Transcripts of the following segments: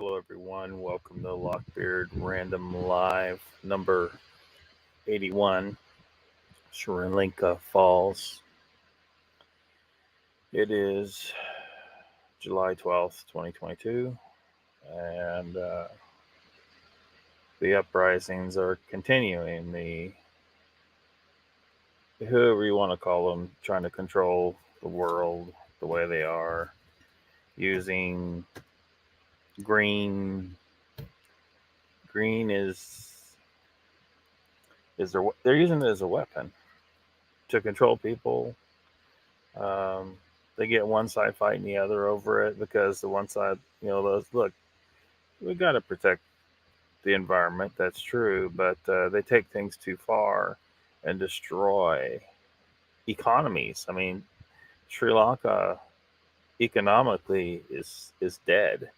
Hello, everyone. Welcome to LOCKBEARD Random Live number 81, Lanka Falls. It is July 12th, 2022, and the uprisings are continuing. Whoever you want to call them, trying to control the world the way they are, using green is they're using it as a weapon to control people. They get one side fighting the other over it because the one side, look, we got to protect the environment. That's true, but they take things too far and destroy economies. I mean, Sri Lanka economically is dead,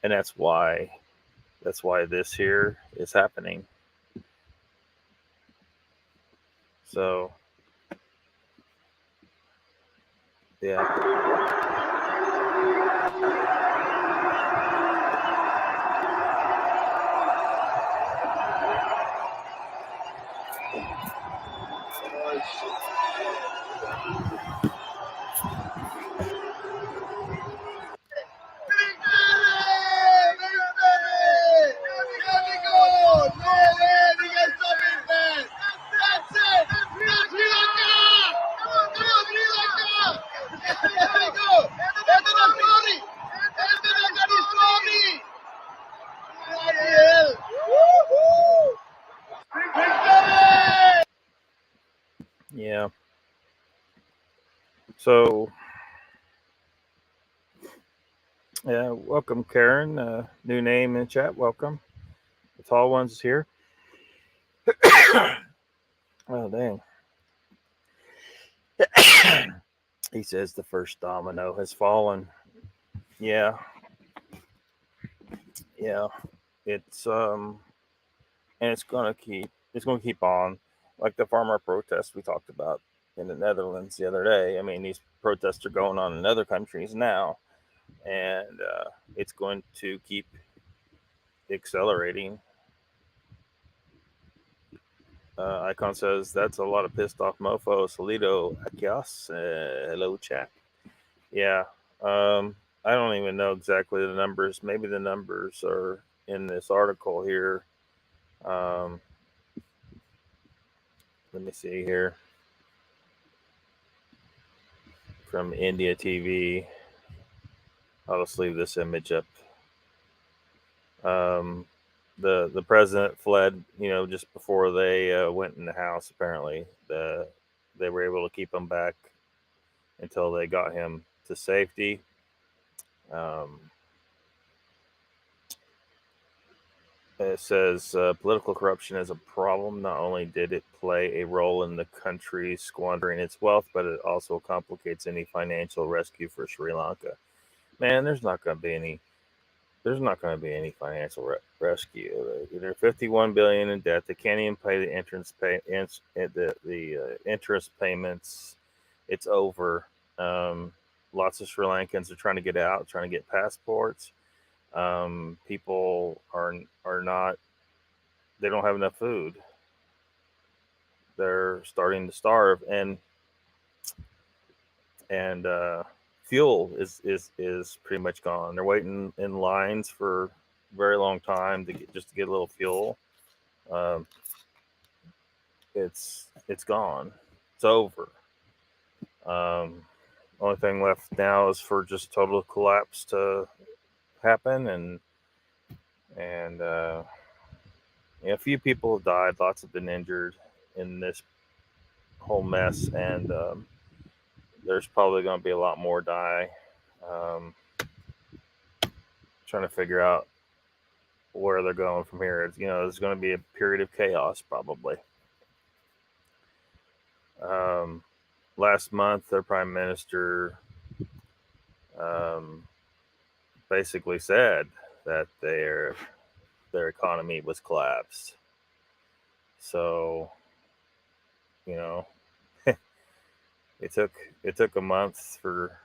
and that's why this here is happening. So, yeah. Yeah. So, yeah, welcome, Karen. New name in chat. Welcome. The tall ones is here. Oh, dang. He says the first domino has fallen. Yeah. Yeah. It's and it's gonna keep on. Like the farmer protest we talked about in the Netherlands the other day. I mean, these protests are going on in other countries now, and it's going to keep accelerating. Icon says that's a lot of pissed off mofo. Solido Achaeos. Hello, chat. Yeah. I don't even know exactly the numbers. Maybe the numbers are in this article here. Let me see here. From India TV. I'll just leave this image up. The president fled, just before they went in the house. Apparently, they were able to keep him back until they got him to safety. It says political corruption is a problem. Not only did it play a role in the country squandering its wealth, but it also complicates any financial rescue for Sri Lanka. Man, there's not going to be any financial rescue. They're 51 billion in debt. They can't even pay the interest payments. It's over. Lots of Sri Lankans are trying to get out, trying to get passports. People are not. They don't have enough food. They're starting to starve, and fuel is pretty much gone. They're waiting in lines for a very long time to get a little fuel. It's gone. It's over. Only thing left now is for just total collapse to happen, and a few people have died. Lots have been injured in this whole mess, and there's probably going to be a lot more die. Trying to figure out where they're going from here. It's, there's going to be a period of chaos probably. Last month, their prime minister basically said that their economy was collapsed. So, it took a month for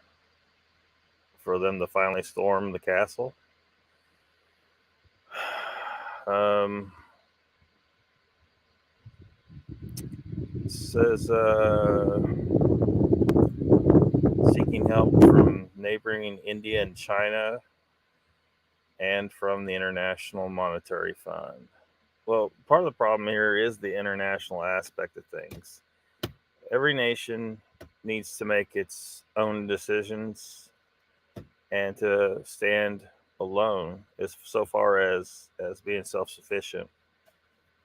them to finally storm the castle. Um, says seeking help from neighboring India and China and from the International Monetary Fund. Well, part of the problem here is the international aspect of things. Every nation needs to make its own decisions and to stand alone as so far as being self-sufficient.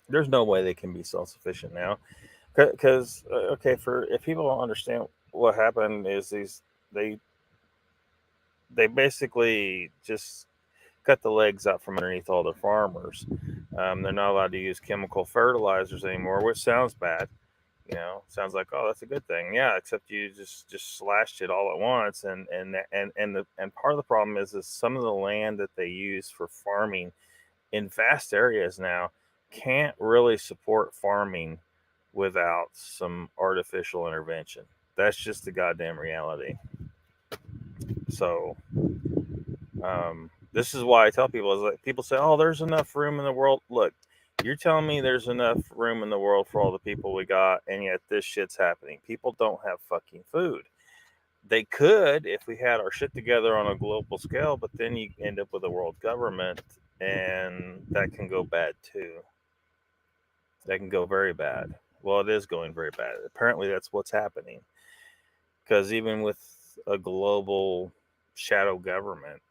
There's no way they can be self-sufficient now because okay, for if people don't understand what happened is they they basically just cut the legs out from underneath all the farmers. They're not allowed to use chemical fertilizers anymore, which sounds bad. Sounds like, oh, that's a good thing. Yeah, except you just slashed it all at once, and part of the problem is some of the land that they use for farming in vast areas now can't really support farming without some artificial intervention. That's just the goddamn reality. So this is why I tell people is like people say, "Oh, there's enough room in the world." Look, you're telling me there's enough room in the world for all the people we got, and yet this shit's happening. People don't have fucking food. They could if we had our shit together on a global scale, but then you end up with a world government, and that can go bad too. That can go very bad. Well, it is going very bad. Apparently, that's what's happening. Because even with a global shadow government,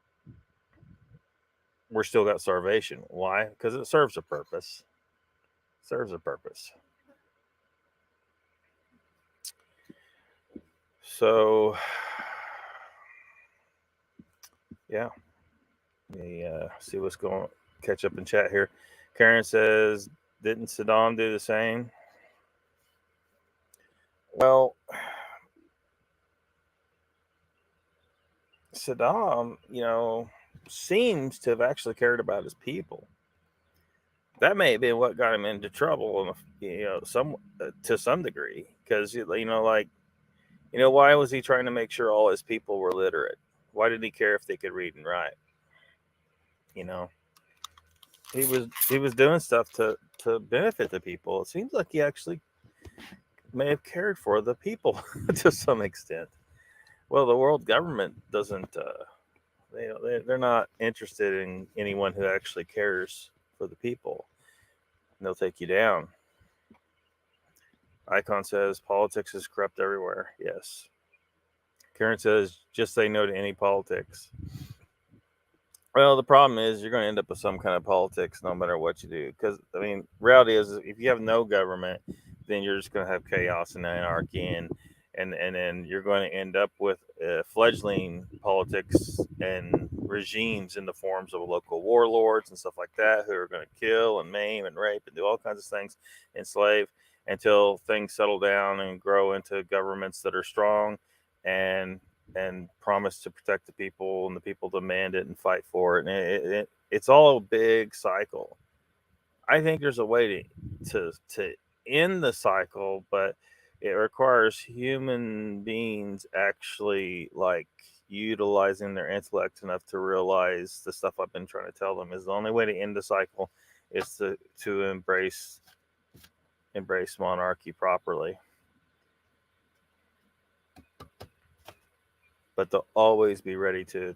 we're still got starvation. Why? Because it serves a purpose. Serves a purpose. So, yeah. Let me see what's going. Catch up in chat here. Karen says, "Didn't Saddam do the same?" Well, Saddam, seems to have actually cared about his people. That may have been what got him into trouble, some to some degree, because why was he trying to make sure all his people were literate? Why did he care if they could read and write? You know, he was doing stuff to benefit the people. It seems like he actually may have cared for the people to some extent. Well, the world government doesn't. They're not interested in anyone who actually cares for the people. And they'll take you down. Icon says politics is corrupt everywhere. Yes. Karen says just say no to any politics. Well, the problem is you're going to end up with some kind of politics no matter what you do. Because reality is if you have no government, then you're just going to have chaos and anarchy, and then you're going to end up with fledgling politics and regimes in the forms of local warlords and stuff like that who are going to kill and maim and rape and do all kinds of things, enslave until things settle down and grow into governments that are strong and promise to protect the people, and the people demand it and fight for it, and it's all a big cycle. I think there's a way to end the cycle, but it requires human beings actually like utilizing their intellect enough to realize the stuff I've been trying to tell them is the only way to end the cycle is to embrace monarchy properly. But they'll always be ready to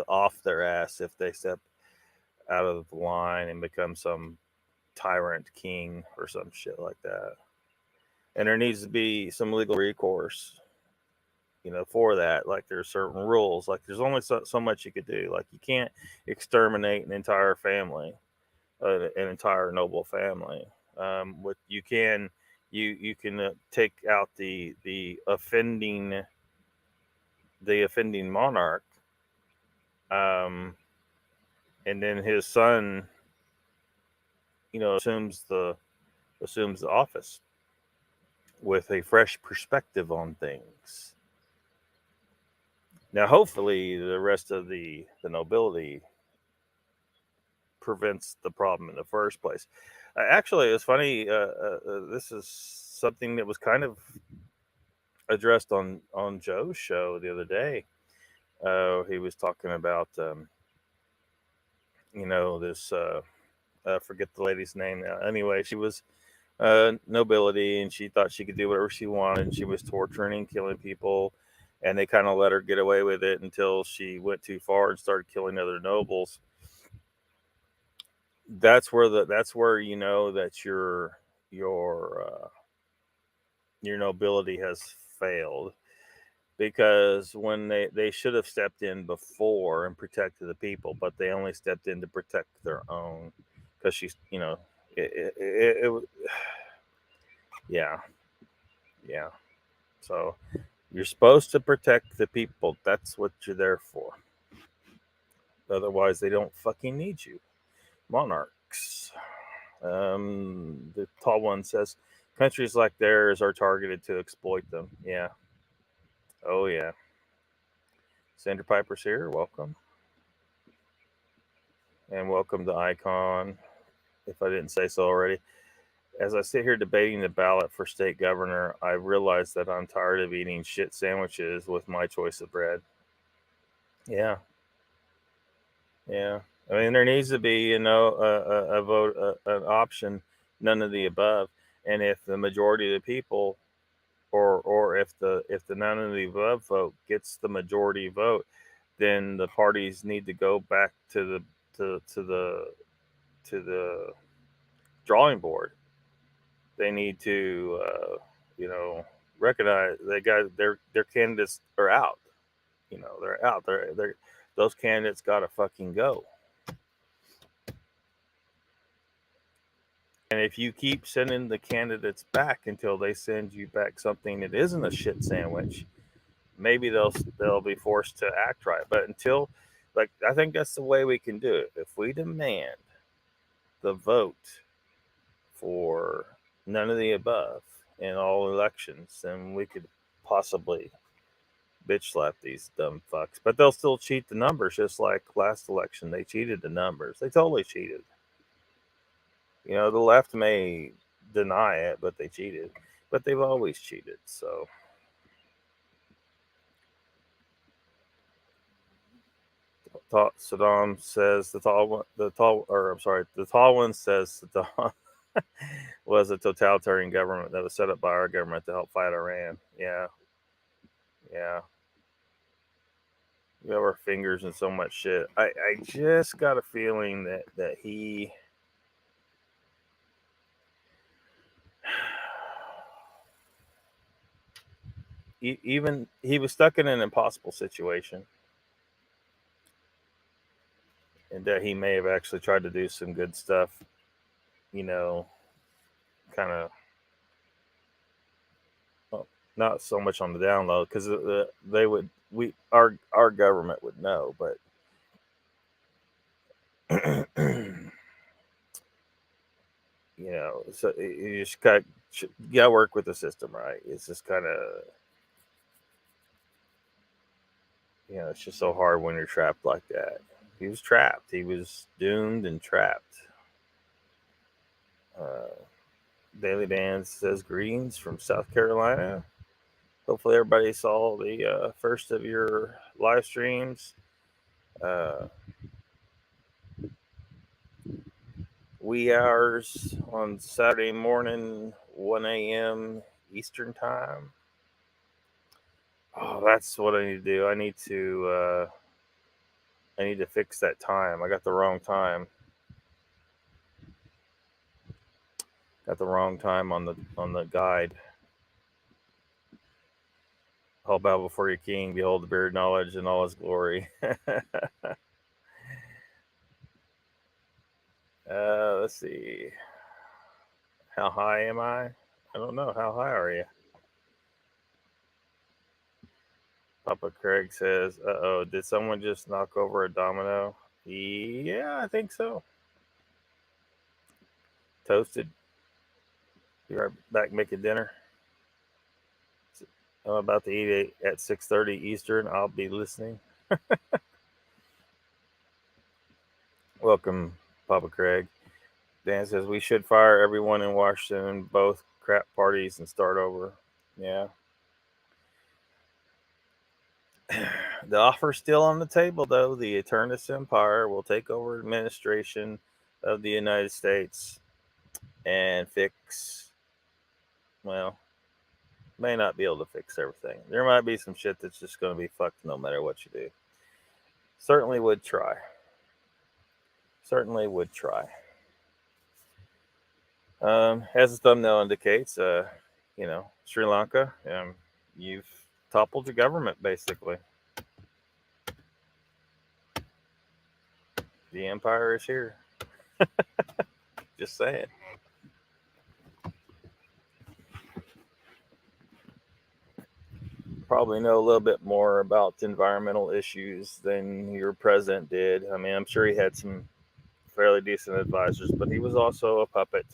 off their ass if they step out of the line and become some tyrant king or some shit like that. And there needs to be some legal recourse, for that. Like there's certain rules. Like there's only so much you could do. Like you can't exterminate an entire family, an entire noble family. What you can, you can take out the offending monarch, um, and then his son, assumes the office with a fresh perspective on things. Now, hopefully, the rest of the nobility prevents the problem in the first place. Actually, it's funny. This is something that was kind of addressed on Joe's show the other day. He was talking about this forget the lady's name now. Anyway, she was nobility, and she thought she could do whatever she wanted. And she was torturing and killing people, and they kind of let her get away with it until she went too far and started killing other nobles. That's where that your nobility has failed, because when they should have stepped in before and protected the people, but they only stepped in to protect their own, because she's it yeah, yeah. So you're supposed to protect the people. That's what you're there for. Otherwise, they don't fucking need you. Monarchs. The tall one says countries like theirs are targeted to exploit them. Yeah. Oh yeah. Sandra Piper's here. Welcome. And welcome to Icon, if I didn't say so already. As I sit here debating the ballot for state governor, I realize that I'm tired of eating shit sandwiches with my choice of bread. Yeah. Yeah. I mean, there needs to be, a vote, an option, none of the above. And if the majority of the people, or if the none of the above vote gets the majority vote, then the parties need to go back to the drawing board. They need to, recognize they got their candidates are out. They're out. They're those candidates got to fucking go. And if you keep sending the candidates back until they send you back something that isn't a shit sandwich, maybe they'll be forced to act right. But until, like, I think that's the way we can do it. If we demand the vote for none of the above in all elections, then we could possibly bitch slap these dumb fucks. But they'll still cheat the numbers, just like last election. They cheated the numbers. They totally cheated. The left may deny it, but they cheated. But they've always cheated. So Saddam says the tall one says Saddam was a totalitarian government that was set up by our government to help fight Iran. Yeah, yeah. We have our fingers in so much shit. I just got a feeling that he even he was stuck in an impossible situation, and that he may have actually tried to do some good stuff, kind of, well, not so much on the download, because they would we our government would know, but so you just got you got to work with the system, right? It's just kind of, it's just so hard when you're trapped like that. He was trapped. He was doomed and trapped. Uh, Daily Dan says greetings from South Carolina. Hopefully everybody saw the first of your live streams. Uh, wee hours on Saturday morning, 1 a.m. Eastern time. Oh, that's what I need to do. I need to fix that time. I got the wrong time. Got the wrong time on the guide. All bow before your king. Behold the beard knowledge and all his glory. Let's see. How high am I? I don't know. How high are you? Papa Craig says, "Uh-oh, did someone just knock over a domino?" Yeah, I think so. Toasted. Be right back making dinner. I'm about to eat at 6:30 Eastern. I'll be listening. Welcome, Papa Craig. Dan says we should fire everyone in Washington, both crap parties, and start over. Yeah. The offer's still on the table, though. The Eternus Empire will take over administration of the United States and fix, well, may not be able to fix everything. There might be some shit that's just going to be fucked no matter what you do. Certainly would try. Certainly would try. As the thumbnail indicates, Sri Lanka, you've toppled your government, basically. The empire is here. Just saying. Probably know a little bit more about environmental issues than your president did. I mean, I'm sure he had some fairly decent advisors, but he was also a puppet.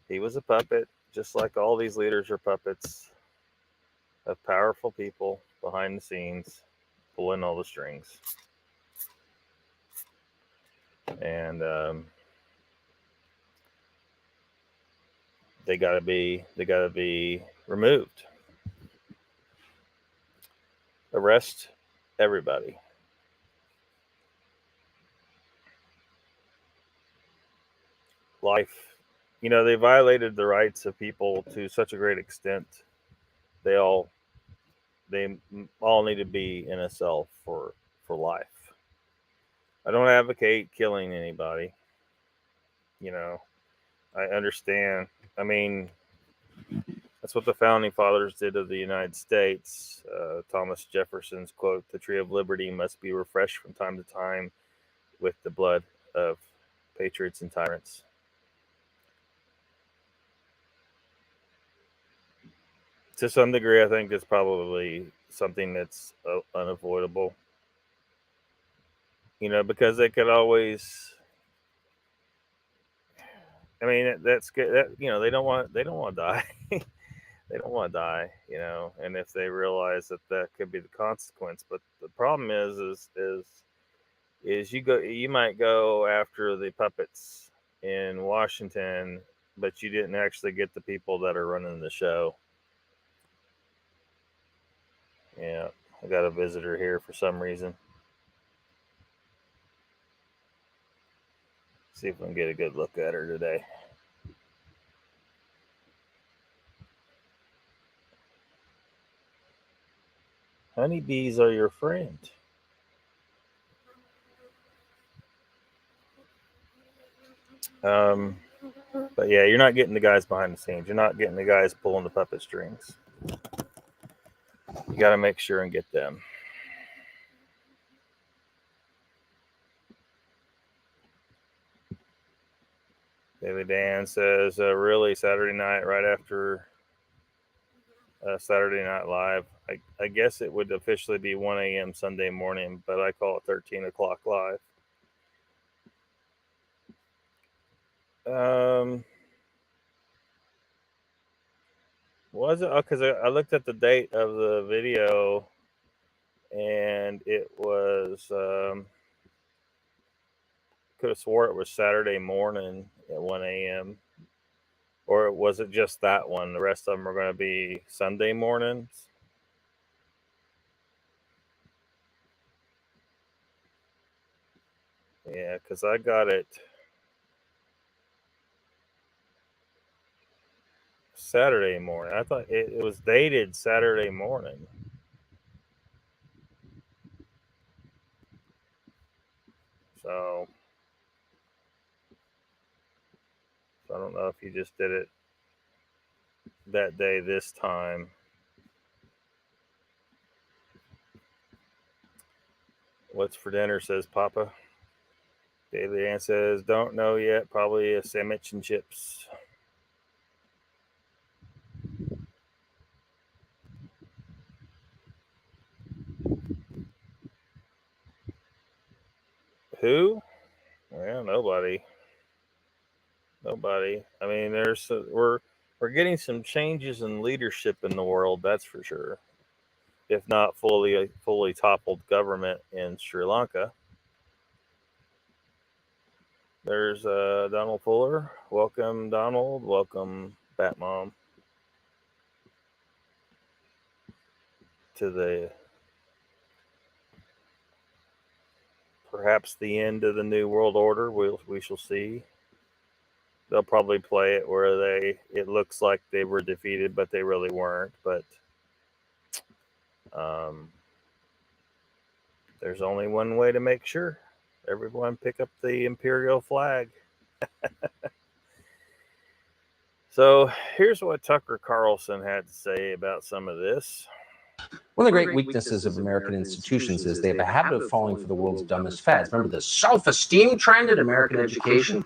He was a puppet, just like all these leaders are puppets of powerful people behind the scenes pulling all the strings. And they gotta be removed. Arrest everybody. Life. They violated the rights of people to such a great extent. They all need to be in a cell for life. I don't advocate killing anybody. I understand. I mean, that's what the founding fathers did of the United States. Thomas Jefferson's quote, "The tree of liberty must be refreshed from time to time with the blood of patriots and tyrants." To some degree, I think it's probably something that's unavoidable. Because they could always. I mean, that's good. They don't want to die. They don't want to die. And if they realize that could be the consequence, but the problem is you might go after the puppets in Washington, but you didn't actually get the people that are running the show. Yeah, I got a visitor here for some reason. See if we can get a good look at her today. Honeybees are your friend. But yeah, you're not getting the guys behind the scenes. You're not getting the guys pulling the puppet strings. You got to make sure and get them. David Dan says, really, Saturday night, right after Saturday Night Live. I guess it would officially be 1 a.m. Sunday morning, but I call it 13 o'clock live. Was it? Because I looked at the date of the video, and it was could have swore it was Saturday morning at 1 a.m. Or was it just that one? The rest of them are going to be Sunday mornings. Yeah, because I got it Saturday morning. I thought it was dated Saturday morning. So I don't know if you just did it that day this time. What's for dinner, says Papa. Daily Ann says, don't know yet. Probably a sandwich and chips. Who? Well, nobody. Nobody. I mean, we're getting some changes in leadership in the world. That's for sure. If not fully toppled government in Sri Lanka. There's Donald Fuller. Welcome, Donald. Welcome, Batmom, to the perhaps the end of the New World Order. We shall see. They'll probably play it where it looks like they were defeated, but they really weren't. But there's only one way to make sure. Everyone pick up the imperial flag. So here's what Tucker Carlson had to say about some of this. One of the great weaknesses of American institutions is they have a habit of falling for the world's dumbest fads. Remember the self-esteem trend in American education?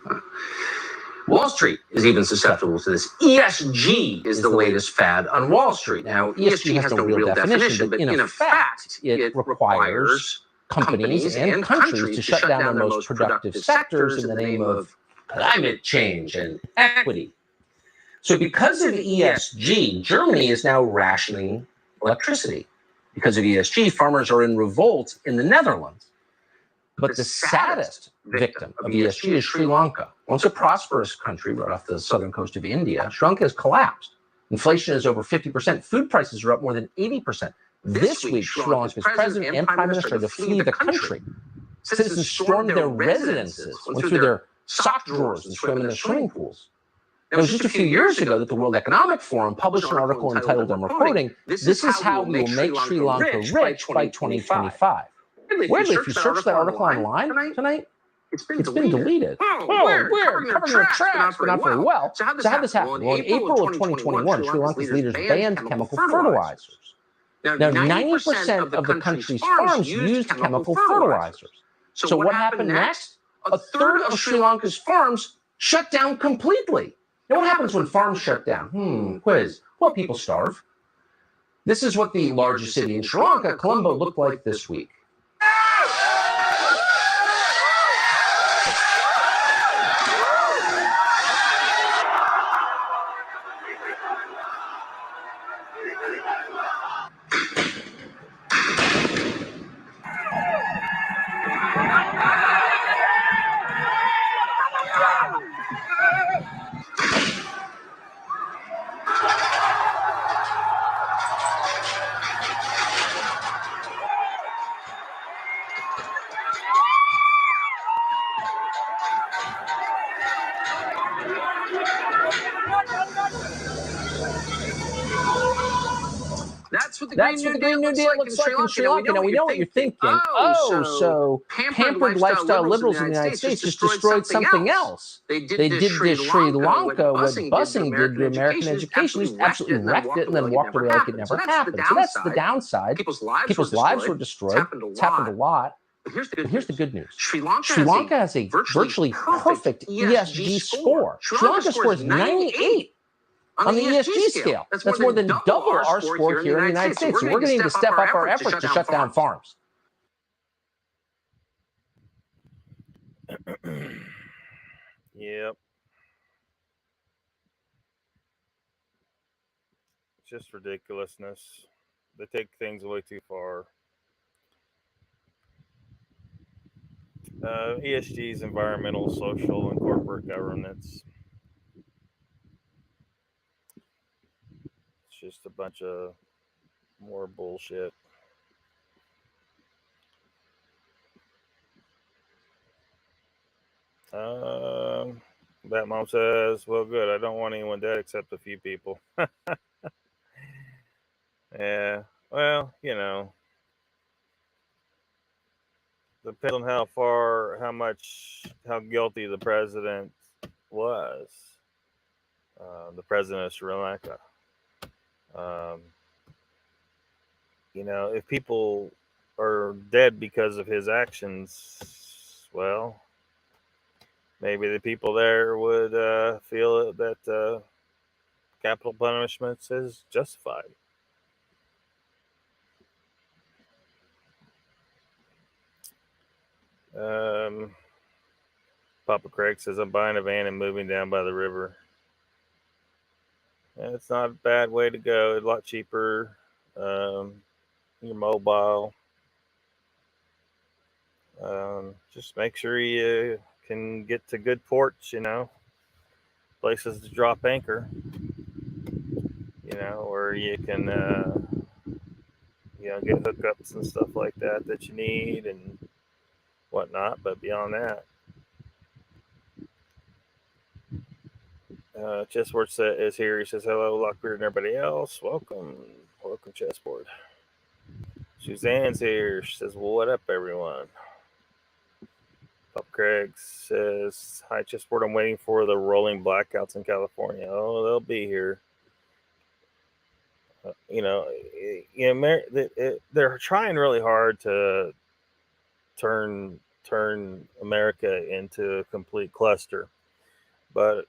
Wall Street is even susceptible to this. ESG is the latest fad on Wall Street. Now, ESG has no real definition, but in effect, it requires companies and countries to shut down their most productive sectors in the name of climate change and equity. So because of ESG, Germany is now rationing electricity. Because of ESG, farmers are in revolt in the Netherlands. But the saddest victim of ESG is Sri Lanka. Once a prosperous country right off the southern coast of India, Sri Lanka has collapsed. Inflation is over 50%. Food prices are up more than 80%. This week, Sri Lanka's president and prime minister had to flee the country. Citizens stormed their residences, went through their sock drawers and swam in their swimming pools. It was just a few years ago that the World Economic Forum published an article entitled, I'm quoting, "This is how we will make Sri Lanka rich by 2025. Weirdly, if you search that article online tonight, it's been deleted. Oh, weird. Covering your tracks, but not very well. So how did this happen? Well, in April of 2021, Sri Lanka's leaders banned chemical fertilizers. Now, 90% of the country's farms used chemical fertilizers. So what happened next? A third of Sri Lanka's farms shut down completely. Now, what happens when farms shut down? Quiz. Well, people starve. This is what the largest city in Sri Lanka, Colombo, looked like this week. That's what the Green New Deal looks like in Sri Lanka. Now, we know what you're thinking. So pampered lifestyle liberals in the United States just destroyed something else. They did to Sri Lanka what busing did to American education. Just absolutely wrecked it and then walked away like it never happened. So that's the downside. People's lives were destroyed. It's happened a lot. But here's the good news. Sri Lanka has a virtually perfect ESG score. Sri Lanka scores 98. On the ESG scale. That's more than double our score here in the United States. So we're going to need to step up our efforts to shut down farms. Yep. It's just ridiculousness. They take things way too far. ESG is environmental, social, and corporate governance. Just a bunch of more bullshit. That mom says, well, good. I don't want anyone dead except a few people. Yeah. Well, depends on how guilty the president was. The president of Sri Lanka. If people are dead because of his actions, well, maybe the people there would feel that capital punishment is justified. Papa Craig says, I'm buying a van and moving down by the river. It's not a bad way to go. It's a lot cheaper. You're mobile. Just make sure you can get to good ports, places to drop anchor, where you can, get hookups and stuff like that you need and whatnot. But beyond that, Chessboard is here. He says, hello, Lockbeard and everybody else. Welcome. Welcome, Chessboard. Suzanne's here. She says, well, what up, everyone? Pop Craig says, hi, Chessboard. I'm waiting for the rolling blackouts in California. Oh, they'll be here. They're trying really hard to turn America into a complete cluster, but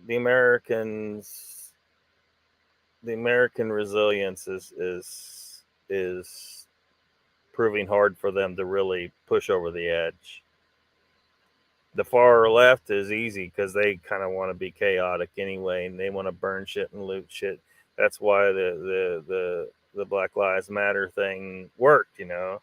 the American resilience is proving hard for them to really push over the edge. The far left is easy because they kind of want to be chaotic anyway, and they want to burn shit and loot shit. That's why the Black Lives Matter thing worked, you know.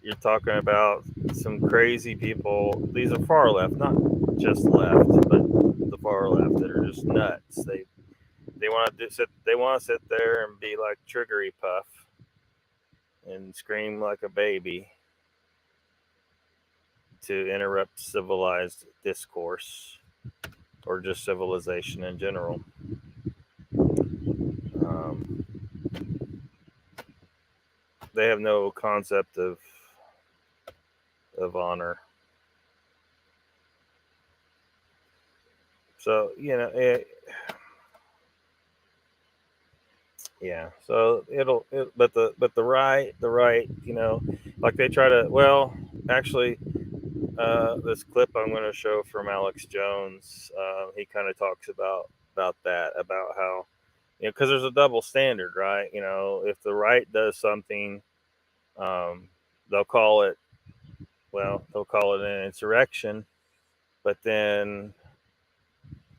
You're talking about some crazy people. These are far left, not just left, but the far left that are just nuts. They want to sit there and be like Triggery Puff and scream like a baby to interrupt civilized discourse or just civilization in general. They have no concept of honor. So, yeah. So but the right, like they try to. Well, actually, this clip I'm going to show from Alex Jones, he kind of talks about that, about how, because there's a double standard, right? If the right does something, they'll call it an insurrection, but then,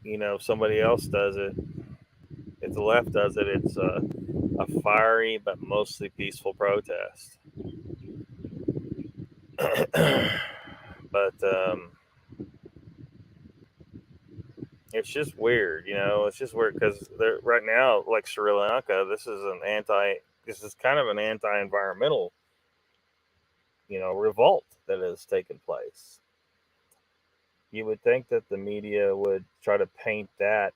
if somebody else does it, if the left does it, it's a fiery but mostly peaceful protest. But it's just weird, It's just weird because right now, like Sri Lanka, this is kind of an anti-environmental, revolt that has taken place. You would think that the media would try to paint that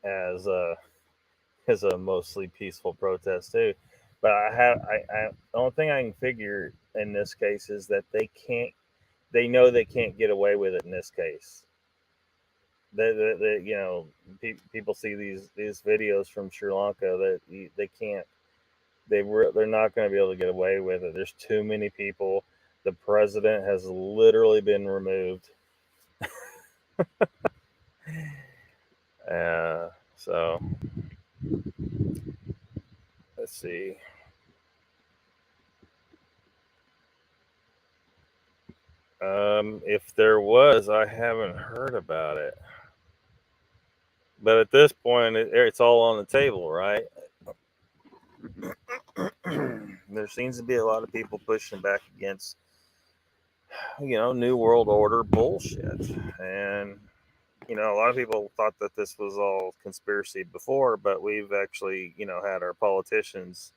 as a mostly peaceful protest too, but the only thing I can figure in this case is that they know they can't get away with it in this case. People see these videos from Sri Lanka that they can't. They're not going to be able to get away with it. There's too many people. The president has literally been removed. So let's see. If there was, I haven't heard about it. But at this point, it's all on the table, right? There seems to be a lot of people pushing back against, New World Order bullshit. And, a lot of people thought that this was all conspiracy before, but we've actually, had our politicians,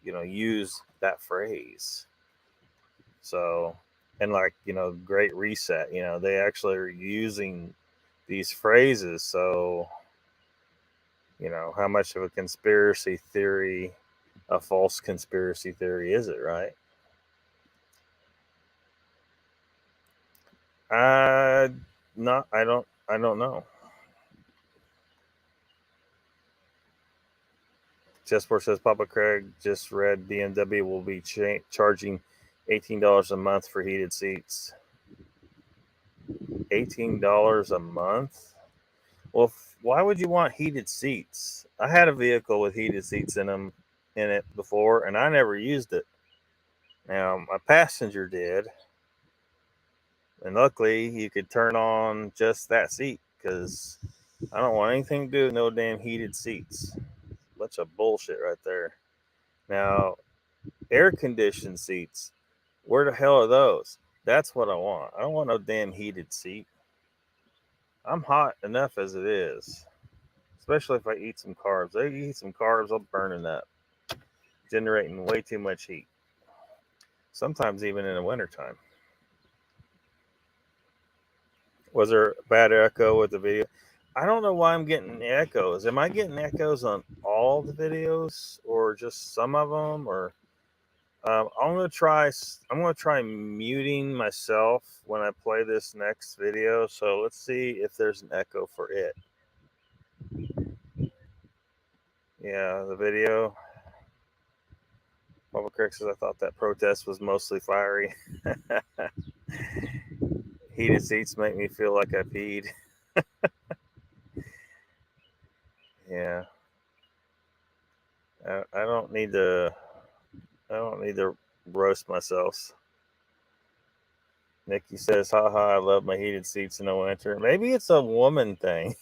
use that phrase. So, and like, Great Reset, they actually are using these phrases. So, how much of a conspiracy theory, a false conspiracy theory is it, right? I don't know. Chessport says Papa Craig just read BMW will be charging $18 a month for heated seats. $18 a month? Well, why would you want heated seats? I had a vehicle with heated seats in it before, and I never used it. Now, my passenger did. And luckily, you could turn on just that seat because I don't want anything to do with no damn heated seats. Bunch of bullshit right there. Now, air conditioned seats, where the hell are those? That's what I want. I don't want no damn heated seat. I'm hot enough as it is, especially if I eat some carbs. I eat some carbs, I'm burning up. generating way too much heat. Sometimes even in the wintertime. Was there a bad echo with the video? I don't know why I'm getting echoes. Am I getting echoes on all the videos or just some of them? Or I'm gonna try muting myself when I play this next video. So let's see if there's an echo for it. Yeah, the video. Bubba Crick says I thought that protest was mostly fiery. Heated seats make me feel like I peed. Yeah. I don't need to. I don't need to roast myself. Nikki says, haha, I love my heated seats in the winter. Maybe it's a woman thing.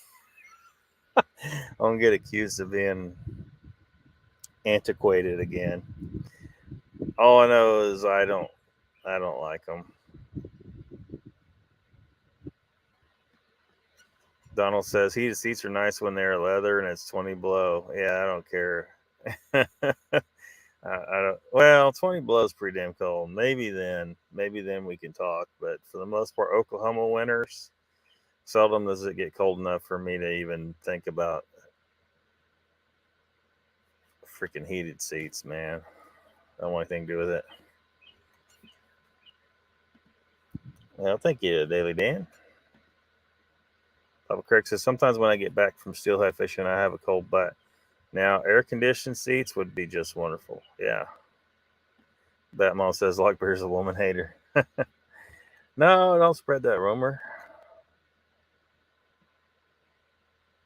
I'm going to get accused of being antiquated again. All I know is I don't like them. Donald says, heated seats are nice when they're leather and it's 20 below. Yeah, I don't care. I don't. Well, 20 below is pretty damn cold. Maybe then we can talk. But for the most part, Oklahoma winters, seldom does it get cold enough for me to even think about freaking heated seats, man. I don't want anything to do with it. Well, thank you, Daily Dan. Papa Craig says, sometimes when I get back from steelhead fishing, I have a cold butt. Now, air-conditioned seats would be just wonderful. Yeah. Batmom says, Lockbeard's a woman hater. No, don't spread that rumor.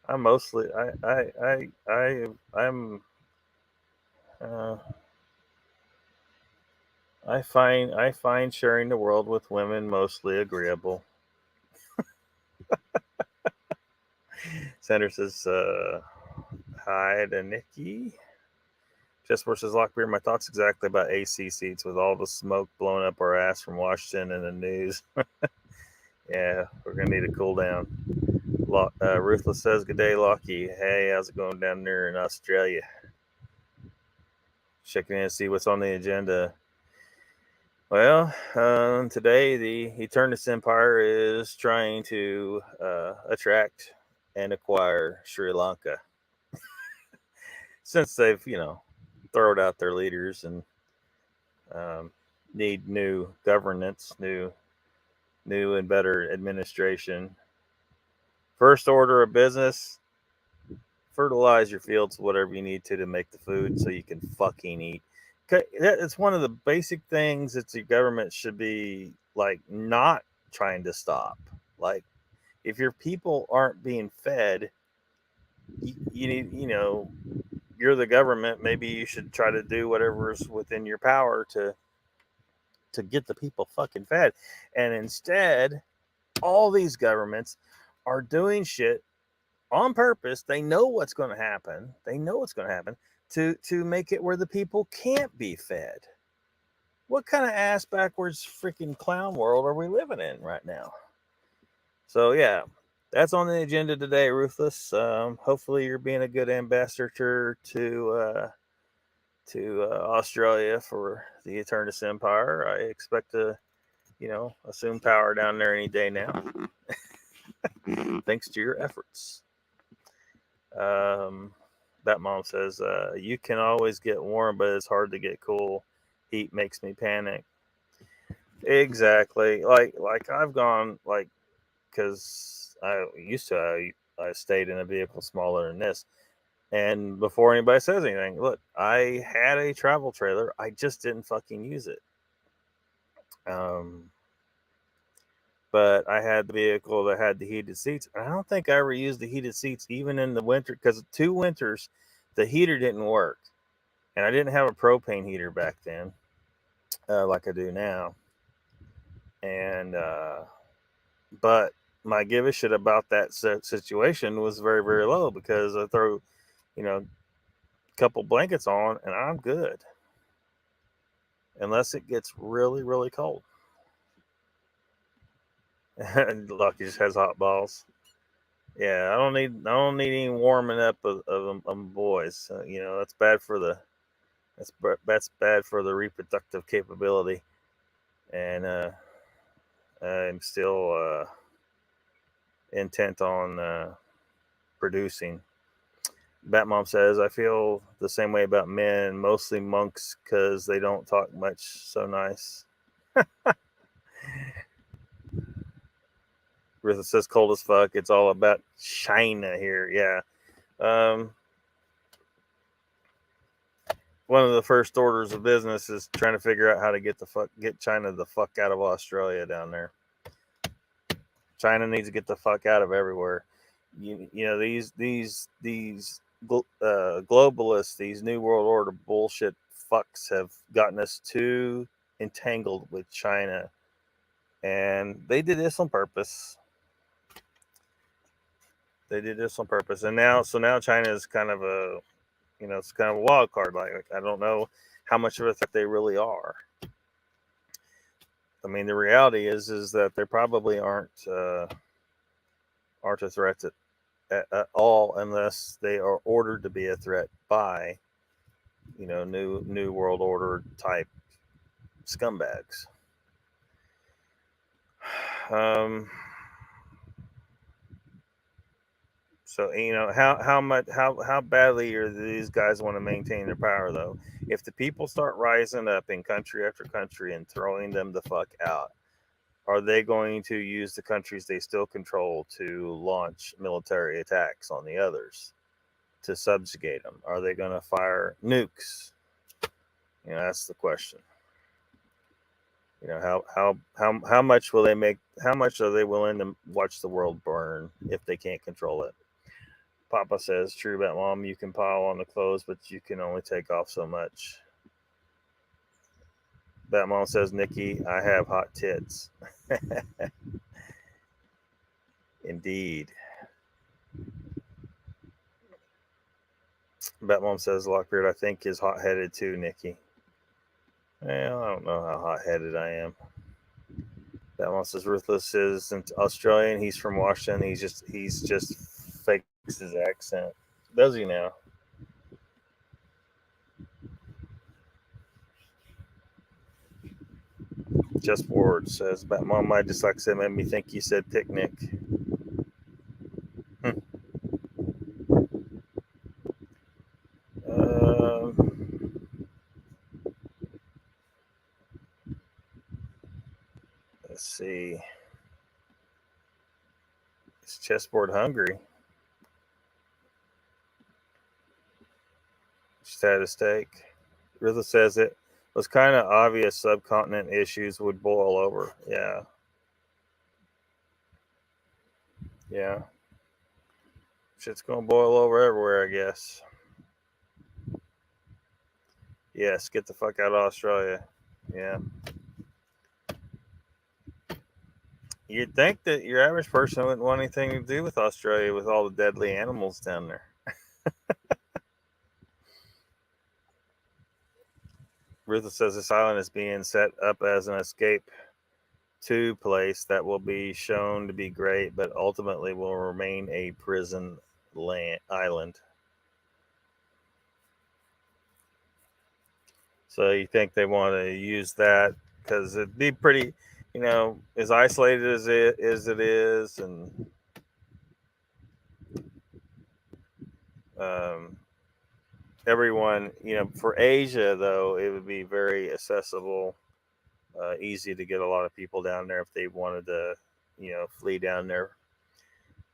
I'm mostly, I'm, I find sharing the world with women mostly agreeable. Sanders says, hi to Nikki. Just versus Lockbeard, my thoughts exactly about AC seats with all the smoke blowing up our ass from Washington and the news. Yeah, we're going to need a cool down. Ruthless says, good day, Lockie. Hey, how's it going down there in Australia? Checking in to see what's on the agenda. Well, today the Eternus Empire is trying to attract and acquire Sri Lanka. Since they've, thrown out their leaders and need new governance, new and better administration. First order of business, fertilize your fields, whatever you need to make the food so you can fucking eat. It's one of the basic things that the government should be like not trying to stop. Like, if your people aren't being fed, you need, you're the government. Maybe you should try to do whatever's within your power to get the people fucking fed. And instead, all these governments are doing shit on purpose. They know what's going to happen. To make it where the people can't be fed. What kind of ass backwards freaking clown world are we living in right now? So yeah, that's on the agenda today, Ruthless. Hopefully you're being a good ambassador to Australia for the Eternus Empire. I expect to, assume power down there any day now. Thanks to your efforts. That mom says, you can always get warm, but it's hard to get cool. Heat makes me panic. Exactly. Like I've gone, because I stayed in a vehicle smaller than this. And before anybody says anything, look, I had a travel trailer. I just didn't fucking use it. But I had the vehicle that had the heated seats. I don't think I ever used the heated seats even in the winter, because 2 winters the heater didn't work, and I didn't have a propane heater back then, like I do now. And but my give a shit about that situation was very, very low, because I throw, a couple blankets on and I'm good, unless it gets really, really cold. And Lucky just has hot balls. Yeah, I don't need any warming up of boys. That's bad for the That's bad for the reproductive capability, and I'm still intent on producing. Batmom says, I feel the same way about men, mostly monks, because they don't talk much so nice. Rissa says, cold as fuck. It's all about China here. Yeah. One of the first orders of business is trying to figure out how to get China the fuck out of Australia down there. China needs to get the fuck out of everywhere. You know, these globalists, these new world order bullshit fucks have gotten us too entangled with China, and they did this on purpose. And now China is kind of a, it's kind of a wild card. Like I don't know how much of a threat they really are. I mean, the reality is that they probably aren't a threat at all unless they are ordered to be a threat by, new world order type scumbags. So how badly are these guys want to maintain their power though? If the people start rising up in country after country and throwing them the fuck out, are they going to use the countries they still control to launch military attacks on the others to subjugate them? Are they going to fire nukes? That's the question. How much will they make? How much are they willing to watch the world burn if they can't control it? Papa says, true about Mom, you can pile on the clothes, but you can only take off so much. Batmom says, Nikki, I have hot tits. Indeed. Batmom says, Lockbeard, I think, is hot-headed too, Nikki. Well, I don't know how hot-headed I am. Batmom says, Ruthless isn't Australian. He's from Washington. He's just fakes his accent. Does he now? Just Ward says, Batmom, my dyslexia made me think you said picnic. Let's see. Is Chessboard hungry? Just had a steak. Rizzo says it was kind of obvious subcontinent issues would boil over. Yeah. Yeah. Shit's going to boil over everywhere, I guess. Yes, get the fuck out of Australia. Yeah. You'd think that your average person wouldn't want anything to do with Australia with all the deadly animals down there. Ruthless says this island is being set up as an escape to place that will be shown to be great, but ultimately will remain a prison island. So you think they want to use that because it'd be pretty, as isolated as it is, and everyone, for Asia though, it would be very accessible, easy to get a lot of people down there if they wanted to, flee down there.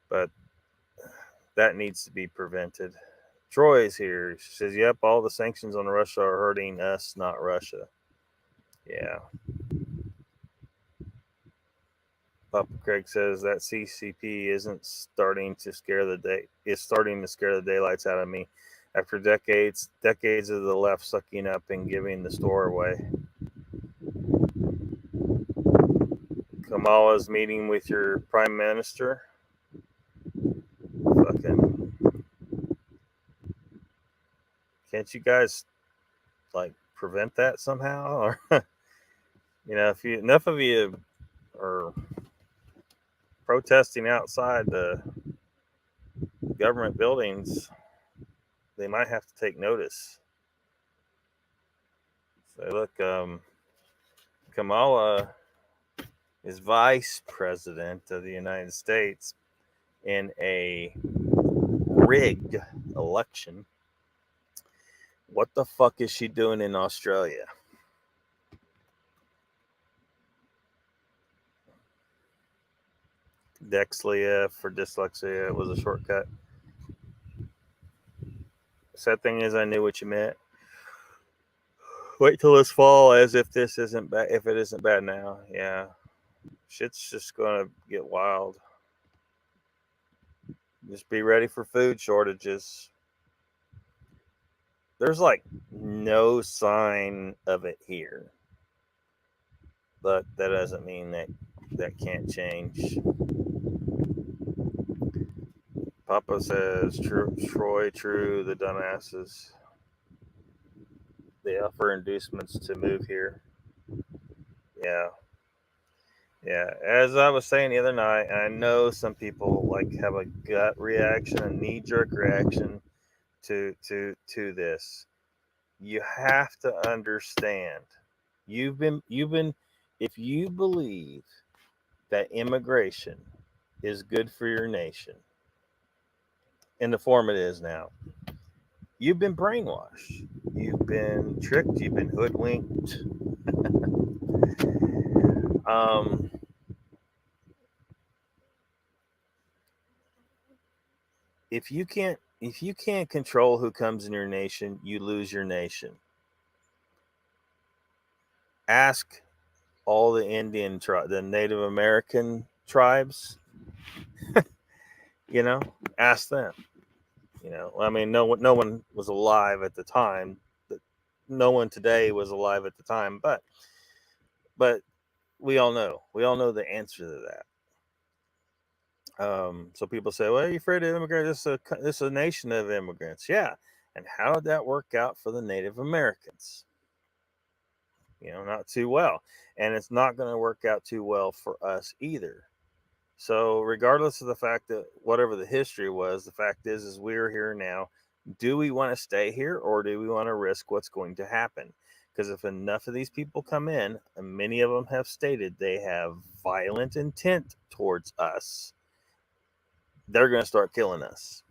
But that needs to be prevented. Troy is here. She says, yep, all the sanctions on Russia are hurting us, not Russia. Yeah. Papa Craig says that CCP isn't starting to scare the daylights out of me after decades of the left sucking up and giving the store away. Kamala's meeting with your prime minister. Fucking, can't you guys prevent that somehow? Or if enough of you are protesting outside the government buildings, they might have to take notice. So look, Kamala is vice president of the United States in a rigged election. What the fuck is she doing in Australia? Dexlia for dyslexia was a shortcut. Sad thing is, I knew what you meant. Wait till this fall, as if this isn't bad. If it isn't bad now, yeah, shit's just gonna get wild. Just be ready for food shortages. There's like no sign of it here, but that doesn't mean that can't change. Papa says, Troy, true, the dumbasses. They offer inducements to move here. Yeah. Yeah. As I was saying the other night, I know some people like have a gut reaction, a knee jerk reaction to this. You have to understand. You've been if you believe that immigration is good for your nation in the form it is now, you've been brainwashed. You've been tricked. You've been hoodwinked. um, if you can't control who comes in your nation, you lose your nation. Ask all the the Native American tribes. Ask them. I mean, no one was alive at the time. No one today was alive at the time, but we all know the answer to that. So people say, well, are you afraid of immigrants? This is a nation of immigrants. Yeah. And how did that work out for the Native Americans? Not too well. And it's not going to work out too well for us either. So regardless of the fact that whatever the history was, the fact is we're here now. Do we want to stay here, or do we want to risk what's going to happen? Because if enough of these people come in, and many of them have stated they have violent intent towards us, they're going to start killing us.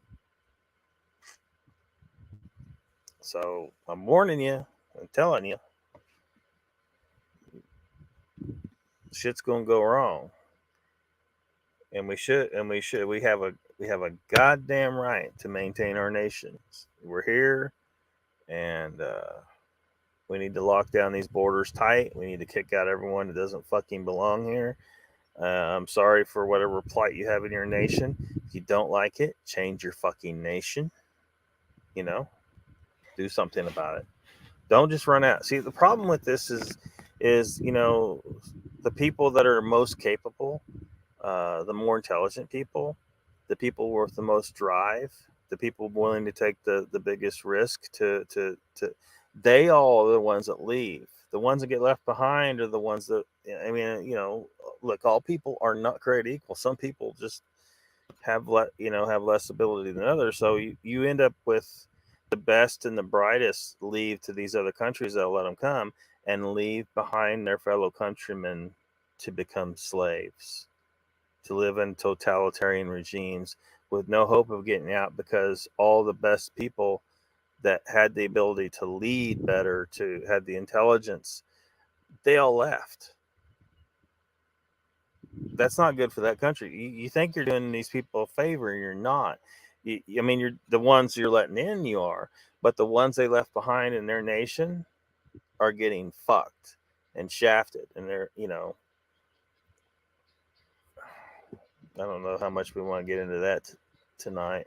So I'm warning you, I'm telling you, shit's going to go wrong. And we have a goddamn right to maintain our nations. We're here, and we need to lock down these borders tight. We need to kick out everyone that doesn't fucking belong here. I'm sorry for whatever plight you have in your nation. If you don't like it, change your fucking nation. Do something about it. Don't just run out. See, the problem with this is the people that are most capable, the more intelligent people, the people with the most drive, the people willing to take the biggest risk they all are the ones that leave. The ones that get left behind are the ones that, look, all people are not created equal. Some people just have less ability than others. So you end up with the best and the brightest leave to these other countries that'll let them come and leave behind their fellow countrymen to become slaves, to live in totalitarian regimes with no hope of getting out, because all the best people that had the ability to lead better, to had the intelligence, they all left. That's not good for that country. You think you're doing these people a favor, you're not. You're the ones you're letting in, you are, but the ones they left behind in their nation are getting fucked and shafted, and they're I don't know how much we want to get into that tonight.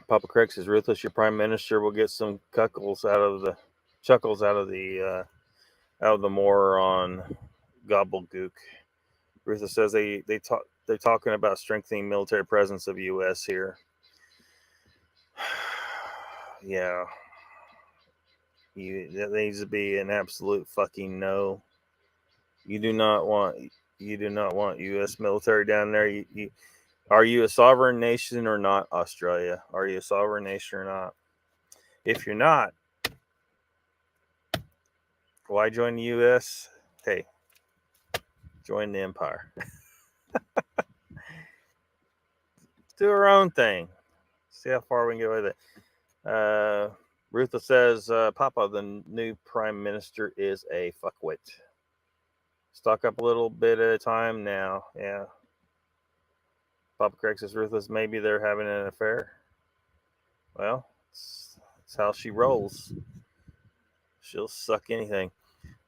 Papa Craig says, "Ruthless, your prime minister will get some chuckles out of the moron gobbledygook." Ruthless says they're talking about strengthening military presence of U.S. here. Yeah, that needs to be an absolute fucking no. You do not want U.S. military down there. Are you a sovereign nation or not, Australia? Are you a sovereign nation or not? If you're not, why join the U.S.? Hey, join the empire. Do our own thing. See how far we can get with it. Ruthless says, Papa, the new prime minister is a fuckwit. Stock up a little bit at a time now. Yeah. Papa Craig says, Ruthless, maybe they're having an affair. Well, it's how she rolls. She'll suck anything.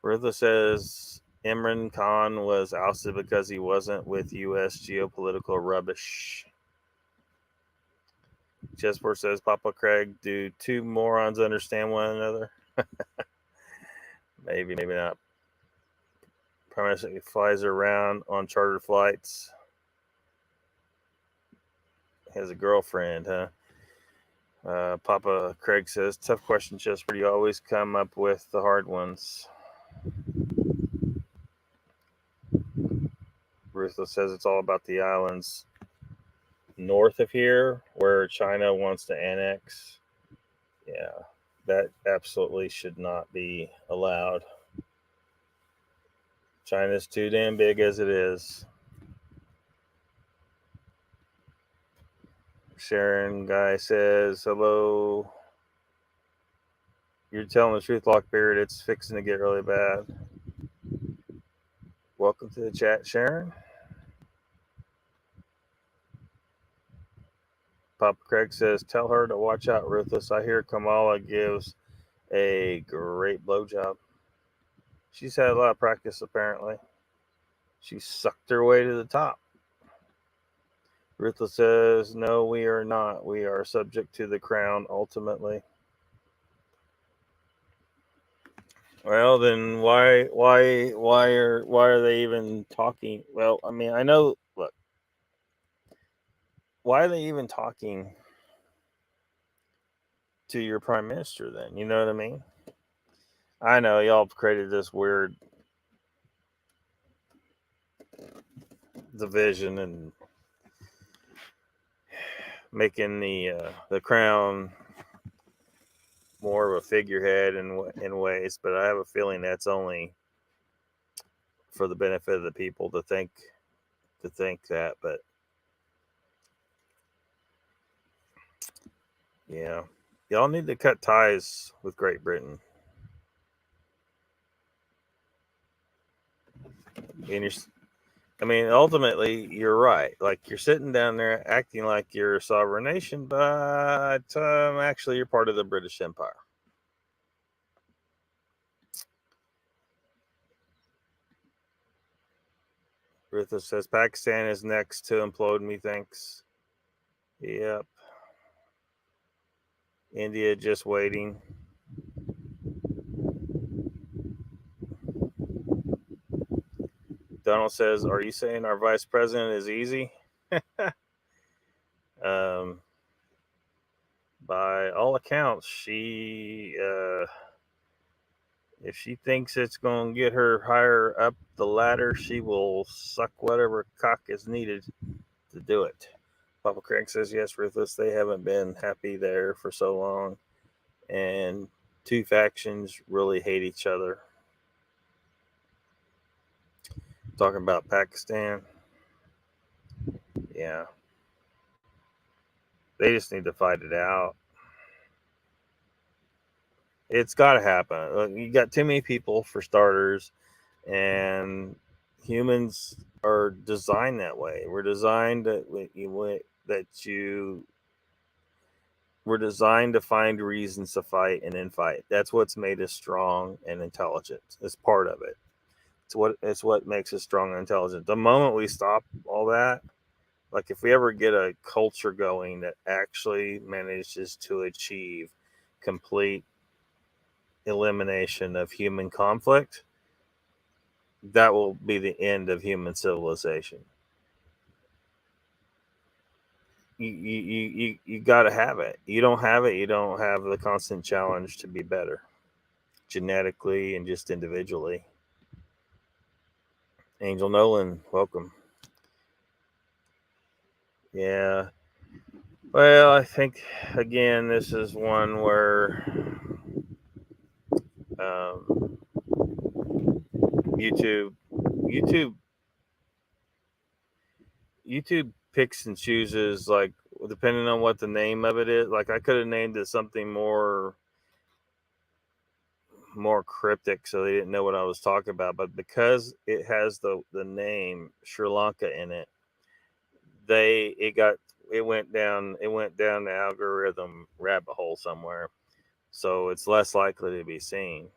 Ruthless says, Imran Khan was ousted because he wasn't with U.S. geopolitical rubbish. Chessport says, Papa Craig, do two morons understand one another? Maybe not. Prime Minister flies around on chartered flights. Has a girlfriend, huh? Papa Craig says, tough question, Chessport. You always come up with the hard ones. Ruthless says it's all about the islands north of here where China wants to annex. Yeah, that absolutely should not be allowed. China's too damn big as it is. Sharon Guy says, hello. You're telling the truth, Lockbeard. It's fixing to get really bad. Welcome to the chat, Sharon. Papa Craig says, tell her to watch out, Ruthless. I hear Kamala gives a great blowjob. She's had a lot of practice, apparently. She sucked her way to the top. Ruthless says, no, we are not. We are subject to the crown, ultimately. Well, then why are they even talking? Well, I mean, I know, look, why are they even talking to your prime minister then? You know what I mean? I know y'all created this weird division and making the crown more of a figurehead in ways, but I have a feeling that's only for the benefit of the people to think that. But yeah, y'all need to cut ties with Great Britain. And ultimately, you're right. Like, you're sitting down there acting like you're a sovereign nation, but actually you're part of the British Empire. Ruthless says Pakistan is next to implode, methinks. Yep. India just waiting. Donald says, are you saying our vice president is easy? By all accounts, she if she thinks it's going to get her higher up the ladder, she will suck whatever cock is needed to do it. Papa Craig says, yes, Ruthless, they haven't been happy there for so long. And two factions really hate each other. Talking about Pakistan. Yeah. They just need to fight it out. It's got to happen. You got too many people, for starters, and humans are designed that way. We're designed we're designed to find reasons to fight and then fight. That's what's made us strong and intelligent. It's part of it. It's what makes us strong and intelligent. The moment we stop all that, like if we ever get a culture going that actually manages to achieve complete elimination of human conflict, that will be the end of human civilization. You got to have it. You don't have it, you don't have the constant challenge to be better, genetically and just individually. Angel Nolan, welcome. Yeah, Well, I think again, this is one where um, YouTube, YouTube, YouTube picks and chooses, like depending on what the name of it is. Like I could have named it something more cryptic, so they didn't know what I was talking about. But because it has the name Sri Lanka in it, it went down the algorithm rabbit hole somewhere, so it's less likely to be seen.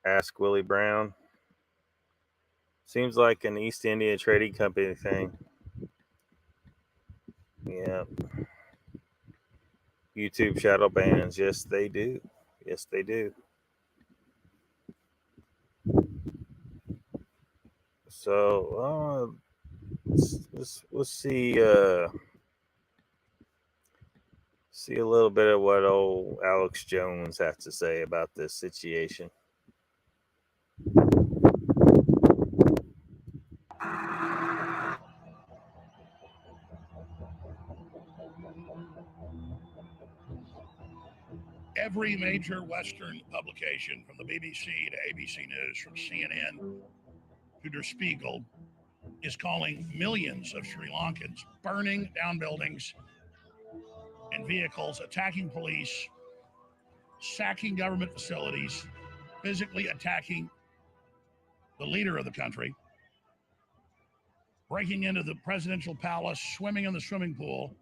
Ask Willie Brown. Seems like an East India Trading Company thing. Yeah. YouTube shadow bans. Yes, they do. Yes, they do. So let's see a little bit of what old Alex Jones has to say about this situation. Every major Western publication, from the BBC to ABC News, from CNN to Der Spiegel, is calling millions of Sri Lankans burning down buildings and vehicles, attacking police, sacking government facilities, physically attacking the leader of the country, breaking into the presidential palace, swimming in the swimming pool.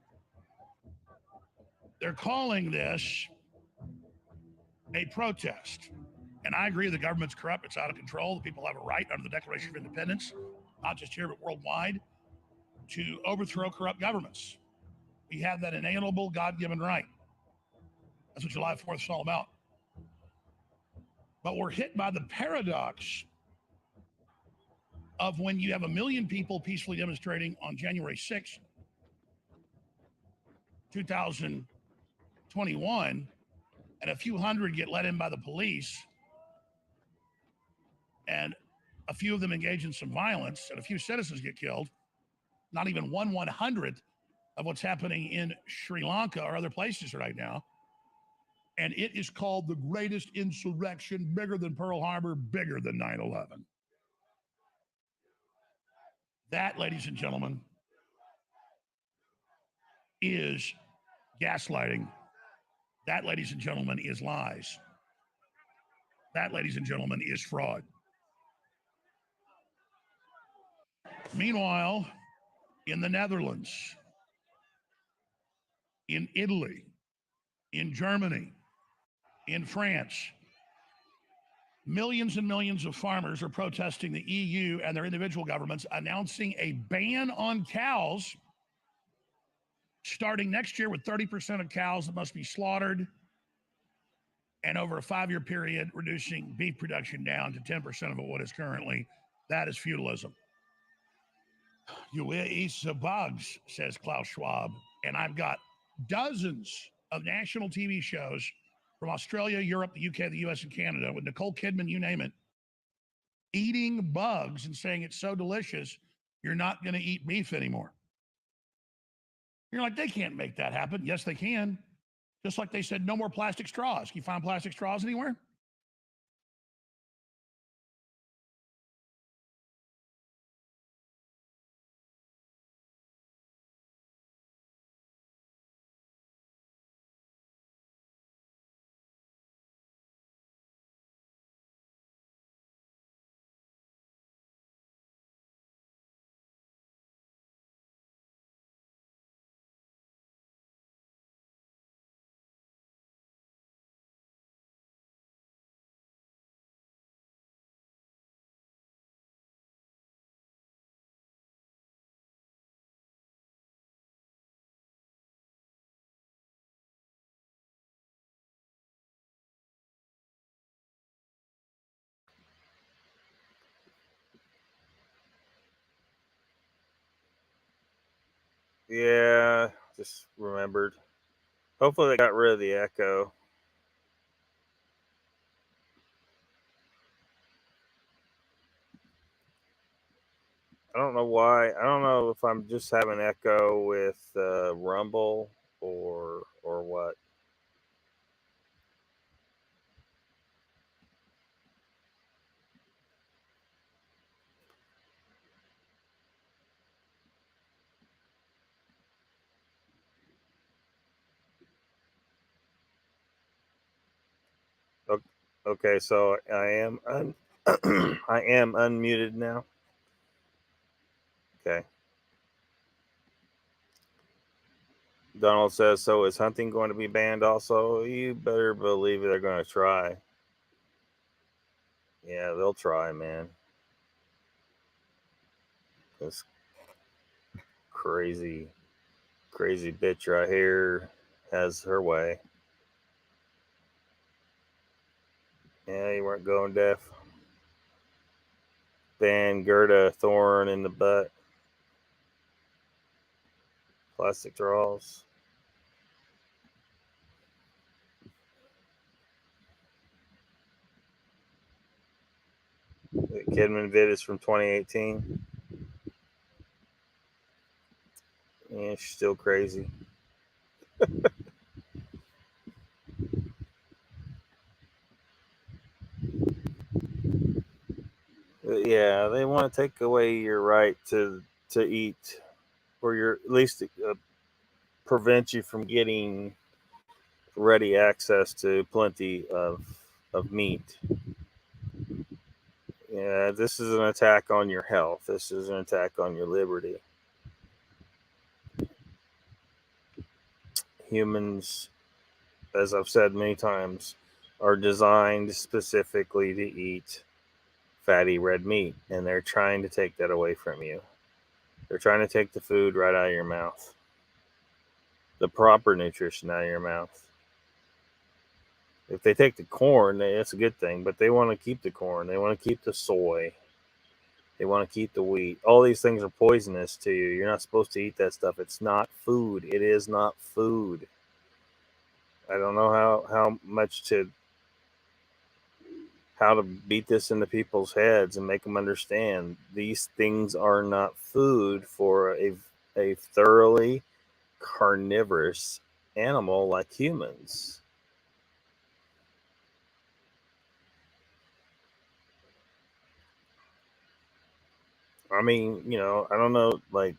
They're calling this a protest. And I agree the government's corrupt, it's out of control. The people have a right under the Declaration of Independence, not just here but worldwide, to overthrow corrupt governments. We have that inalienable God-given right. That's what July 4th is all about. But we're hit by the paradox of when you have 1 million people peacefully demonstrating on January 6th, 2021, and a few hundred get let in by the police, and a few of them engage in some violence, and a few citizens get killed, not even 1/100th of what's happening in Sri Lanka or other places right now. And it is called the greatest insurrection, bigger than Pearl Harbor, bigger than 9/11. That, ladies and gentlemen, is gaslighting. That, ladies and gentlemen, is lies. That, ladies and gentlemen, is fraud. Meanwhile, in the Netherlands, in Italy, in Germany, in France, millions and millions of farmers are protesting the EU and their individual governments, announcing a ban on cows starting next year, with 30% of cows that must be slaughtered, and over a 5-year period, reducing beef production down to 10% of what is currently. That is feudalism. You will eat the bugs, says Klaus Schwab. And I've got dozens of national TV shows from Australia, Europe, the UK, the US, and Canada, with Nicole Kidman, you name it, eating bugs and saying it's so delicious, you're not going to eat beef anymore. You're like, they can't make that happen. Yes, they can. Just like they said, no more plastic straws. Can you find plastic straws anywhere? Yeah, just remembered. Hopefully they got rid of the echo. I don't know why. I don't know if I'm just having echo with Rumble or what. Okay, so I am I am unmuted now. Okay. Donald says, so is hunting going to be banned also? You better believe they're going to try. Yeah, they'll try, man. This crazy bitch right here has her way. Yeah, you weren't going deaf. Ban Gerda thorn in the butt. Plastic draws. The Kidman vid is from 2018. Yeah, she's still crazy. Yeah, they want to take away your right to eat, or your at least prevent you from getting ready access to plenty of meat. Yeah, this is an attack on your health. This is an attack on your liberty. Humans, as I've said many times, are designed specifically to eat fatty red meat, and they're trying to take that away from you. They're trying to take the food right out of your mouth, the proper nutrition out of your mouth. If they take the corn, that's a good thing, but they want to keep the corn. They want to keep the soy. They want to keep the wheat. All these things are poisonous to you. You're not supposed to eat that stuff. It's not food. It is not food. I don't know how to beat this into people's heads and make them understand these things are not food for a thoroughly carnivorous animal like humans. I mean, I don't know, like,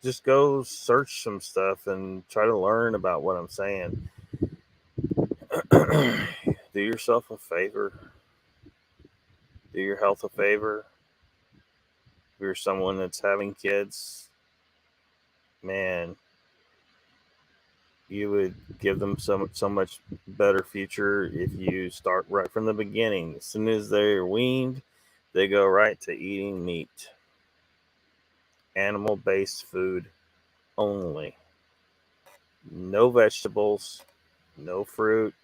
just go search some stuff and try to learn about what I'm saying. Do yourself a favor. Do your health a favor. If you're someone that's having kids, man, you would give them so much better future if you start right from the beginning. As soon as they're weaned, they go right to eating meat. Animal-based food only. No vegetables, no fruit.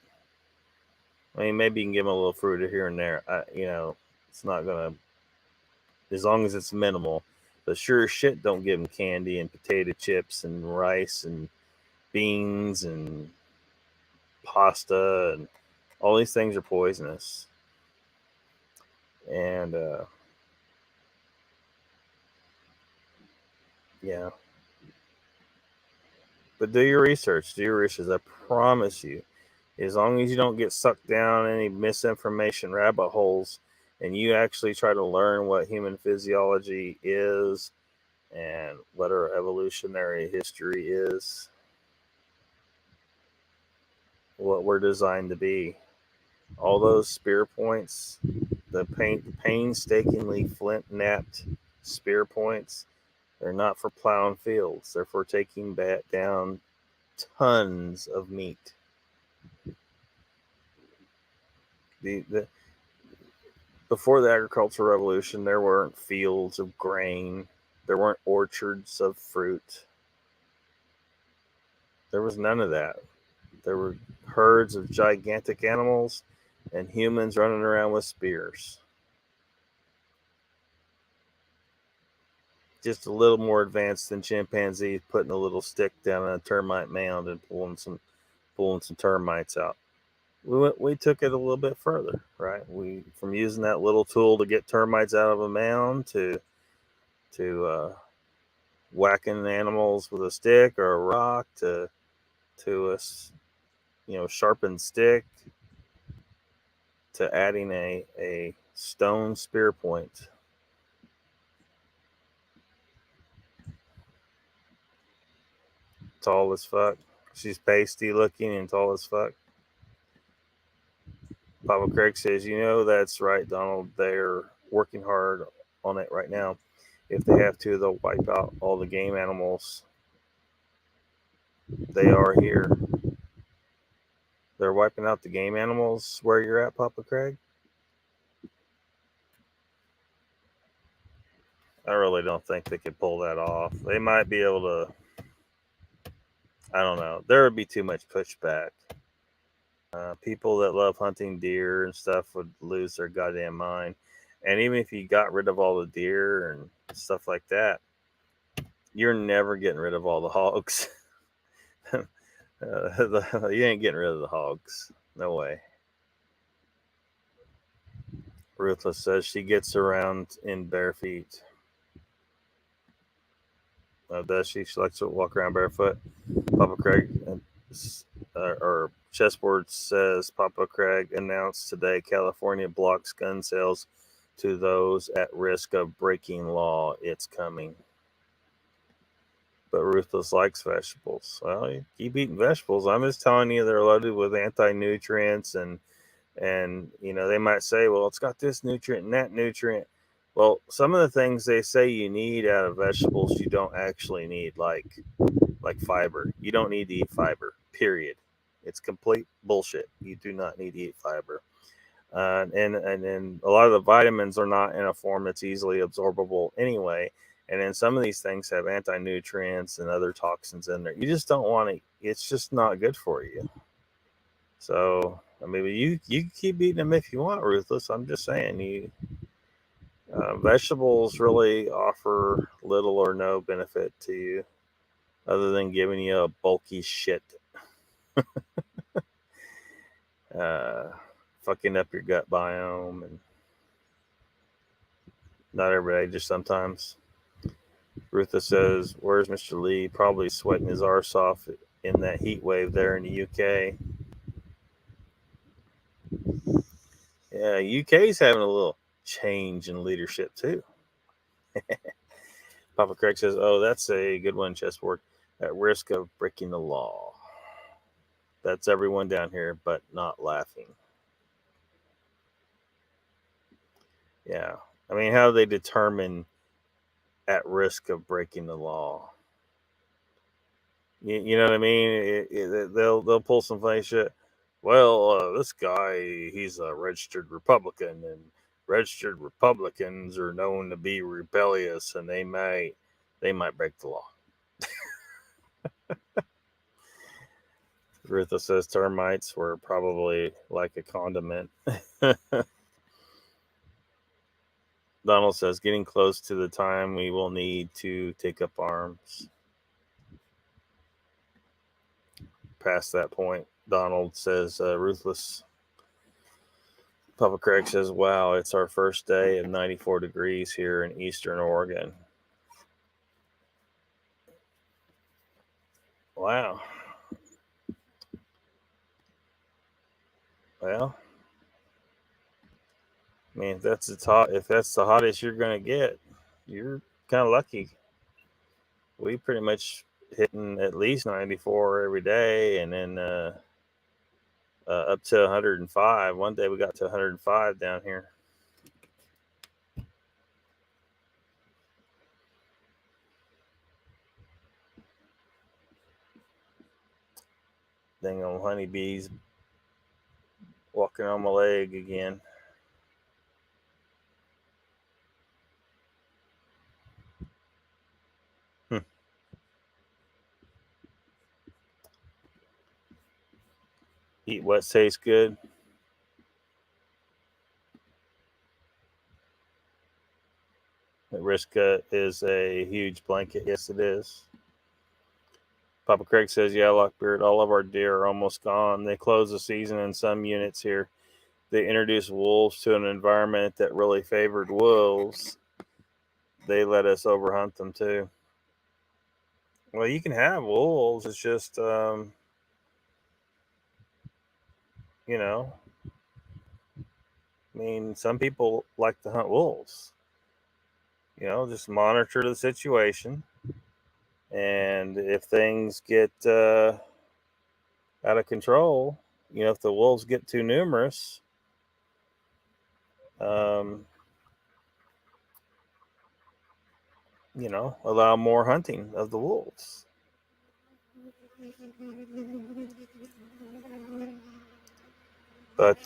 I mean, maybe you can give them a little fruit here and there. It's not gonna, as long as it's minimal. But sure as shit, don't give them candy and potato chips and rice and beans and pasta, and all these things are poisonous. And yeah, but do your research. Do your research. I promise you, as long as you don't get sucked down any misinformation rabbit holes, and you actually try to learn what human physiology is and what our evolutionary history is, what we're designed to be. All those spear points, the painstakingly flint-napped spear points, they're not for plowing fields. They're for taking down tons of meat. Before the agricultural revolution, there weren't fields of grain. There weren't orchards of fruit. There was none of that. There were herds of gigantic animals and humans running around with spears. Just a little more advanced than chimpanzees putting a little stick down in a termite mound and pulling some termites out. We took it a little bit further, right? We from using that little tool to get termites out of a mound to to whacking animals with a stick or a rock to a sharpened stick to adding a stone spear point. Tall as fuck. She's pasty looking and tall as fuck. Papa Craig says, that's right, Donald. They're working hard on it right now. If they have to, they'll wipe out all the game animals. They are here. They're wiping out the game animals where you're at, Papa Craig? I really don't think they could pull that off. They might be able to. I don't know. There would be too much pushback. People that love hunting deer and stuff would lose their goddamn mind. And even if you got rid of all the deer and stuff like that, you're never getting rid of all the hogs. You ain't getting rid of the hogs. No way. Ruthless says she gets around in bare feet. Does she? She likes to walk around barefoot. Papa Craig or Chessboard says Papa Craig announced today California blocks gun sales to those at risk of breaking law. It's coming. But Ruthless likes vegetables. Well, you keep eating vegetables. I'm just telling you, they're loaded with anti-nutrients and they might say, well, it's got this nutrient and that nutrient. Well, some of the things they say you need out of vegetables, you don't actually need, like fiber. You don't need to eat fiber, period. It's complete bullshit. You do not need to eat fiber. And then a lot of the vitamins are not in a form that's easily absorbable anyway. And then some of these things have anti-nutrients and other toxins in there. You just don't want to. It's just not good for you. So, I mean, you keep eating them if you want, Ruthless. I'm just saying, vegetables really offer little or no benefit to you other than giving you a bulky shit. Fucking up your gut biome, and not every day, just sometimes. Ruthless says, where's Mr. Lee? Probably sweating his arse off in that heat wave there in the UK. Yeah, UK's having a little change in leadership too. Papa Craig says, oh, that's a good one, Chessboard. At risk of breaking the law. That's everyone down here, but not laughing. Yeah. I mean, how do they determine at risk of breaking the law? You know what I mean? They'll pull some funny shit. Well, this guy, he's a registered Republican, and registered Republicans are known to be rebellious, and they might break the law. Ruthless says termites were probably like a condiment. Donald says getting close to the time we will need to take up arms. Past that point, Donald says Ruthless. Papa Craig says, wow, it's our first day of 94 degrees here in Eastern Oregon. Wow. Well, I mean, if that's the hottest you're gonna get, you're kind of lucky. We pretty much hitting at least 94 every day, and then up to 105. One day we got to 105 down here. Dang old honeybees walking on my leg again. Eat what tastes good. The risk is a huge blanket. Yes, it is. Papa Craig says, yeah, Lockbeard, all of our deer are almost gone. They close the season in some units here. They introduced wolves to an environment that really favored wolves. they let us overhunt them too. Well, you can have wolves. It's just, you know, I mean, some people like to hunt wolves. You know, just monitor the situation. And if things get out of control, you know, if the wolves get too numerous, you know, allow more hunting of the wolves. But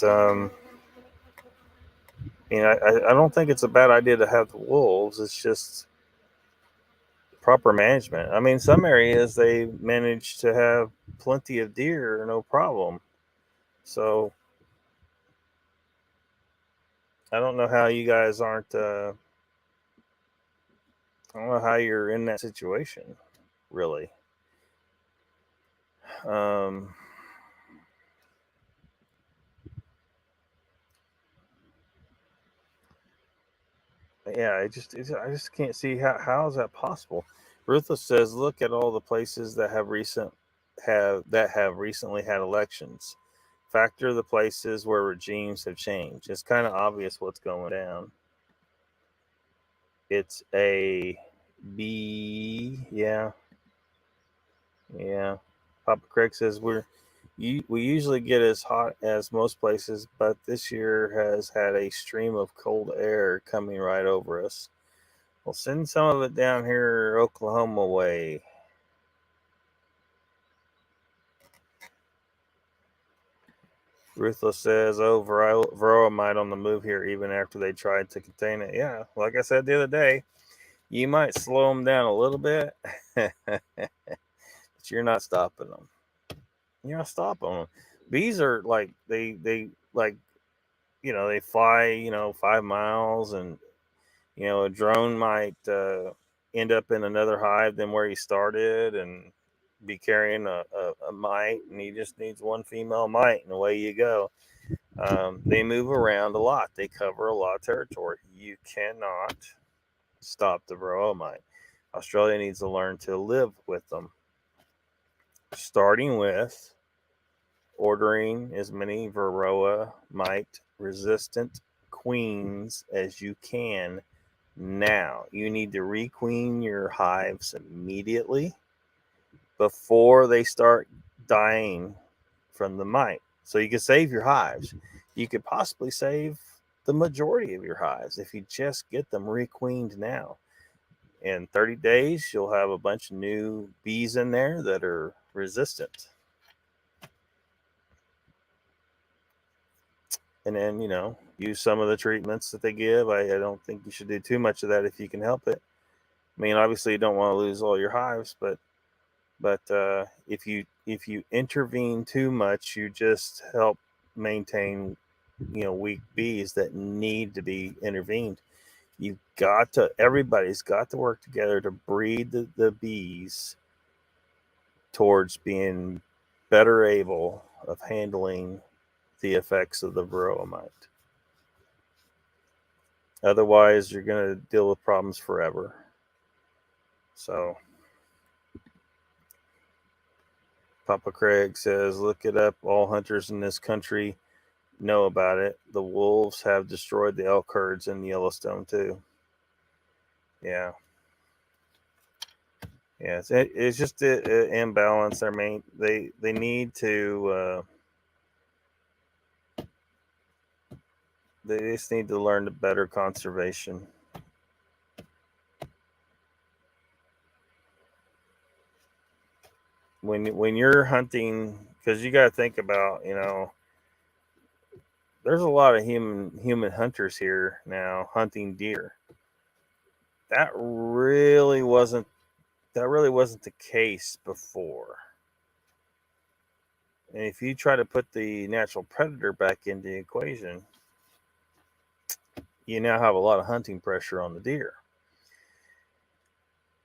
you know, I don't think it's a bad idea to have the wolves. It's just proper management. I mean, some areas they manage to have plenty of deer, no problem. So I don't know how you guys aren't. I don't know how you're in that situation, really. Um, yeah, I just can't see how is that possible. Ruthless says, look at all the places that have recently had elections. Factor the places where regimes have changed. It's kind of obvious what's going down. It's a B. Yeah. Papa Craig says we usually get as hot as most places, but this year has had a stream of cold air coming right over us. We'll send some of it down here Oklahoma way. Ruthless says, oh, Varroa might on the move here even after they tried to contain it. Yeah, like I said the other day, you might slow them down a little bit, but you're not stopping them. You're not stopping them. Bees are like, they like, you know, they fly, you know, 5 miles, and, you know, a drone might end up in another hive than where he started and be carrying a mite, and he just needs one female mite, and away you go. They move around a lot. They cover a lot of territory. You cannot stop the varroa mite. Australia needs to learn to live with them, starting with ordering as many varroa mite resistant queens as you can now. You need to requeen your hives immediately before they start dying from the mite. So you can save your hives. You could possibly save the majority of your hives if you just get them requeened now. In 30 days, you'll have a bunch of new bees in there that are resistant. And then, you know, use some of the treatments that they give. I don't think you should do too much of that if you can help it. I mean, obviously, you don't want to lose all your hives, but if you intervene too much, you just help maintain, you know, weak bees that need to be intervened. Everybody's got to work together to breed the bees towards being better able of handling the effects of the varroa mite. Otherwise, you're going to deal with problems forever. So, Papa Craig says, look it up. All hunters in this country know about it. The wolves have destroyed the elk herds in Yellowstone too. Yeah. Yeah, it's just an imbalance. I mean, they need to they just need to learn the better conservation. When you're hunting, because you got to think about, you know, there's a lot of human hunters here now hunting deer. That really wasn't the case before. And if you try to put the natural predator back into the equation, you now have a lot of hunting pressure on the deer.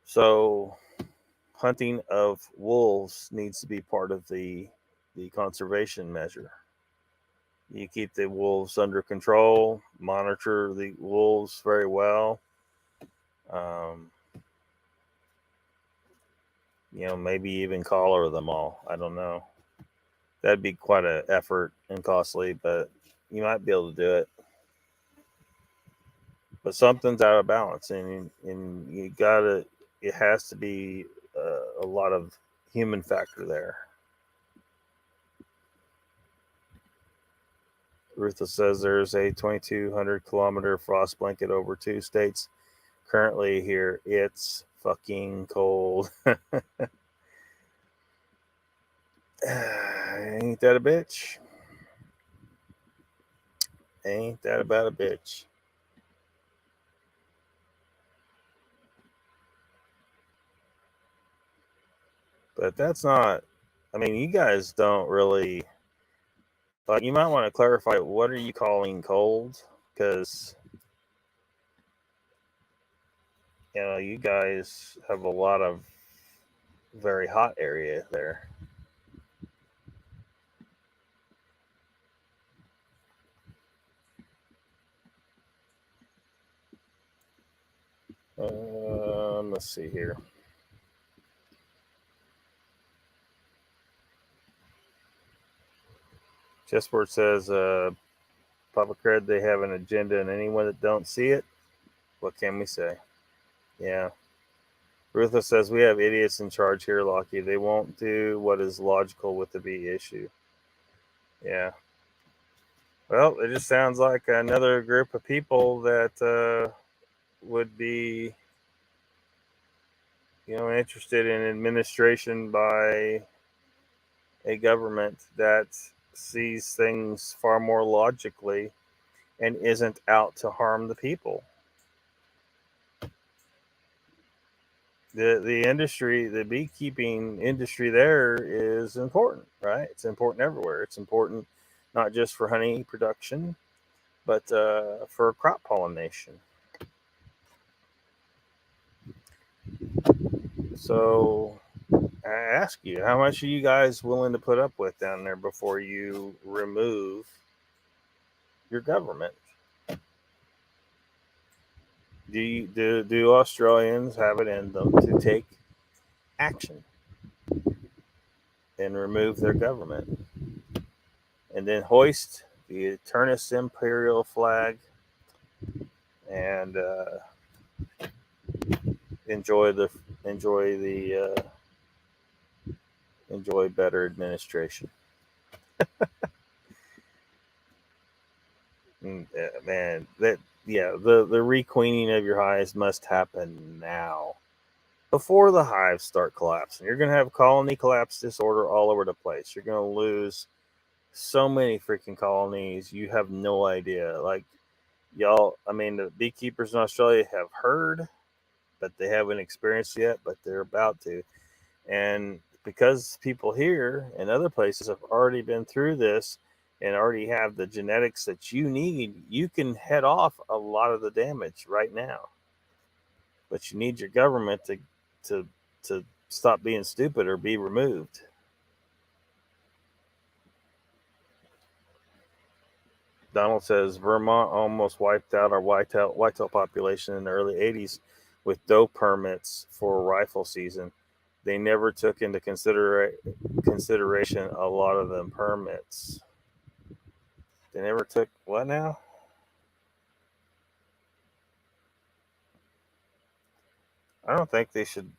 So hunting of wolves needs to be part of the conservation measure. You keep the wolves under control, monitor the wolves very well, Maybe even collar them all. I don't know. That'd be quite an effort and costly, but you might be able to do it. But something's out of balance, and you gotta. It has to be a lot of human factor there. Ruthless says there's a 2,200 kilometer frost blanket over 2 states. Currently here, it's fucking cold. Ain't that a bitch? Ain't that about a bitch? But that's not. I mean, you guys don't really. Like, you might want to clarify, what are you calling cold? Because you guys have a lot of very hot area there. Let's see here. Chessboard says, Papa Cred, they have an agenda, and anyone that don't see it, what can we say? Yeah. Ruthless says, we have idiots in charge here, Lockie. They won't do what is logical with the B issue. Yeah. Well, it just sounds like another group of people that would be, interested in administration by a government that sees things far more logically and isn't out to harm the people. The industry, the beekeeping industry there is important, right? It's important everywhere. It's important not just for honey production, but for crop pollination. So I ask you, how much are you guys willing to put up with down there before you remove your government? Do Australians have it in them to take action and remove their government, and then hoist the Eternus Imperial flag and enjoy better administration? Man, the requeening of your hives must happen now, before the hives start collapsing. You're going to have colony collapse disorder all over the place. You're going to lose so many freaking colonies. You have no idea. Like, y'all, I mean, the beekeepers in Australia have heard, but they haven't experienced yet, but they're about to. And because people here and other places have already been through this and already have the genetics that you need, you can head off a lot of the damage right now. But you need your government to stop being stupid or be removed. Donald says Vermont almost wiped out our whitetail population in the early 80s with doe permits for rifle season. They never took into consideration a lot of them permits. They never took what now? I don't think they should.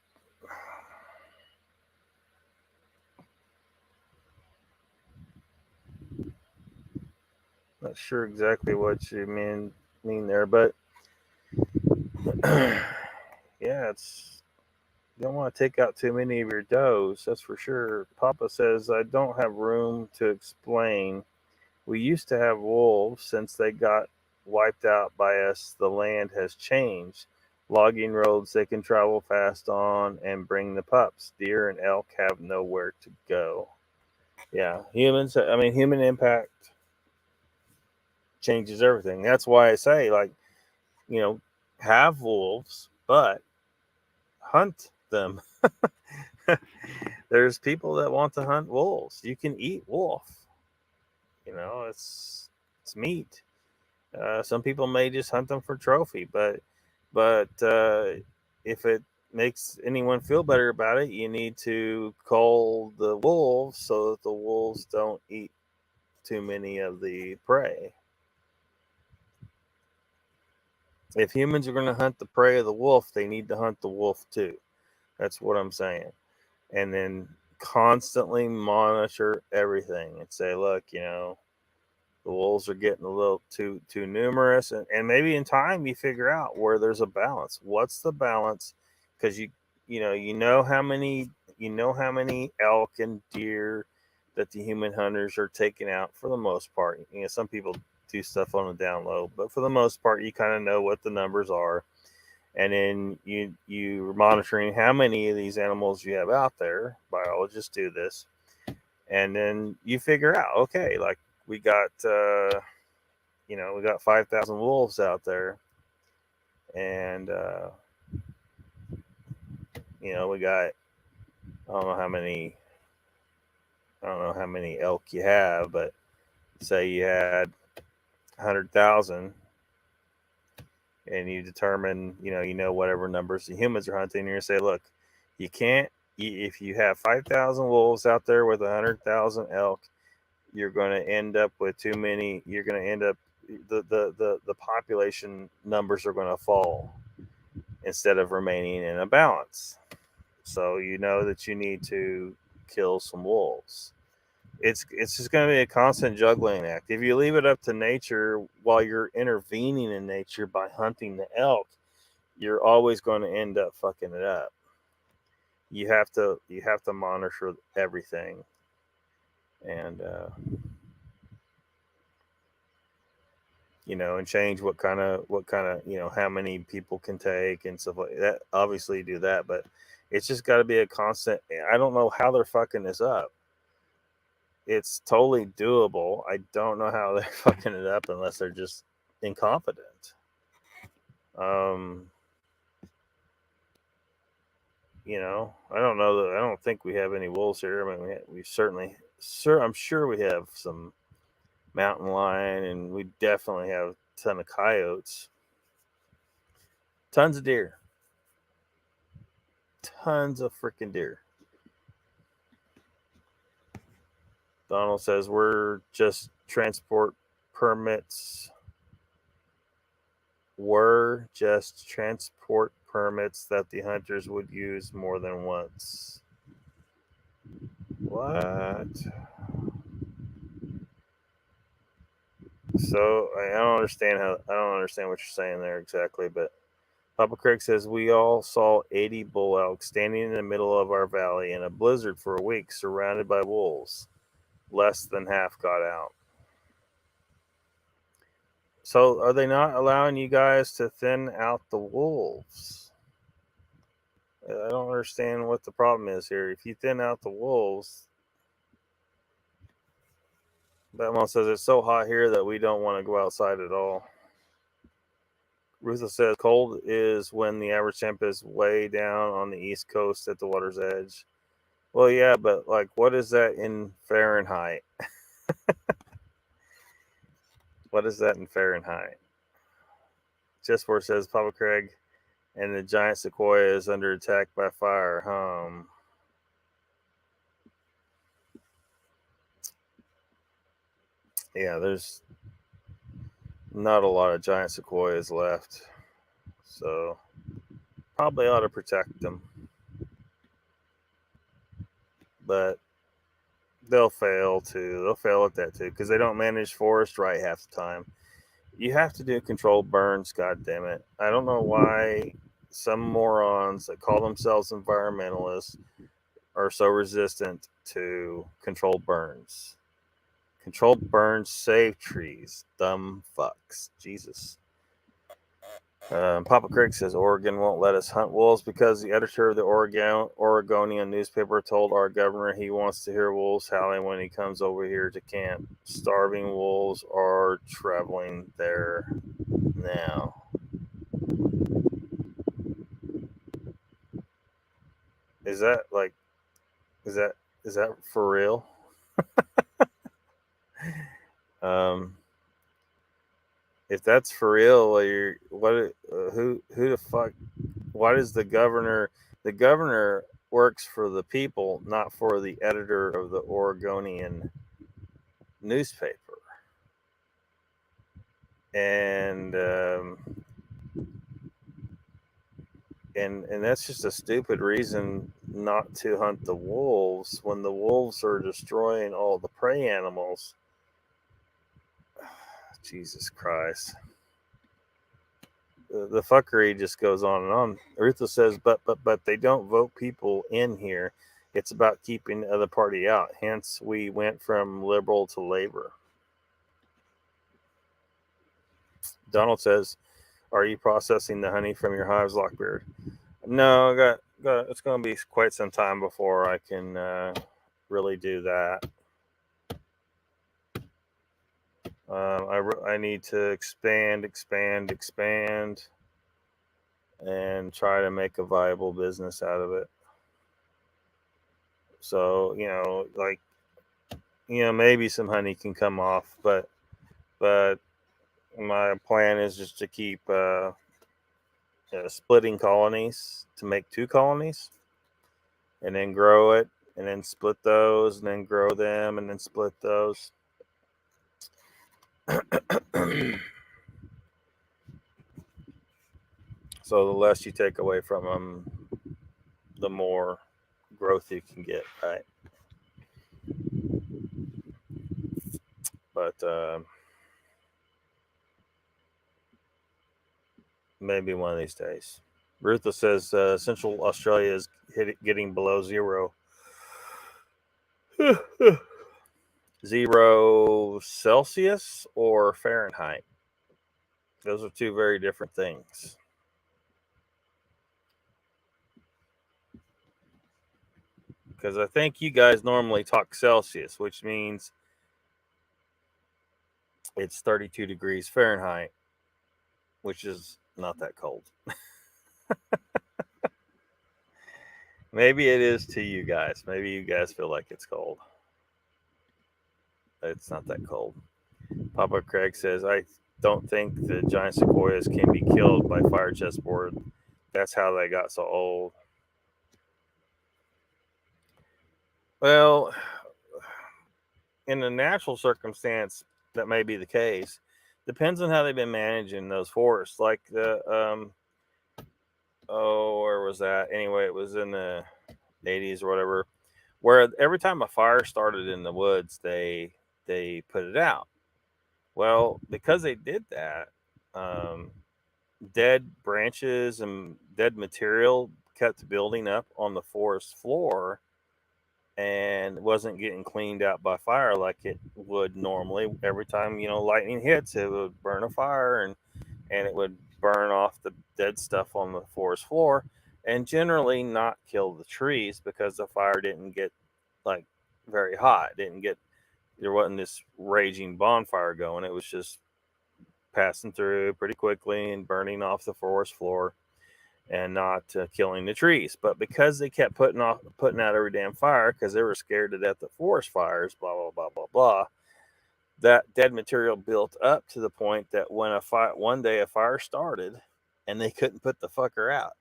Not sure exactly what you mean there, but yeah, it's, you don't want to take out too many of your does, that's for sure. Papa says, I don't have room to explain. We used to have wolves. Since they got wiped out by us, the land has changed. Logging roads they can travel fast on and bring the pups. Deer and elk have nowhere to go. Yeah, human impact changes everything. That's why I say, like, have wolves, but hunt them. There's people that want to hunt wolves. You can eat wolf. It's meat. Some people may just hunt them for trophy, but But if it makes anyone feel better about it, you need to cull the wolves so that the wolves don't eat too many of the prey. If humans are going to hunt the prey of the wolf, they need to hunt the wolf too. That's what I'm saying. And then constantly monitor everything and say, look, the wolves are getting a little too numerous, and maybe in time you figure out where there's a balance. What's the balance? Because you know how many elk and deer that the human hunters are taking out for the most part. Some people do stuff on the down low, but for the most part, you kind of know what the numbers are, and then you're monitoring how many of these animals you have out there. Biologists do this, and then you figure out, okay, like we got we got 5,000 wolves out there, and we got I don't know how many elk you have, but say you had 100,000, and you determine whatever numbers the humans are hunting. You're gonna say, look, you can't. If you have 5,000 wolves out there with 100,000 elk, you're going to end up with too many. You're going to end up the population numbers are going to fall instead of remaining in a balance. So you know that you need to kill some wolves. It's just going to be a constant juggling act. If you leave it up to nature while you're intervening in nature by hunting the elk, you're always going to end up fucking it up. You have to monitor everything, and and change what kind of how many people can take and stuff like that. Obviously, do that, but it's just got to be a constant. I don't know how they're fucking this up. It's totally doable. I don't know how they're fucking it up unless they're just incompetent. I don't know that. I don't think we have any wolves here. I mean, we certainly, sir, I'm sure we have some mountain lion, and we definitely have a ton of coyotes, tons of deer, tons of freaking deer. Donald says we're just transport permits. Were just transport permits that the hunters would use more than once. What? So I don't understand what you're saying there exactly, but Papa Craig says we all saw 80 bull elk standing in the middle of our valley in a blizzard for a week, surrounded by wolves. Less than half got out. So are they not allowing you guys to thin out the wolves? I don't understand what the problem is here. If you thin out the wolves, Batman says it's so hot here that we don't want to go outside at all. Ruthless says cold is when the average temp is way down on the east coast at the water's edge. Well, yeah, but like, what is that in Fahrenheit? What is that in Fahrenheit? Just where it says Papa Craig and the giant sequoia is under attack by fire. Yeah, there's not a lot of giant sequoias left, so probably ought to protect them. But they'll fail too. They'll fail at that too because they don't manage forest right half the time. You have to do controlled burns. God damn it! I don't know why some morons that call themselves environmentalists are so resistant to controlled burns. Controlled burns save trees. Dumb fucks. Jesus. Papa Craig says Oregon won't let us hunt wolves because the editor of the Oregonian newspaper told our governor he wants to hear wolves howling when he comes over here to camp. Starving wolves are traveling there now. Is that like, is that for real? um, if that's for real, who the fuck? Why does the governor? The governor works for the people, not for the editor of the Oregonian newspaper, and and that's just a stupid reason not to hunt the wolves when the wolves are destroying all the prey animals. Jesus Christ. The fuckery just goes on and on. Ruthless says, but they don't vote people in here. It's about keeping the other party out. Hence, we went from liberal to labor. Donald says, are you processing the honey from your hives, Lockbeard? No, I got. It's going to be quite some time before I can really do that. I need to expand, and try to make a viable business out of it. So, maybe some honey can come off, but my plan is just to keep splitting colonies to make 2 colonies, and then grow it, and then split those, and then grow them, and then split those. So the less you take away from them, the more growth you can get, right? But maybe one of these days. Ruthless says Central Australia is getting below 0. 0 Celsius or Fahrenheit. Those are 2 very different things. Because I think you guys normally talk Celsius, which means it's 32 degrees Fahrenheit, which is not that cold. Maybe it is to you guys. Maybe you guys feel like it's cold. It's not that cold. Papa Craig says, I don't think the giant sequoias can be killed by fire chessboard. That's how they got so old. Well, in a natural circumstance, that may be the case. Depends on how they've been managing those forests. Like the where was that? Anyway, it was in the 80s or whatever, where every time a fire started in the woods, they put it out. Well, because they did that, dead branches and dead material kept building up on the forest floor and wasn't getting cleaned out by fire like it would normally. Every time lightning hits, it would burn a fire and it would burn off the dead stuff on the forest floor and generally not kill the trees because the fire didn't get like very hot. There wasn't this raging bonfire going. It was just passing through pretty quickly and burning off the forest floor and not killing the trees. But because they kept putting out every damn fire because they were scared to death of forest fires, blah blah blah blah blah, that dead material built up to the point that when one day a fire started and they couldn't put the fucker out,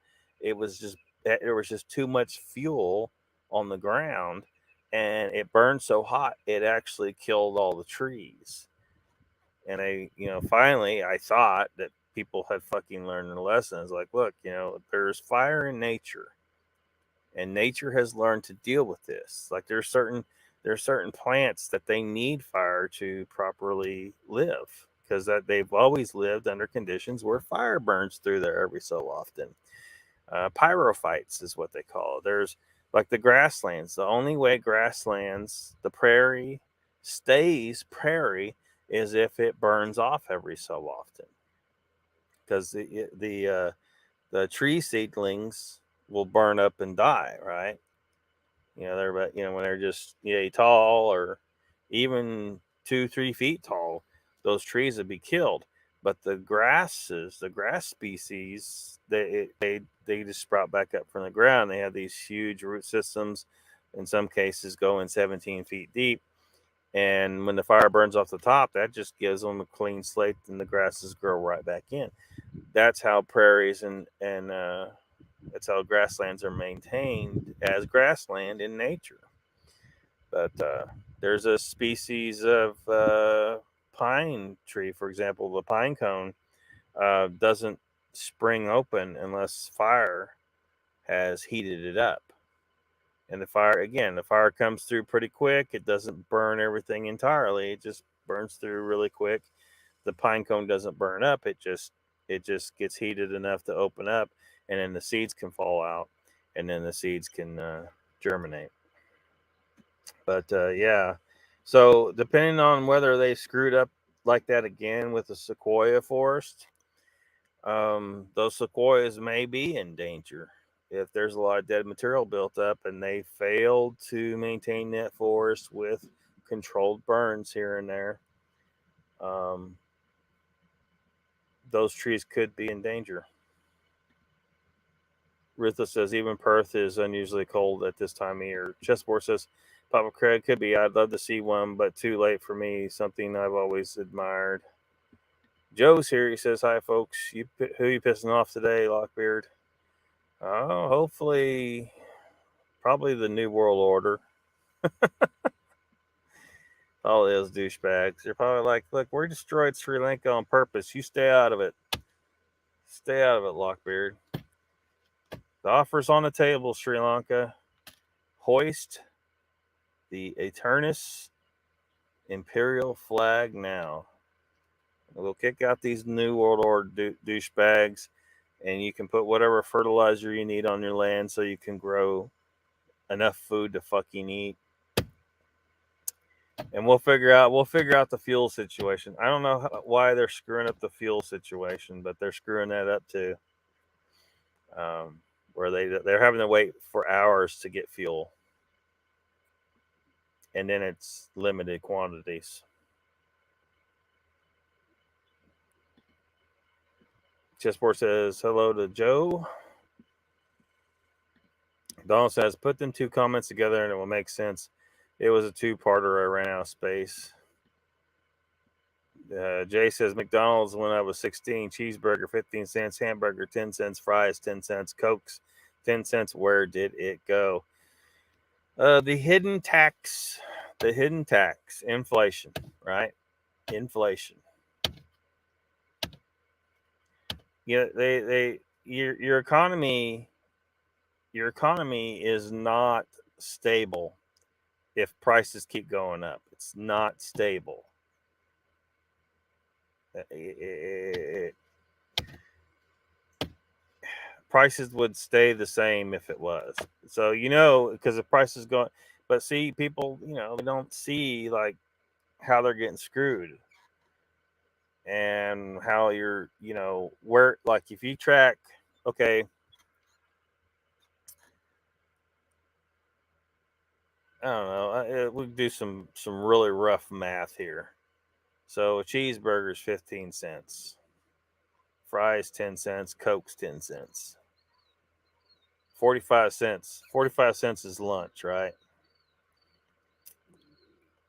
there was just too much fuel on the ground and it burned so hot it actually killed all the trees. And finally I thought that people had fucking learned their lessons. Like, look, there's fire in nature, and nature has learned to deal with this. Like, there's certain plants that they need fire to properly live because that they've always lived under conditions where fire burns through there every so often. Pyrophytes is what they call it. There's like the grasslands. The only way grasslands, the prairie, stays prairie is if it burns off every so often, because the tree seedlings will burn up and die, right? They're about, when they're just tall or even 2-3 feet tall, those trees would be killed. But the grass species, they just sprout back up from the ground. They have these huge root systems, in some cases going 17 feet deep, And when the fire burns off the top, that just gives them a clean slate, and the grasses grow right back in. That's how prairies and that's how grasslands are maintained as grassland in nature. But there's a species of pine tree, for example, the pine cone doesn't spring open unless fire has heated it up. And the fire comes through pretty quick. It doesn't burn everything entirely. It just burns through really quick. The pine cone doesn't burn up. It just gets heated enough to open up, and then the seeds can fall out, and then the seeds can germinate. But yeah, so depending on whether they screwed up like that again with the sequoia forest, those sequoias may be in danger if there's a lot of dead material built up and they failed to maintain that forest with controlled burns here and there. Those trees could be in danger. Ruthless says even Perth is unusually cold at this time of year. Chessboard says Papa Craig could be. I'd love to see one, but too late for me. Something I've always admired. Joe's here. He says, "Hi, folks. Who you pissing off today, Lockbeard?" Oh, hopefully, probably the New World Order. All those douchebags. They're probably like, "Look, we destroyed Sri Lanka on purpose. You stay out of it. Stay out of it, Lockbeard." The offer's on the table, Sri Lanka. Hoist the Eternus Imperial flag now. We'll kick out these New World Order douchebags, and you can put whatever fertilizer you need on your land so you can grow enough food to fucking eat. And we'll figure out the fuel situation. I don't know why they're screwing up the fuel situation, but they're screwing that up too. Where they're having to wait for hours to get fuel, and then it's limited quantities. Chessboard says hello to Joe. Donald says put them two comments together and it will make sense. It was a two-parter. I ran out of space. Jay says McDonald's when I was 16, cheeseburger 15 cents, hamburger 10 cents, fries 10 cents, Cokes 10 cents. Where did it go? The hidden tax, inflation, right? Inflation. Yeah, your economy is not stable if prices keep going up. It's not stable. Prices would stay the same if it was. So, because the price is going, but see, people, they don't see like how they're getting screwed and how you're, where, like if you track, okay, I don't know, we'll do some really rough math here. So a cheeseburger is 15 cents, fries 10 cents, Cokes 10 cents. 45 cents. 45 cents is lunch, right?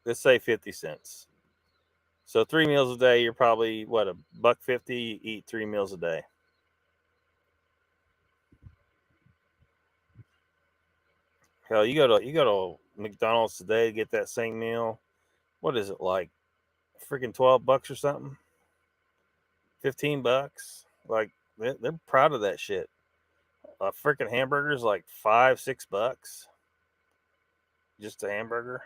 Let's say 50 cents. So 3 meals a day, you're probably $1.50. You eat 3 meals a day. Hell, you go to McDonald's today to get that same meal. What is it like? Freaking $12 or something? $15? Like they're proud of that shit. A freaking hamburger is like $5-6. Just a hamburger.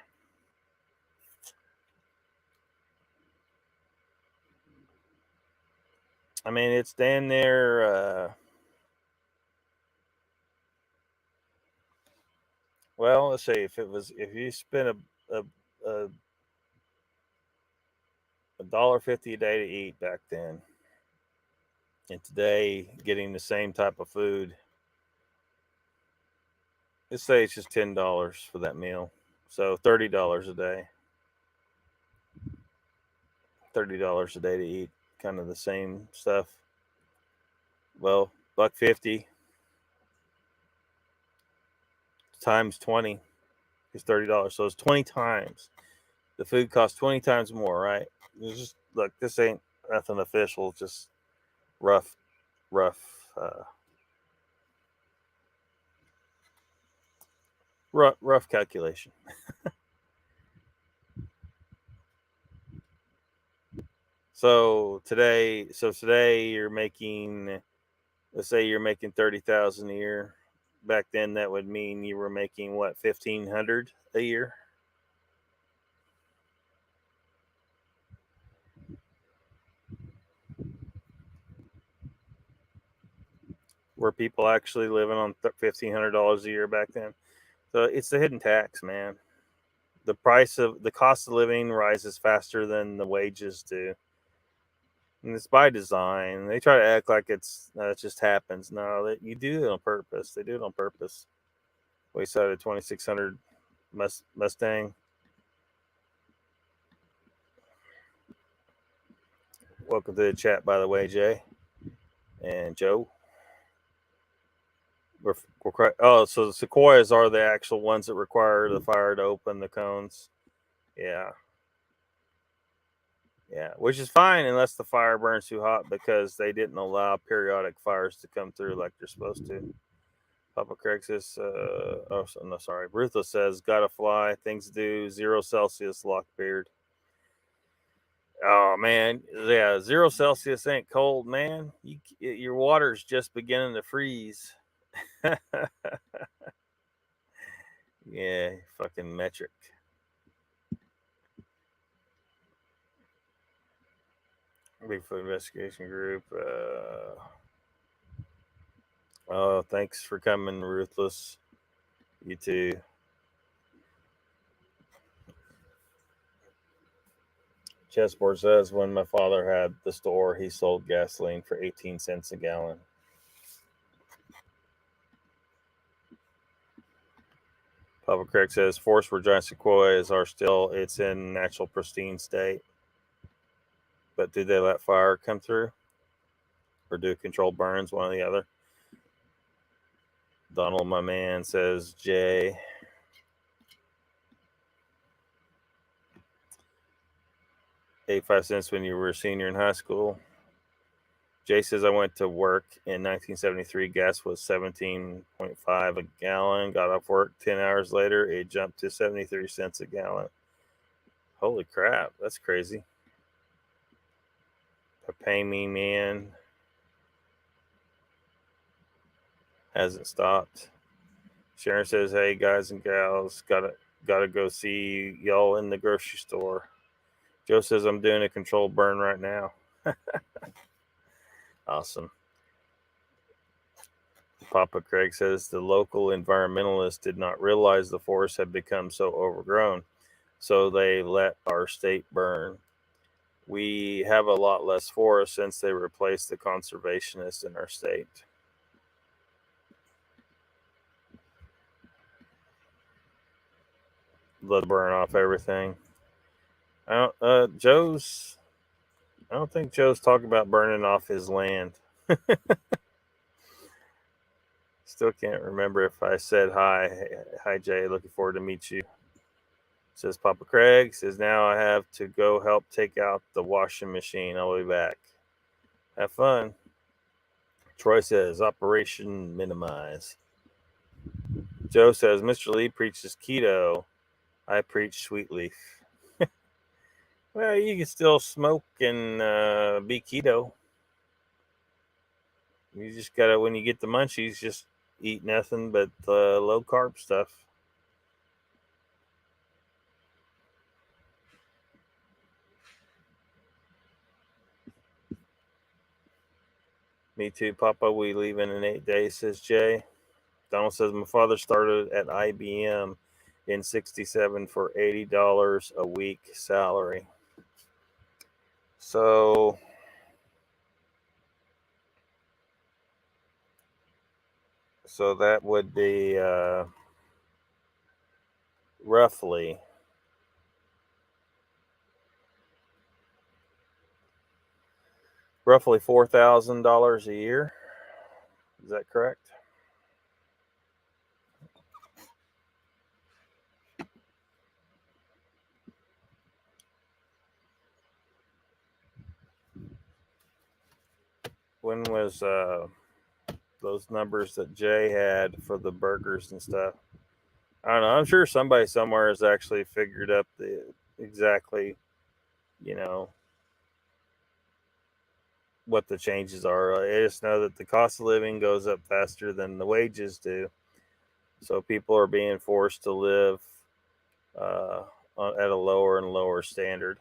I mean, it's damn near. Well, let's see. If you spend a $1.50 a day to eat back then, and today getting the same type of food, let's say it's just $10 for that meal, so $30 a day. $30 a day to eat kind of the same stuff. Well, $1.50 times 20 is $30, so it's 20 times the food costs 20 times more, right? It's just look, this ain't nothing official, just rough rough calculation. So today you're making, let's say you're making 30,000 a year. Back then that would mean you were making what, 1,500 a year? Were people actually living on $1,500 a year back then? So it's the hidden tax, man. The cost of living rises faster than the wages do. And it's by design. They try to act like it just happens. No, you do it on purpose. They do it on purpose. We saw a 2600 Mustang. Welcome to the chat, by the way, Jay and Joe. So the Sequoias are the actual ones that require the fire to open the cones. Yeah, which is fine unless the fire burns too hot, because they didn't allow periodic fires to come through like they're supposed to. Papa Craig says, Ruthless says, gotta fly, things to do, 0 Celsius, Lockbeard. Oh man, yeah, 0 Celsius ain't cold, man. Your water's just beginning to freeze. Yeah, fucking metric. Bigfoot investigation group. Oh, thanks for coming, Ruthless. You too. Chessboard says, when my father had the store, he sold gasoline for 18 cents a gallon. Papa Craig says, forests where giant sequoias are still, it's in natural pristine state. But did they let fire come through? Or do controlled burns, one or the other? Donald, my man, says, Jay. 85 cents when you were a senior in high school. Jay says, I went to work in 1973. Gas was 17.5 a gallon. Got off work 10 hours later. It jumped to 73 cents a gallon. Holy crap. That's crazy. Pay me, man. Hasn't stopped. Sharon says, hey, guys and gals, gotta go see y'all in the grocery store. Joe says, I'm doing a controlled burn right now. Awesome. Papa Craig says, the local environmentalists did not realize the forest had become so overgrown, so they let our state burn. We have a lot less forest since they replaced the conservationists in our state. Let burn off everything. I don't think Joe's talking about burning off his land. Still can't remember if I said hi. Hi, Jay. Looking forward to meet you. Says Papa Craig. Says, now I have to go help take out the washing machine. I'll be back. Have fun. Troy says, Operation Minimize. Joe says, Mr. Lee preaches keto. I preach sweet leaf. Well, you can still smoke and be keto. You just gotta, when you get the munchies, just eat nothing but low carb stuff. Me too, Papa. We leave in 8 days, says Jay. Donald says, my father started at IBM in '67 for $80 a week salary. So that would be roughly $4,000 a year. Is that correct? when was those numbers that Jay had for the burgers and stuff? I don't know. I'm sure somebody somewhere has actually figured up the exactly, you know, what the changes are. I just know that the cost of living goes up faster than the wages do, so people are being forced to live uh, at a lower and lower standard.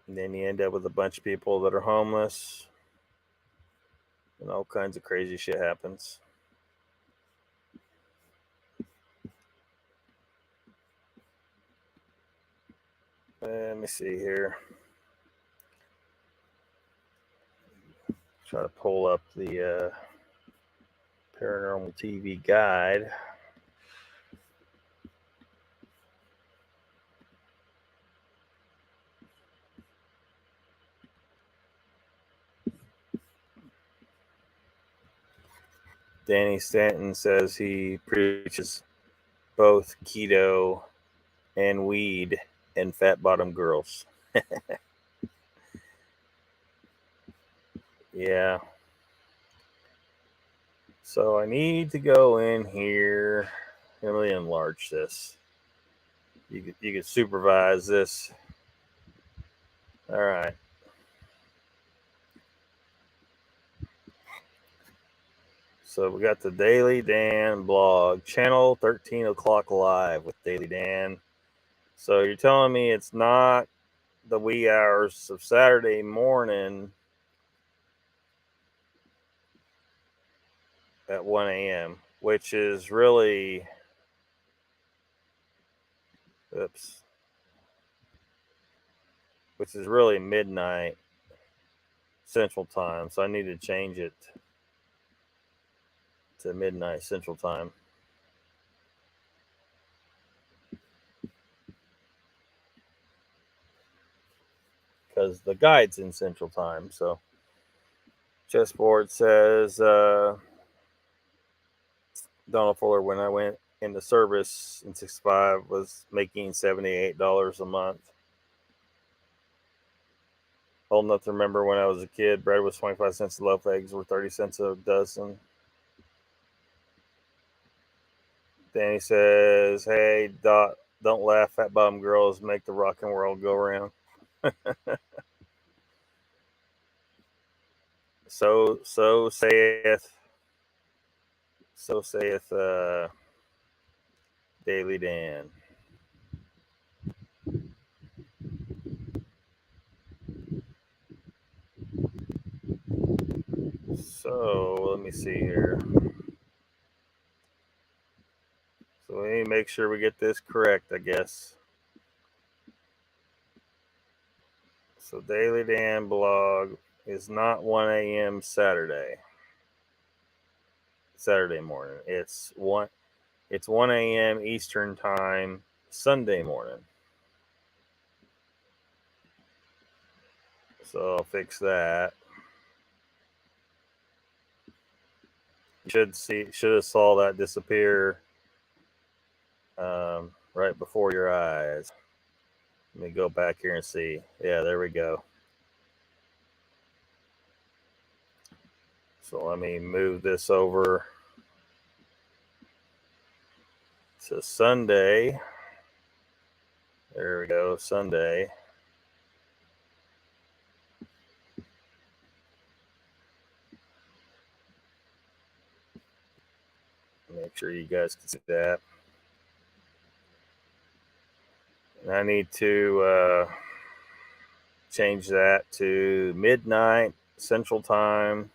And then you end up with a bunch of people that are homeless, and all kinds of crazy shit happens. Let me see here. Try to pull up the Paranormal TV guide. Danny Stanton says he preaches both keto and weed and fat bottom girls. Yeah. So I need to go in here and really enlarge this. You could supervise this. All right. So we got the Daily Dan blog, channel 13 o'clock live with Daily Dan. So you're telling me it's not the wee hours of Saturday morning at 1 a.m., which is really, which is really midnight Central Time. So I need to change it to midnight Central Time. Because the guide's in Central Time. So Chessboard says, Donald Fuller, when I went into service in 65, was making $78 a month. Old enough to remember when I was a kid, bread was 25 cents a loaf, eggs were 30 cents a dozen. Danny says, hey, Dot, don't laugh, fat bottom girls make the rock and world go round. So saith Daily Dan. So let me see here. So we need to make sure we get this correct, I guess. So Daily Dan blog is not 1 a.m. Saturday morning. It's 1 a.m. Eastern time Sunday morning. So I'll fix that. You should have saw that disappear right before your eyes. Let me go back here and see. Yeah, there we go. So let me move this over to Sunday. There we go, Sunday. Make sure you guys can see that. And I need to change that to midnight Central Time,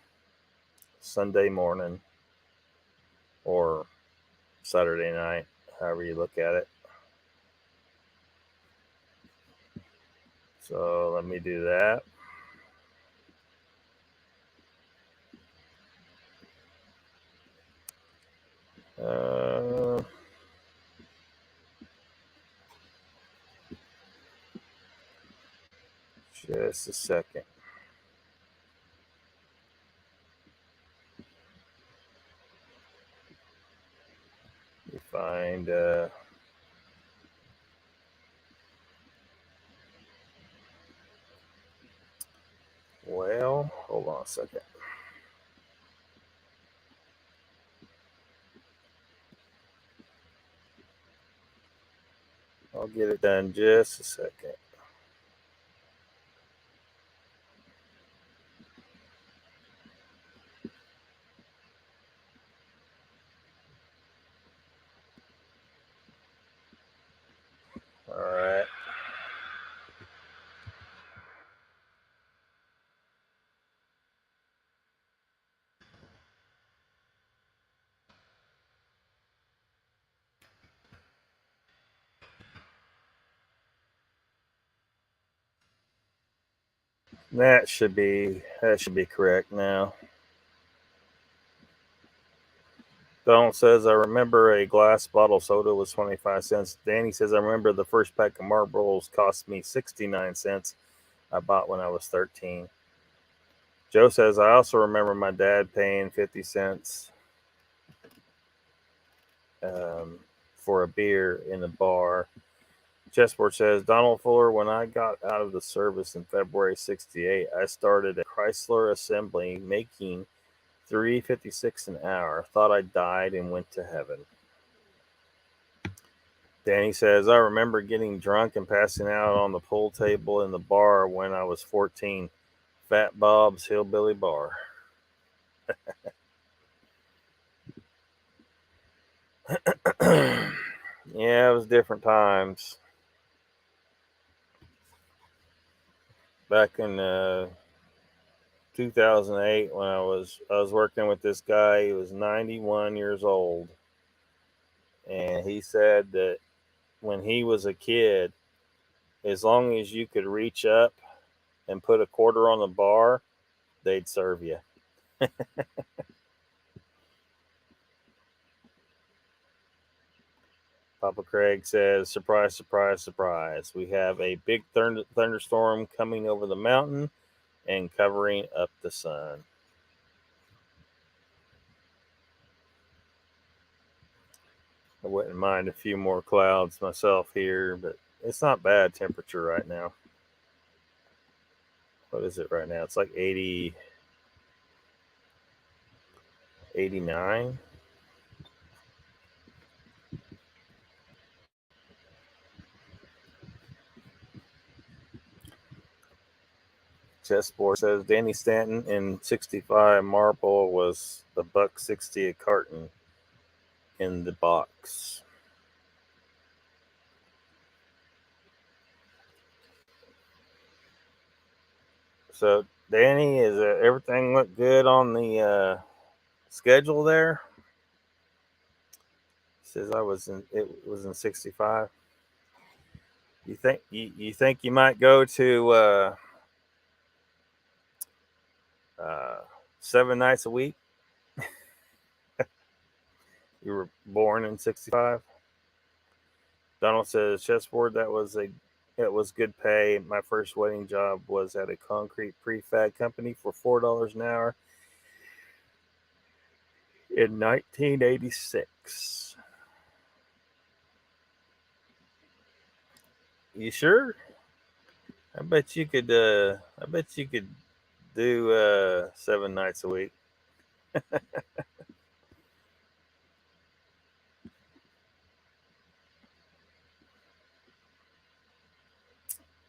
Sunday morning, or Saturday night, however you look at it. So let me do that. Just a second. You find second. I'll get it done just a second. All right. That should be correct now. Donald says, I remember a glass bottle soda was 25 cents. Danny says, I remember the first pack of Marlboros cost me 69 cents. I bought when I was 13. Joe says, I also remember my dad paying 50 cents for a beer in the bar. Chessboard says, Donald Fuller, when I got out of the service in February 68, I started at Chrysler Assembly making $3.56 an hour. Thought I died and went to heaven. Danny says, I remember getting drunk and passing out on the pool table in the bar when I was 14. Fat Bob's Hillbilly Bar. Yeah, it was different times. Back in 2008, when I was working with this guy, he was 91 years old, and he said that when he was a kid, as long as you could reach up and put a quarter on the bar, they'd serve you. Papa Craig says, surprise, surprise, surprise. We have a big thunderstorm coming over the mountain and covering up the sun. I wouldn't mind a few more clouds myself here, but it's not bad temperature right now. What is it right now? It's like 80, 89. Chessboard says Danny Stanton in 65 Marble was the $1.60 a carton in the box. So, Danny, is everything look good on the schedule there? Says it was in 65. You think you might go to 7 nights a week? You were born in 65. Donald says, Chessboard, it was good pay. My first wedding job was at a concrete prefab company for $4 an hour in 1986. You sure? I bet you could do 7 nights a week.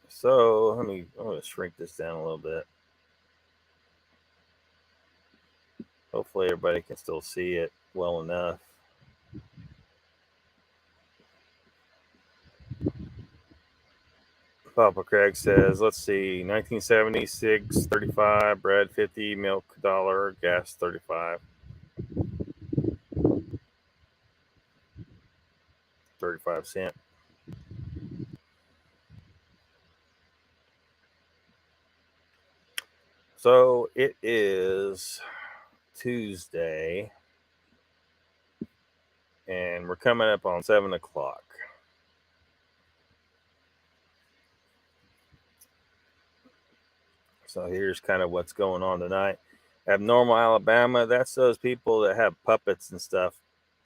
So I'm gonna shrink this down a little bit. Hopefully everybody can still see it well enough. Papa Craig says, let's see, 1976, 35, bread 50, milk $1, gas 35. 35 cents. So it is Tuesday, and we're coming up on 7 o'clock. So here's kind of what's going on tonight. Abnormal Alabama, that's those people that have puppets and stuff.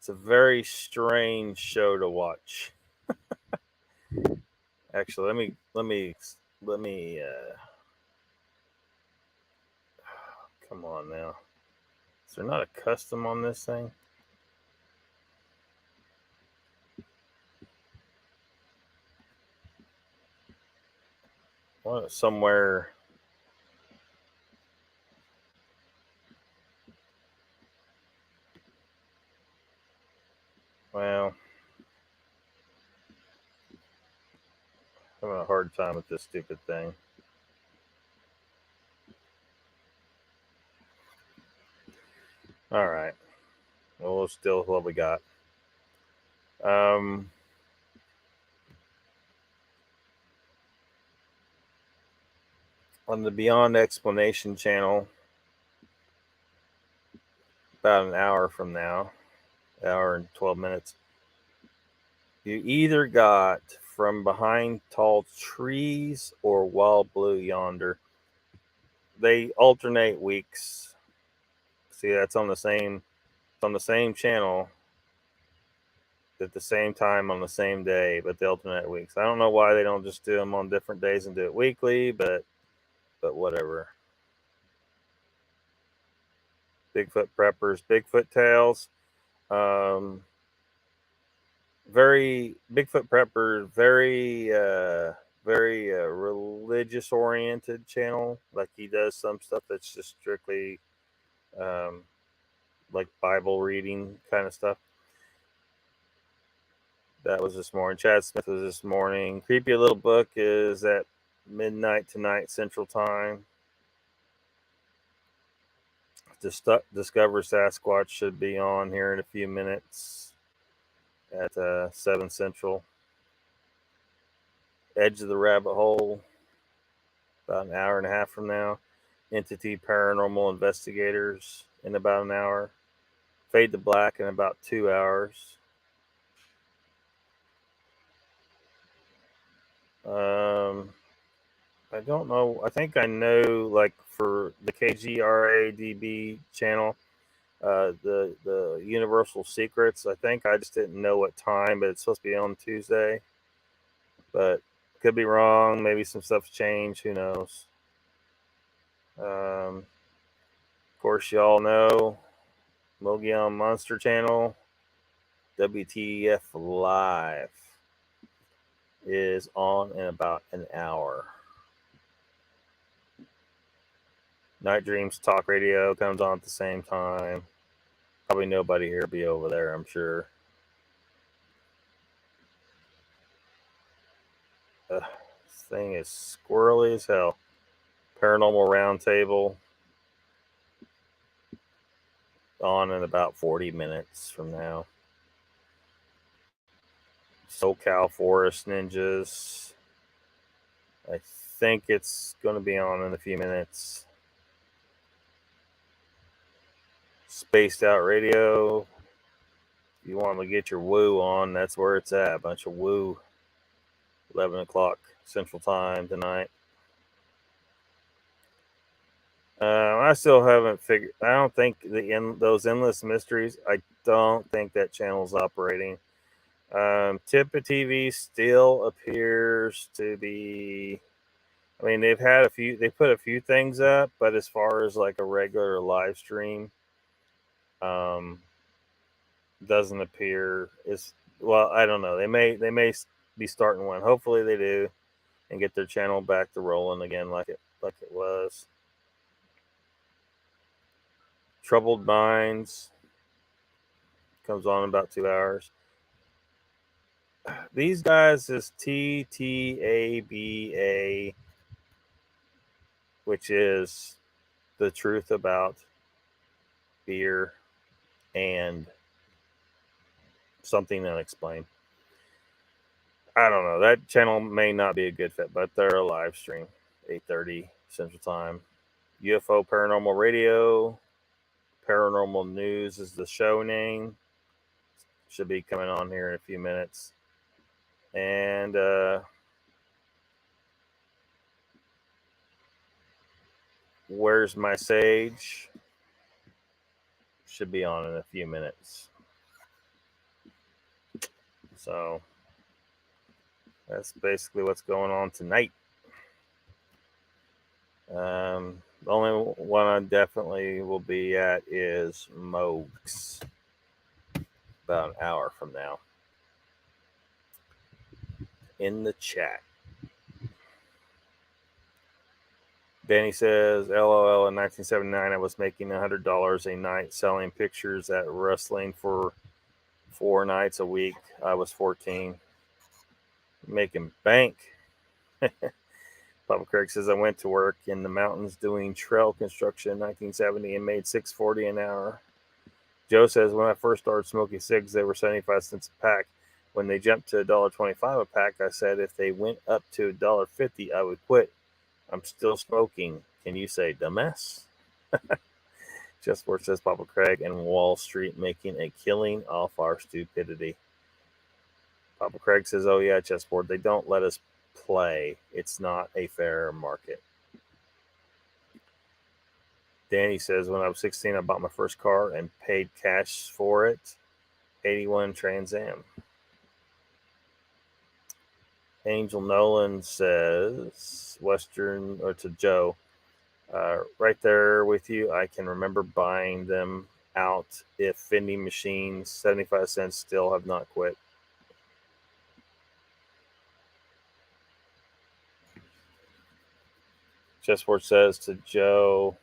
It's a very strange show to watch. Actually, let me come Come on now. Is there not a custom on this thing? Well, somewhere. Well, I'm having a hard time with this stupid thing. All right. Well, we'll still what we got. On the Beyond Explanation channel, about an hour from now, hour and 12 minutes, you either got From Behind Tall Trees or Wild Blue Yonder. They alternate weeks. See, that's on the same channel at the same time on the same day, but they alternate weeks. I don't know why they don't just do them on different days and do it weekly, but whatever. Bigfoot Preppers, Bigfoot Tales. Very Bigfoot Prepper, very religious oriented channel. Like he does some stuff that's just strictly like Bible reading kind of stuff. That was this morning. Chad Smith was this morning. Creepy Little Book is at midnight tonight Central Time. Discover Sasquatch should be on here in a few minutes at 7 Central. Edge of the Rabbit Hole, about an hour and a half from now. Entity Paranormal Investigators in about an hour. Fade to Black in about 2 hours. I don't know. I think I know, like for the KGRADB channel, the Universal Secrets. I think I just didn't know what time, but it's supposed to be on Tuesday. But could be wrong. Maybe some stuff's changed. Who knows? Of course, y'all know Mogion Monster Channel. WTF Live is on in about an hour. Night Dreams Talk Radio comes on at the same time. Probably nobody here will be over there, I'm sure. This thing is squirrely as hell. Paranormal Roundtable on in about 40 minutes from now. SoCal Forest Ninjas. I think it's going to be on in a few minutes. Spaced Out Radio. If you want to get your woo on, that's where it's at. A bunch of woo. 11 o'clock Central Time tonight. I still haven't figured. I don't think those Endless Mysteries. I don't think that channel's operating. Tippa TV still appears to be. I mean, they've had a few. They put a few things up, but as far as like a regular live stream, doesn't appear. Is well, I don't know. They may be starting one. Hopefully they do, and get their channel back to rolling again like it was. Troubled Minds comes on in about 2 hours. These guys is TTABA, which is the truth about beer and something unexplained. I don't know. That channel may not be a good fit, but they're a live stream, 8:30 Central Time. UFO Paranormal Radio. Paranormal News is the show name. Should be coming on here in a few minutes. And Where's My Sage? Should be on in a few minutes. So that's basically what's going on tonight. The only one I definitely will be at is Mogs, about an hour from now. In the chat. Danny says, LOL, in 1979, I was making $100 a night selling pictures at wrestling for 4 nights a week. I was 14. Making bank. Papa Craig says, I went to work in the mountains doing trail construction in 1970 and made $6.40 an hour. Joe says, when I first started smoking cigs, they were 75 cents a pack. When they jumped to $1.25 a pack, I said if they went up to $1.50, I would quit. I'm still smoking. Can you say dumbass? Chessboard says Papa Craig and Wall Street making a killing off our stupidity. Papa Craig says, oh yeah, Chessboard, they don't let us play. It's not a fair market. Danny says, when I was 16, I bought my first car and paid cash for it. 81 Trans Am. Angel Nolan says, Western, or to Joe, right there with you. I can remember buying them out if vending machines, 75 cents, still have not quit. Chessboard says to Joe,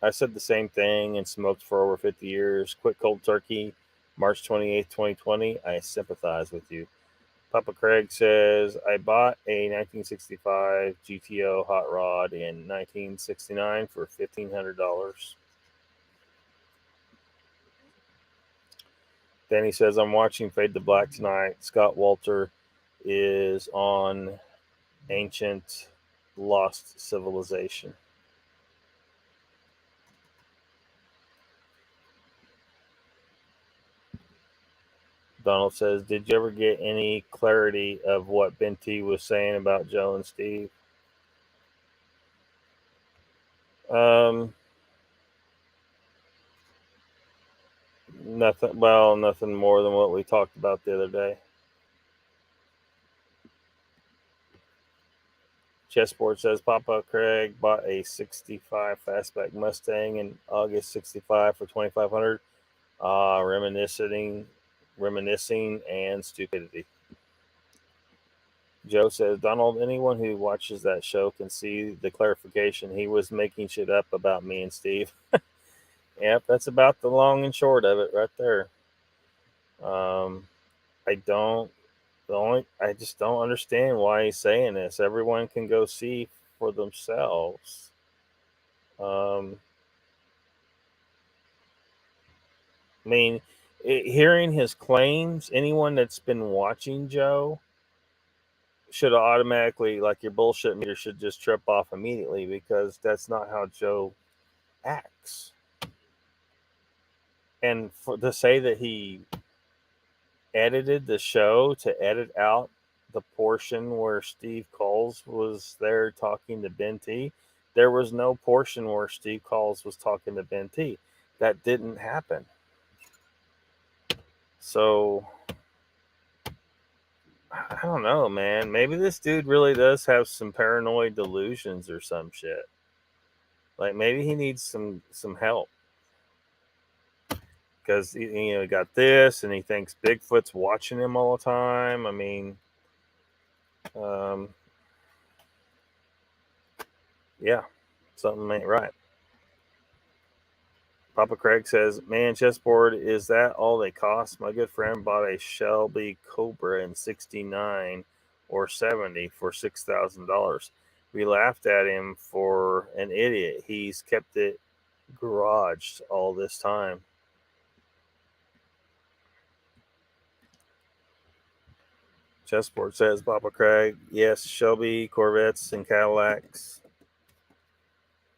I said the same thing and smoked for over 50 years. Quit cold turkey, March 28th, 2020. I sympathize with you. Papa Craig says, I bought a 1965 GTO hot rod in 1969 for $1,500. Danny says, I'm watching Fade to Black tonight. Scott Walter is on Ancient Lost Civilization. Donald says, did you ever get any clarity of what Ben T was saying about Joe and Steve? Nothing. Well, nothing more than what we talked about the other day. Chessboard says Papa Craig bought a 65 fastback Mustang in August 65 for $2,500. Reminiscing and stupidity. Joe says, Donald, anyone who watches that show can see the clarification. He was making shit up about me and Steve. Yep, that's about the long and short of it right there. I just don't understand why he's saying this. Everyone can go see for themselves. I mean, hearing his claims, anyone that's been watching Joe should automatically, like, your bullshit meter should just trip off immediately, because that's not how Joe acts. And to say that he edited the show to edit out the portion where Steve Coles was there talking to Ben T, there was no portion where Steve Coles was talking to Ben T. That didn't happen. So I don't know, man. Maybe this dude really does have some paranoid delusions or some shit. Like, maybe he needs some help, because he got this, and he thinks Bigfoot's watching him all the time. I mean, yeah, something ain't right. Papa Craig says, man, Chessboard, is that all they cost? My good friend bought a Shelby Cobra in 69 or 70 for $6,000. We laughed at him for an idiot. He's kept it garaged all this time. Chessboard says, Papa Craig, yes, Shelby Corvettes and Cadillacs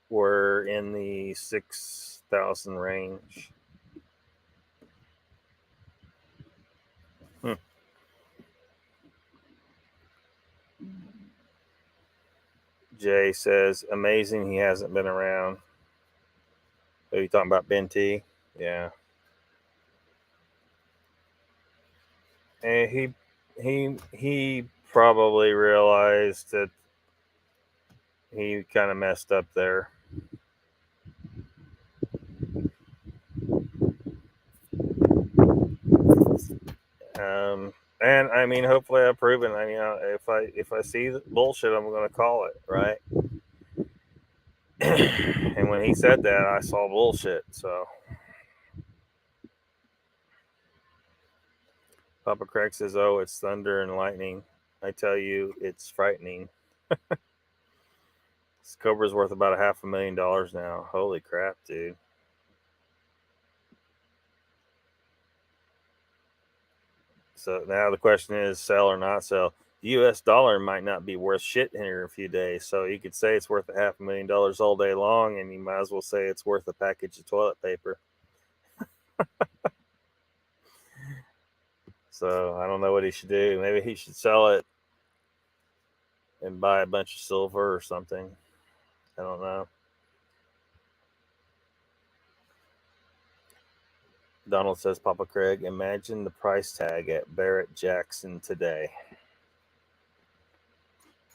were in the 6,000 range. Jay says, amazing he hasn't been around. Are you talking about Ben T? Yeah. And he probably realized that he kind of messed up there. And I mean, hopefully I've proven. I mean, if I see bullshit, I'm going to call it, right? And when he said that, I saw bullshit. So Papa Craig says, "Oh, it's thunder and lightning. I tell you, it's frightening." This Cobra's worth about $500,000 now. Holy crap, dude! So now the question is, sell or not sell? The U.S. dollar might not be worth shit here in a few days, so you could say it's worth $500,000 all day long, and you might as well say it's worth a package of toilet paper. So I don't know what he should do. Maybe he should sell it and buy a bunch of silver or something. I don't know. Donald says, Papa Craig, imagine the price tag at Barrett Jackson today.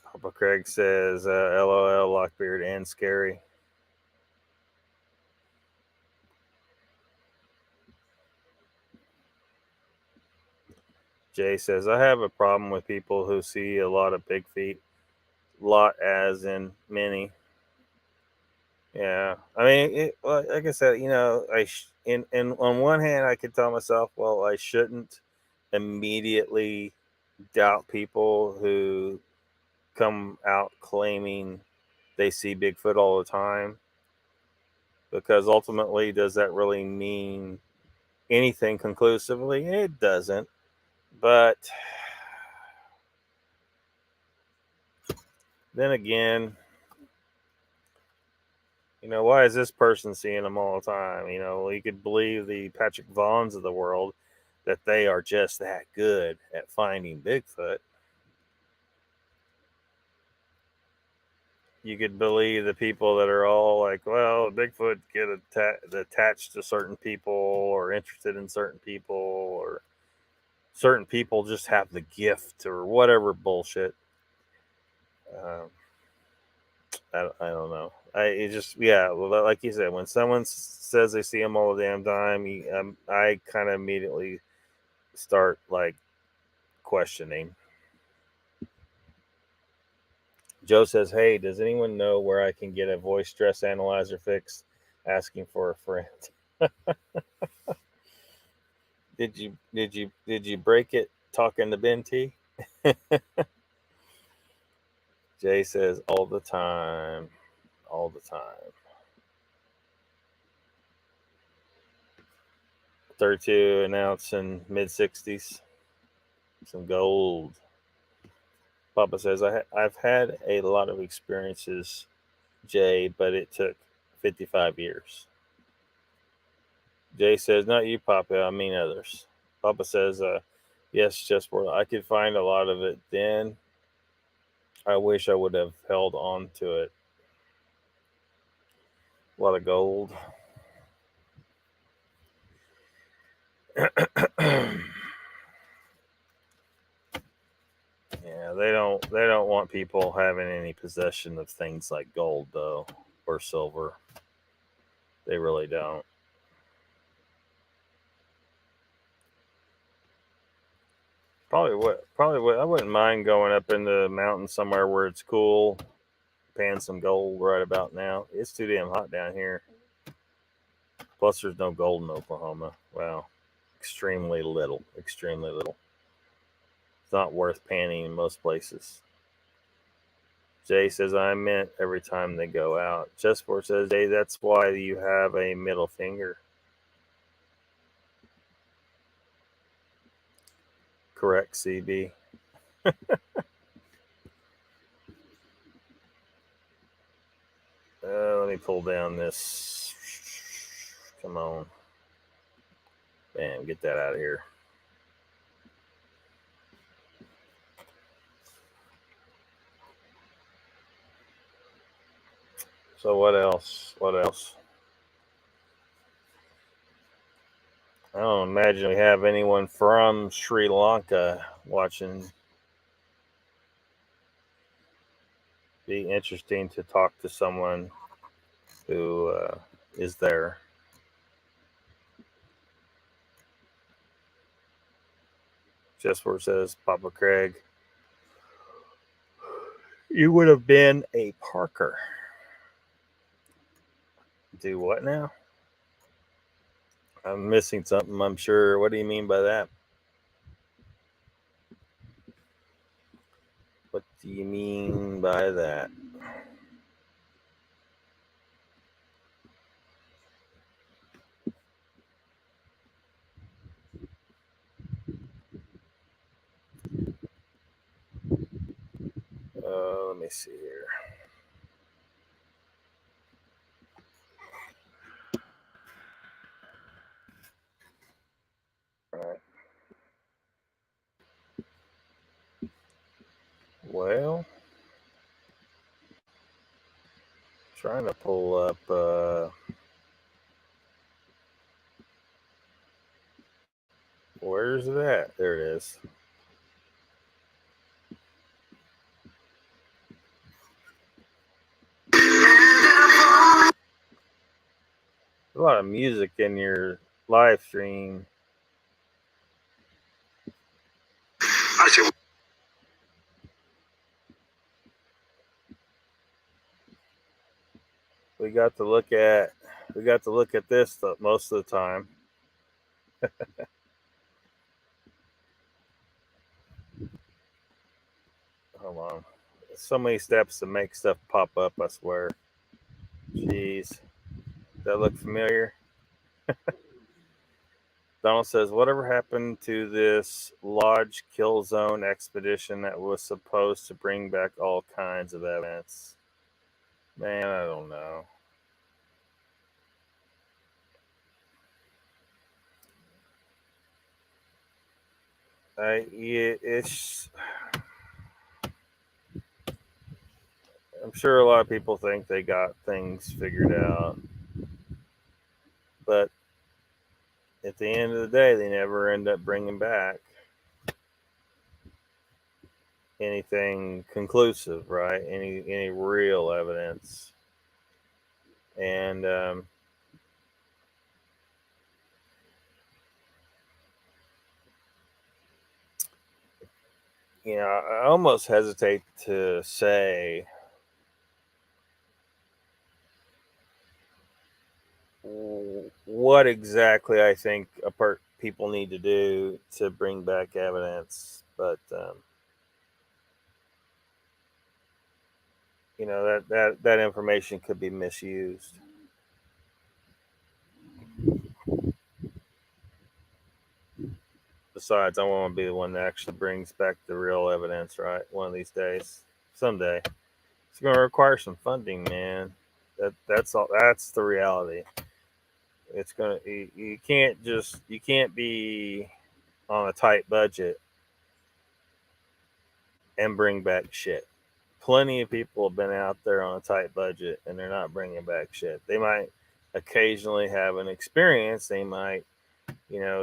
Papa Craig says, LOL, Lockbeard and scary. Jay says, I have a problem with people who see a lot of big feet. Lot as in many. Yeah. I mean, like I said, on one hand, I could tell myself, well, I shouldn't immediately doubt people who come out claiming they see Bigfoot all the time, because ultimately, does that really mean anything conclusively? It doesn't. But then again, why is this person seeing them all the time? You could believe the Patrick Vaughns of the world that they are just that good at finding Bigfoot. You could believe the people that are all like, well, Bigfoot get attached to certain people or interested in certain people, or certain people just have the gift or whatever bullshit. I don't know. Well, like you said, when someone says they see them all the damn time, I kind of immediately start like questioning. Joe says, "Hey, does anyone know where I can get a voice stress analyzer fix? Asking for a friend." Did you break it talking to Ben T? Jay says, all the time. 32 an ounce in mid-60s. Some gold. Papa says, I've had a lot of experiences, Jay, but it took 55 years. Jay says, not you, Papa, I mean others. Papa says, yes, just where I could find a lot of it then. I wish I would have held on to it. A lot of gold. Yeah, they don't want people having any possession of things like gold, though, or silver. They really don't. Probably what I wouldn't mind going up in the mountains somewhere where it's cool, paying some gold right about now. It's too damn hot down here. Plus, there's no gold in Oklahoma. Well, extremely little. It's not worth panning in most places. Jay says, I meant every time they go out. Chessport says, Jay, that's why you have a middle finger. Correct, CB. Let me pull down this. Come on. Bam, get that out of here. So what else? I don't imagine we have anyone from Sri Lanka watching. Be interesting to talk to someone who is there. Just where it says Papa Craig, you would have been a Parker. Do what now? I'm missing something, I'm sure. What do you mean by that? What do you mean by that? Let me see here. All right. Well, trying to pull up. Where's it at? There it is. A lot of music in your live stream. We got to look at this most of the time. Hold on. So many steps to make stuff pop up, I swear. Jeez. Does that look familiar? Donald says, whatever happened to this Lodge kill zone expedition that was supposed to bring back all kinds of evidence? Man, I don't know. It's. I'm sure a lot of people think they got things figured out, but at the end of the day, they never end up bringing back anything conclusive, right? Any real evidence, and I almost hesitate to say what exactly I think people need to do to bring back evidence, but that information could be misused. Besides, I want to be the one that actually brings back the real evidence, right? One of these days, someday. It's going to require some funding, man. That's all. That's the reality. It's gonna. You can't be on a tight budget and bring back shit. Plenty of people have been out there on a tight budget and they're not bringing back shit. They might occasionally have an experience. They might,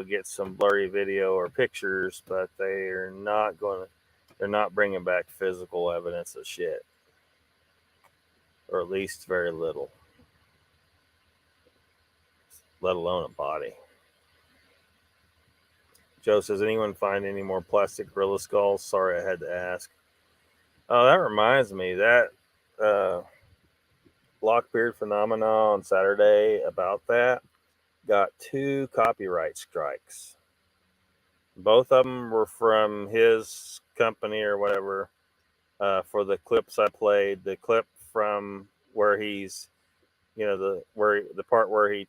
get some blurry video or pictures, but they're not bringing back physical evidence of shit, or at least very little, let alone a body. Joe says, anyone find any more plastic gorilla skulls? Sorry, I had to ask. Oh, that reminds me, that LOCKBEARD Phenomena on Saturday about that got 2 copyright strikes. Both of them were from his company or whatever. For the clips I played, the clip from where he's, the part where he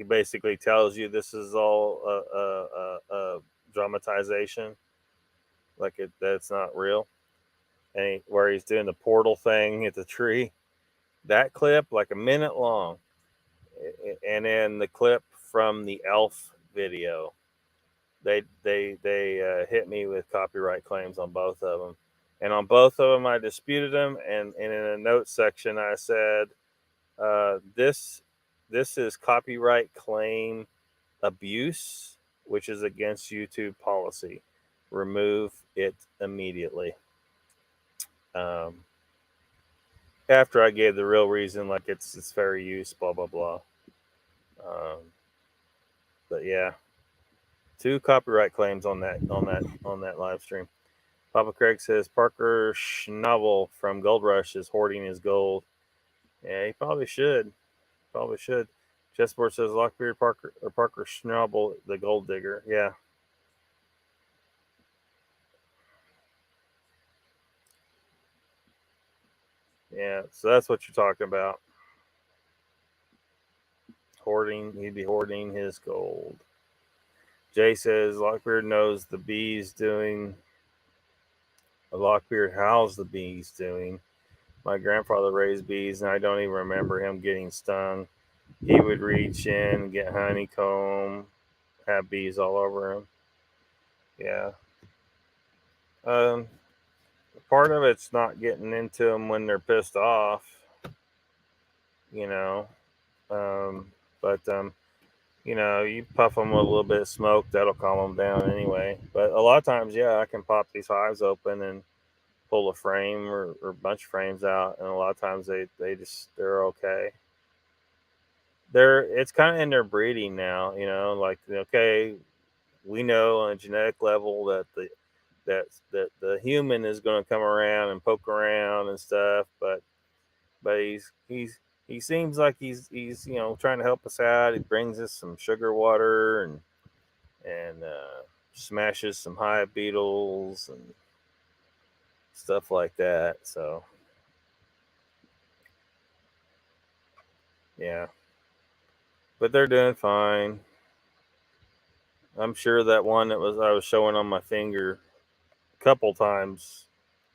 basically tells you this is all a dramatization, like that's not real, and where he's doing the portal thing at the tree. That clip, like a minute long, and then the clip from the Elf video. They hit me with copyright claims on both of them, and on both of them I disputed them. And in a notes section I said, this is copyright claim abuse, which is against YouTube policy. Remove it immediately. after I gave the real reason, like it's fair use, blah blah blah. But yeah, 2 copyright claims on that live stream. Papa Craig says Parker Schnabel from Gold Rush is hoarding his gold. Yeah, he probably should. Probably should. Chessboard says Lockbeard Parker Schnabel, the gold digger. Yeah. Yeah, so that's what you're talking about. Hoarding, he'd be hoarding his gold. Jay says Lockbeard knows the bees doing. Lockbeard, how's the bees doing? My grandfather raised bees, and I don't even remember him getting stung. He would reach in, get honeycomb, have bees all over him. Yeah. Um, Part of it's not getting into them when they're pissed off, you know. But you puff them with a little bit of smoke, that'll calm them down anyway. But a lot of times, yeah, I can pop these hives open and pull a frame or a bunch of frames out, and a lot of times they're okay. It's kind of in their breeding now, like okay, we know on a genetic level that the human is going to come around and poke around and stuff, but he seems like he's trying to help us out. He brings us some sugar water and smashes some hive beetles and stuff like that. So yeah, but they're doing fine. I'm sure that one I was showing on my finger a couple times.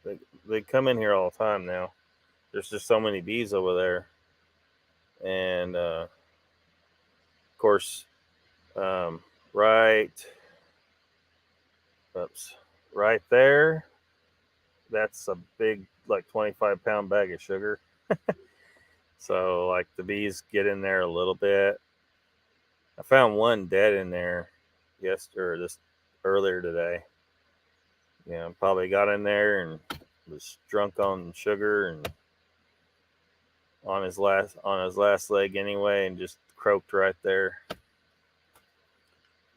They come in here all the time now. There's just so many bees over there, and of course, right, right there. That's a big, like 25-pound bag of sugar. So like the bees get in there a little bit. I found one dead in there just earlier today. Probably got in there and was drunk on sugar and on his last leg anyway, and just croaked right there.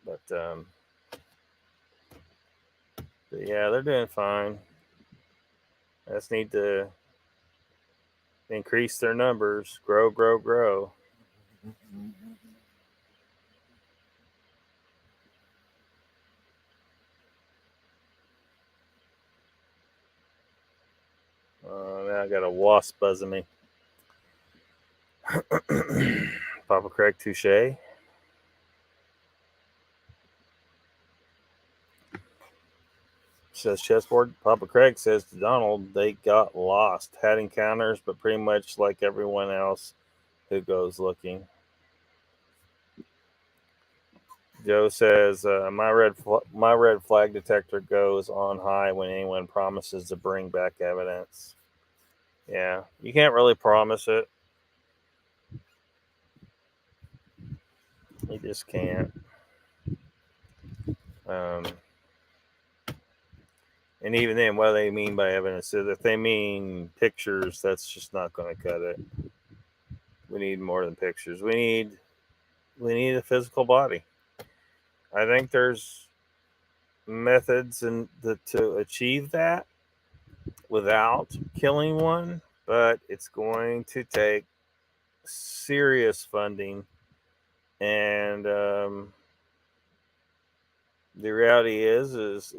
But yeah, they're doing fine. I just need to increase their numbers, grow. Now I got a wasp buzzing me. Papa Craig, touche. Says chessboard. Papa Craig says to Donald, they got lost, had encounters, but pretty much like everyone else who goes looking. Joe says my red flag detector goes on high when anyone promises to bring back evidence. Yeah, you can't really promise it. You just can't. And even then, what do they mean by evidence? If they mean pictures, that's just not going to cut it. We need more than pictures. We need a physical body. I think there's methods to achieve that without killing one, but it's going to take serious funding. And the reality is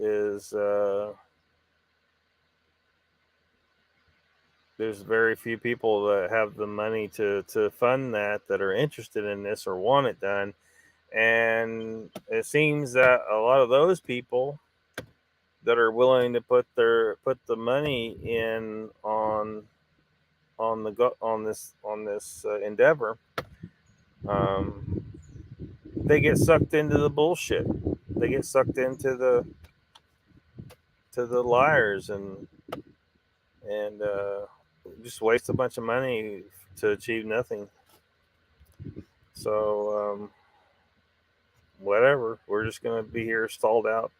there's very few people that have the money to fund that are interested in this or want it done. And it seems that a lot of those people that are willing to put the money in on this endeavor, they get sucked into the bullshit. They get sucked into the liars and just waste a bunch of money to achieve nothing. So whatever, we're just gonna be here stalled out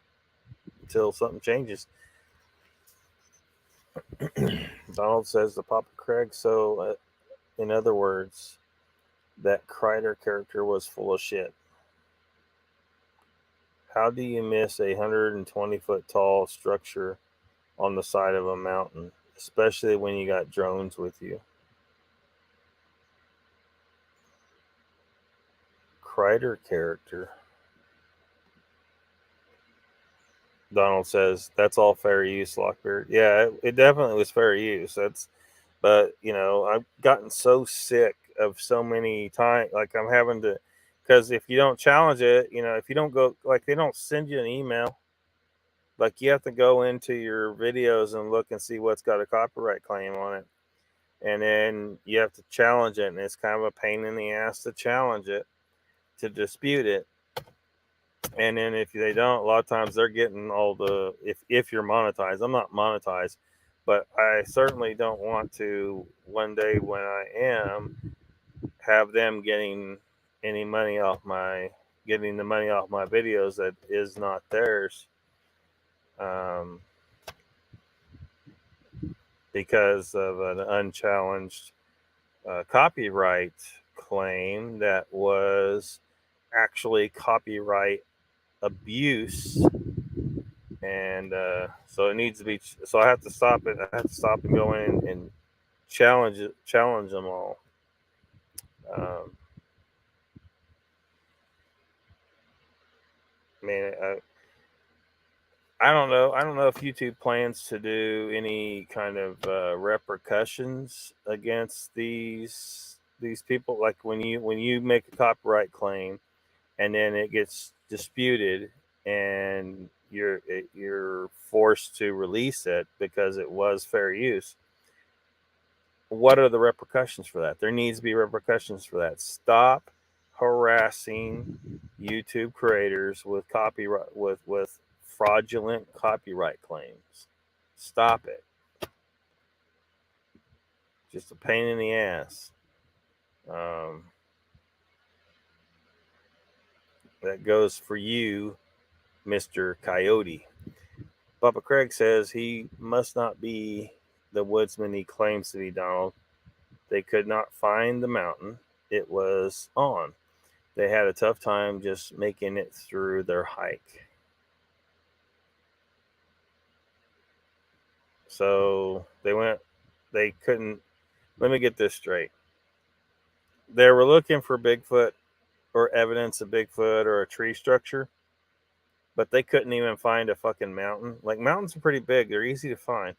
until something changes. Donald says to Papa Craig, so, in other words, that Kreider character was full of shit. How do you miss a 120-foot tall structure on the side of a mountain, especially when you got drones with you? Kreider character. Donald says, that's all fair use, Lockbeard. Yeah, it definitely was fair use. But, I've gotten so sick of so many times, like I'm having to, because if you don't challenge it, if you don't go, like they don't send you an email, like you have to go into your videos and look and see what's got a copyright claim on it. And then you have to challenge it. And it's kind of a pain in the ass to challenge it, to dispute it. And then if they don't, a lot of times they're getting all the, if you're monetized. I'm not monetized, but I certainly don't want to one day when I am have them getting the money off my videos that is not theirs, because of an unchallenged copyright claim that was actually copyright abuse. And so it needs to be. So I have to stop it. I have to stop and go in and challenge them all. I don't know. I don't know if YouTube plans to do any kind of repercussions against these people. Like when you make a copyright claim, and then it gets disputed, and you're forced to release it because it was fair use. What are the repercussions for that? There needs to be repercussions for that. Stop harassing YouTube creators with copyright with fraudulent copyright claims. Stop it. Just a pain in the ass. That goes for you, Mr. Coyote. Papa Craig says he must not be the woodsman he claims to be, Donald. They could not find the mountain it was on. They had a tough time just making it through their hike. So they couldn't, let me get this straight. They were looking for Bigfoot or evidence of Bigfoot or a tree structure, but they couldn't even find a fucking mountain. Like, mountains are pretty big, they're easy to find.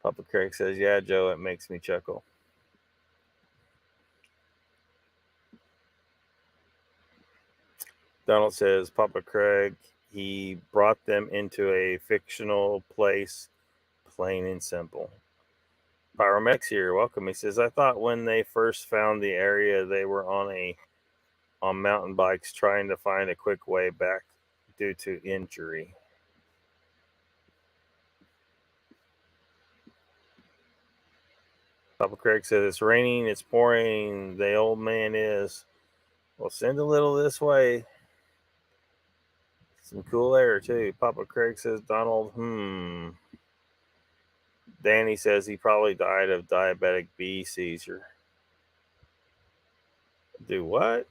Papa Craig says, yeah, Joe, it makes me chuckle. Donald says, Papa Craig, he brought them into a fictional place, plain and simple. Pyromex here, welcome. He says, I thought when they first found the area, they were on mountain bikes trying to find a quick way back due to injury. Papa Craig says, it's raining, it's pouring, the old man is. Well, send a little this way. Some cool air, too. Papa Craig says, Donald, Danny says he probably died of diabetic B seizure. Do what?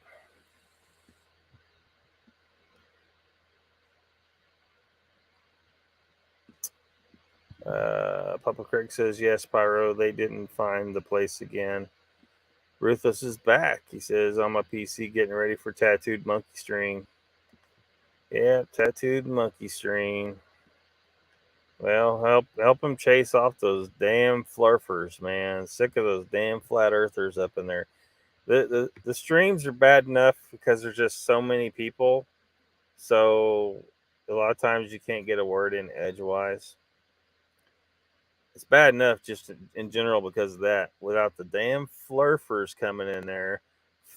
Papa Craig says, yes, Pyro, they didn't find the place again. Ruthless is back. He says, on my PC getting ready for tattooed monkey string. Yeah, tattooed monkey string. Well, help him chase off those damn flurfers, man. Sick of those damn flat earthers up in there. The streams are bad enough because there's just so many people. So a lot of times you can't get a word in edgewise. It's bad enough just in general because of that. Without the damn flurfers coming in there,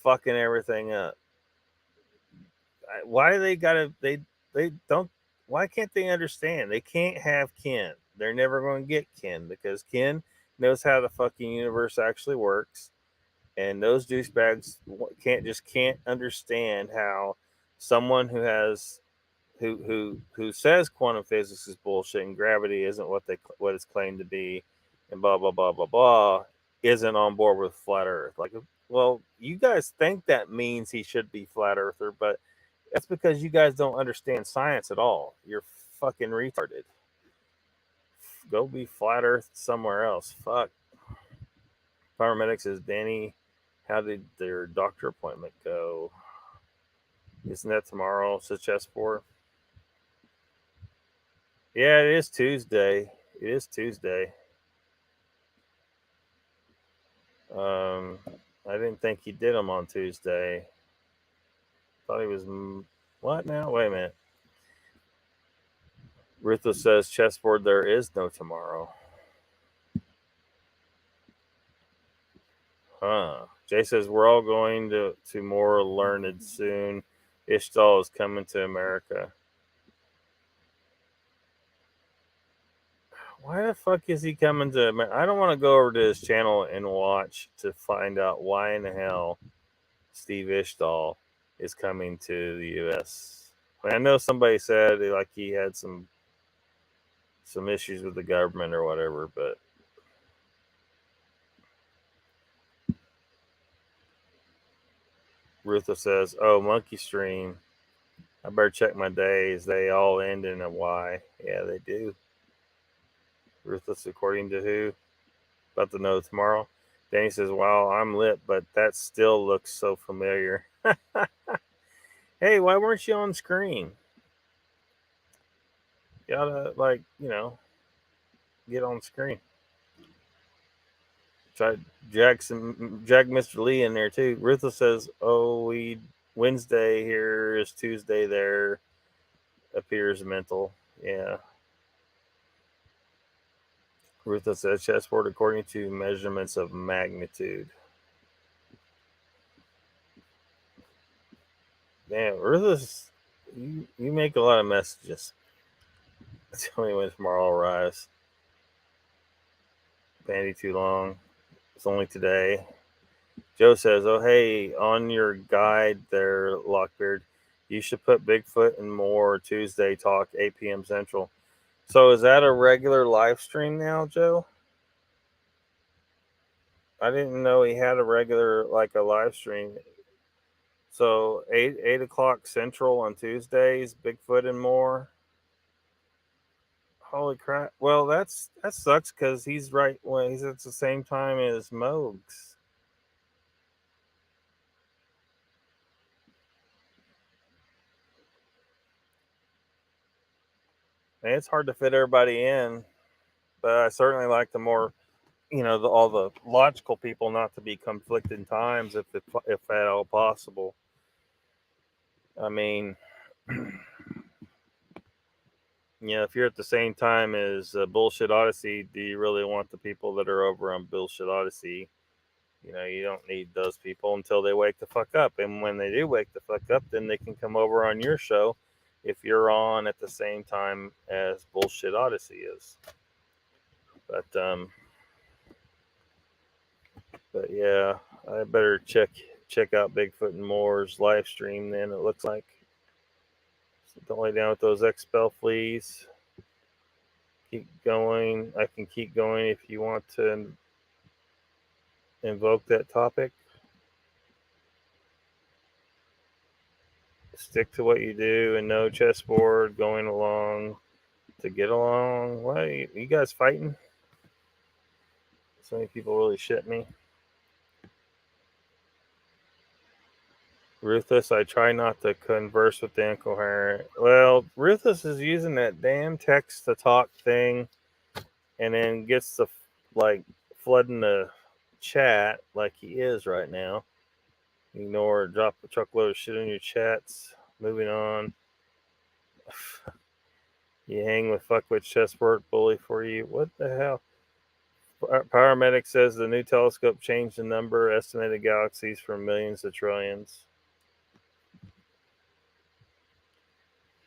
fucking everything up. Why do they gotta? They don't. Why can't they understand? They can't have Ken. They're never going to get Ken because Ken knows how the fucking universe actually works, and those douchebags can't understand how someone who who says quantum physics is bullshit and gravity isn't what it's claimed to be, and blah blah blah blah blah, isn't on board with flat Earth. Like, well, you guys think that means he should be flat earther, but that's because you guys don't understand science at all. You're fucking retarded. Go be flat Earth somewhere else. Fuck. Paramedic says, Danny, how did their doctor appointment go? Isn't that tomorrow? Says chessboard. Yeah, it is Tuesday. It is Tuesday. I didn't think he did them on Tuesday. Thought he was what now? Wait a minute. Ruthless says chessboard. There is no tomorrow. Huh. Jay says we're all going to more learned soon. Ishtal is coming to America. Why the fuck is he coming to America? I don't want to go over to his channel and watch to find out why in the hell Steve Ishtal is coming to the U.S. I know somebody said like he had some issues with the government or whatever, but Rutha says, "Oh, Monkey Stream. I better check my days. They all end in a Y. Yeah, they do." Ruthless, according to who? About to know tomorrow. Danny says, "Wow, I'm lit, but that still looks so familiar." Hey, why weren't you on screen? You gotta, get on screen. Try drag Mr. Lee in there too. Ruthless says, "Oh, Wednesday here is Tuesday there. Appears mental." Yeah. Ruthless says chessboard according to measurements of magnitude. Damn, Ruthless, you make a lot of messages. Tell me when tomorrow will rise. Bandy too long. It's only today. Joe says, "Oh hey, on your guide there, Lockbeard, you should put Bigfoot and more Tuesday talk 8 p.m. Central." So is that a regular live stream now, Joe? I didn't know he had a regular a live stream. So 8 o'clock Central on Tuesdays, Bigfoot and more. Holy crap! Well, that sucks because he's right when he's at the same time as Mogs. And it's hard to fit everybody in, but I certainly like the more, all the logical people not to be conflicting times if at all possible. I mean, if you're at the same time as Bullshit Odyssey, do you really want the people that are over on Bullshit Odyssey? You don't need those people until they wake the fuck up. And when they do wake the fuck up, then they can come over on your show if you're on at the same time as Bullshit Odyssey is. But yeah, I better check out Bigfoot and More's live stream then, it looks like. So don't lay down with those expel fleas. Keep going. I can keep going if you want to invoke that topic. Stick to what you do and no chessboard going along to get along. What are you guys fighting? So many people really shit me. Ruthless, I try not to converse with the incoherent. Well, Ruthless is using that damn text to talk thing and then gets the flooding the chat like he is right now. Ignore, drop a truckload of shit in your chats. Moving on. You hang with fuckwit chessboard bully for you. What the hell? Paramedic says the new telescope changed the number estimated galaxies from millions to trillions.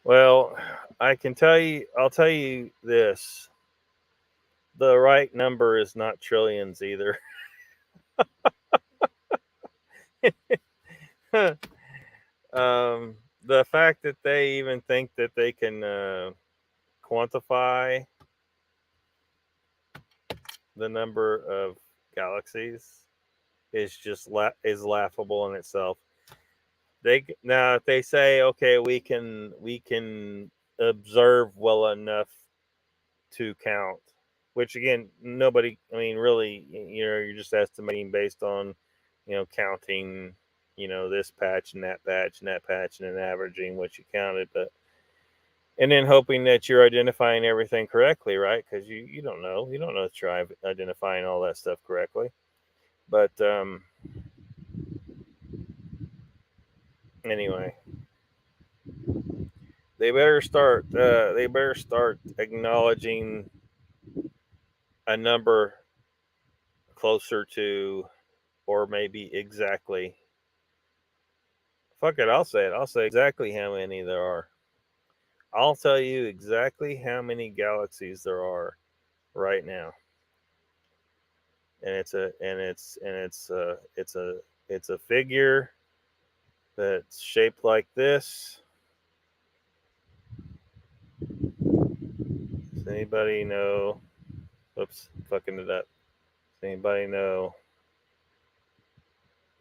Well, I'll tell you this. The right number is not trillions either. the fact that they even think that they can quantify the number of galaxies is just is laughable in itself. Now if they say, okay, we can observe well enough to count, which again, nobody, I mean, really, you're just estimating based on, counting, this patch and that patch and that patch and then averaging what you counted, but and then hoping that you're identifying everything correctly, right? Because you don't know if you're identifying all that stuff correctly. But anyway, they better start. They better start acknowledging a number closer to, or maybe exactly. Fuck it, I'll say it. I'll say exactly how many there are. I'll tell you exactly how many galaxies there are right now. And it's a figure that's shaped like this. Does anybody know? Oops, fucking it up. Does anybody know?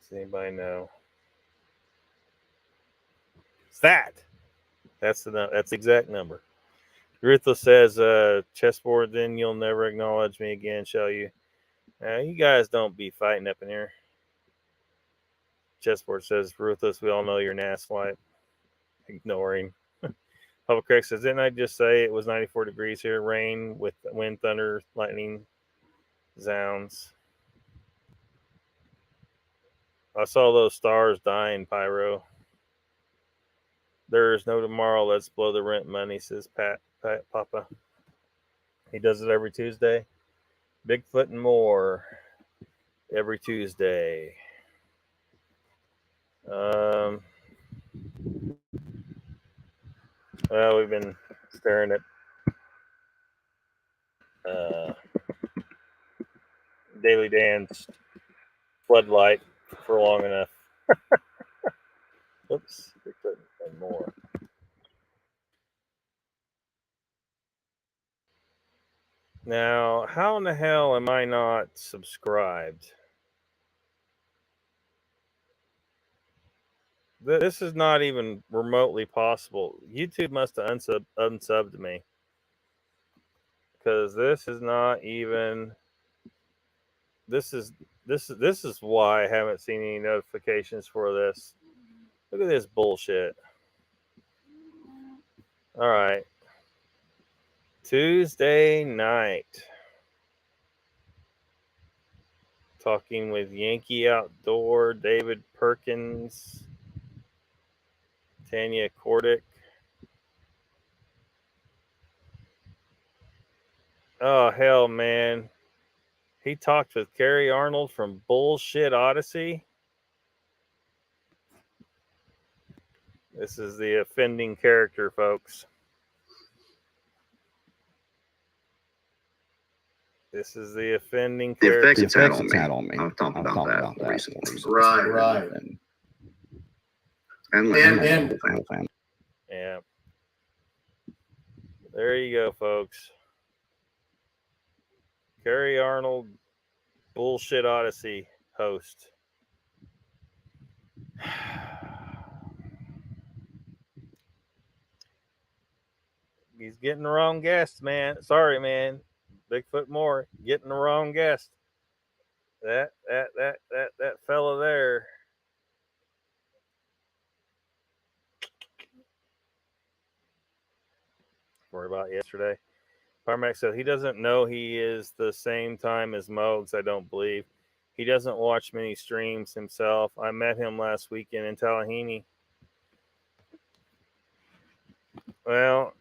Does anybody know? It's that. That's the exact number. Ruthless says, chessboard, then you'll never acknowledge me again, shall you? You guys don't be fighting up in here. Chessboard says, Ruthless, we all know you're an asswipe. Ignoring. Public Craig says, didn't I just say it was 94 degrees here? Rain with wind, thunder, lightning, zounds. I saw those stars dying, Pyro. There is no tomorrow. Let's blow the rent money, says Pat Papa. He does it every Tuesday. Bigfoot and more every Tuesday. Well, we've been staring at Daily Dan's floodlight for long enough. Oops, Bigfoot and more. Now, how in the hell am I not subscribed? This is not even remotely possible. YouTube must have unsubbed me, because this is not even. This is why I haven't seen any notifications for this. Look at this bullshit. All right, Tuesday night. Talking with Yankee Outdoor, David Perkins, Tanya Kordick. Oh, hell, man. He talked with Carrie Arnold from Bullshit Odyssey. This is the offending character, folks. This is the offending character. The effects it's had on me. I'll talk about that recently. Right. And yeah. There you go, folks. Carrie Arnold, Bullshit Odyssey host. He's getting the wrong guest, man. Sorry, man. Bigfoot Moore getting the wrong guest. That fella there. Worry about yesterday. Parmax said he doesn't know he is the same time as Mogs. I don't believe. He doesn't watch many streams himself. I met him last weekend in Tallahassee. Well,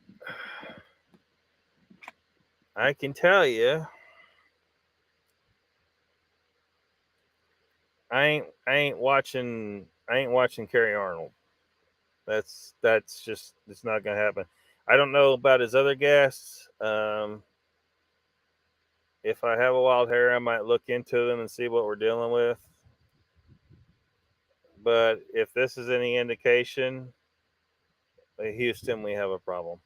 I can tell you, I ain't watching Carrie Arnold. That's just, it's not gonna happen. I don't know about his other guests. If I have a wild hair, I might look into them and see what we're dealing with. But if this is any indication, Houston, we have a problem.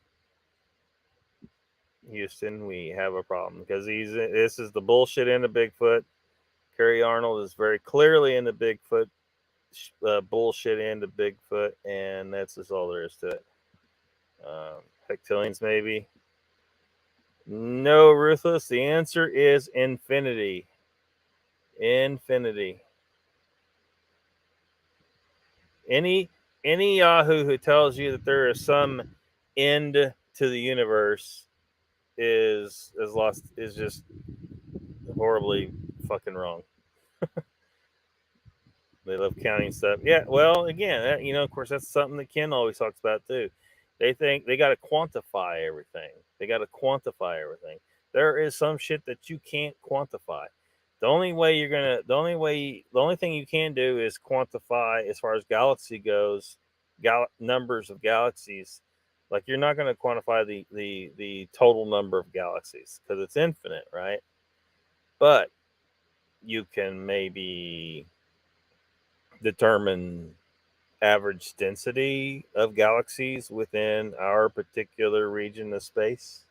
Houston, we have a problem because this is the bullshit end of Bigfoot. Kerry Arnold is very clearly in the Bigfoot bullshit end of Bigfoot, and that's just all there is to it. Hectillians, maybe. No, Ruthless. The answer is infinity. Infinity. Any Yahoo who tells you that there is some end to the universe is just horribly fucking wrong. They love counting stuff. Yeah, well, again, of course, that's something that Ken always talks about too. They think they got to quantify everything. There is some shit that you can't quantify. The only thing you can do is quantify as far as galaxy goes, numbers of galaxies. Like you're not going to quantify the total number of galaxies because it's infinite, right? But you can maybe determine average density of galaxies within our particular region of space,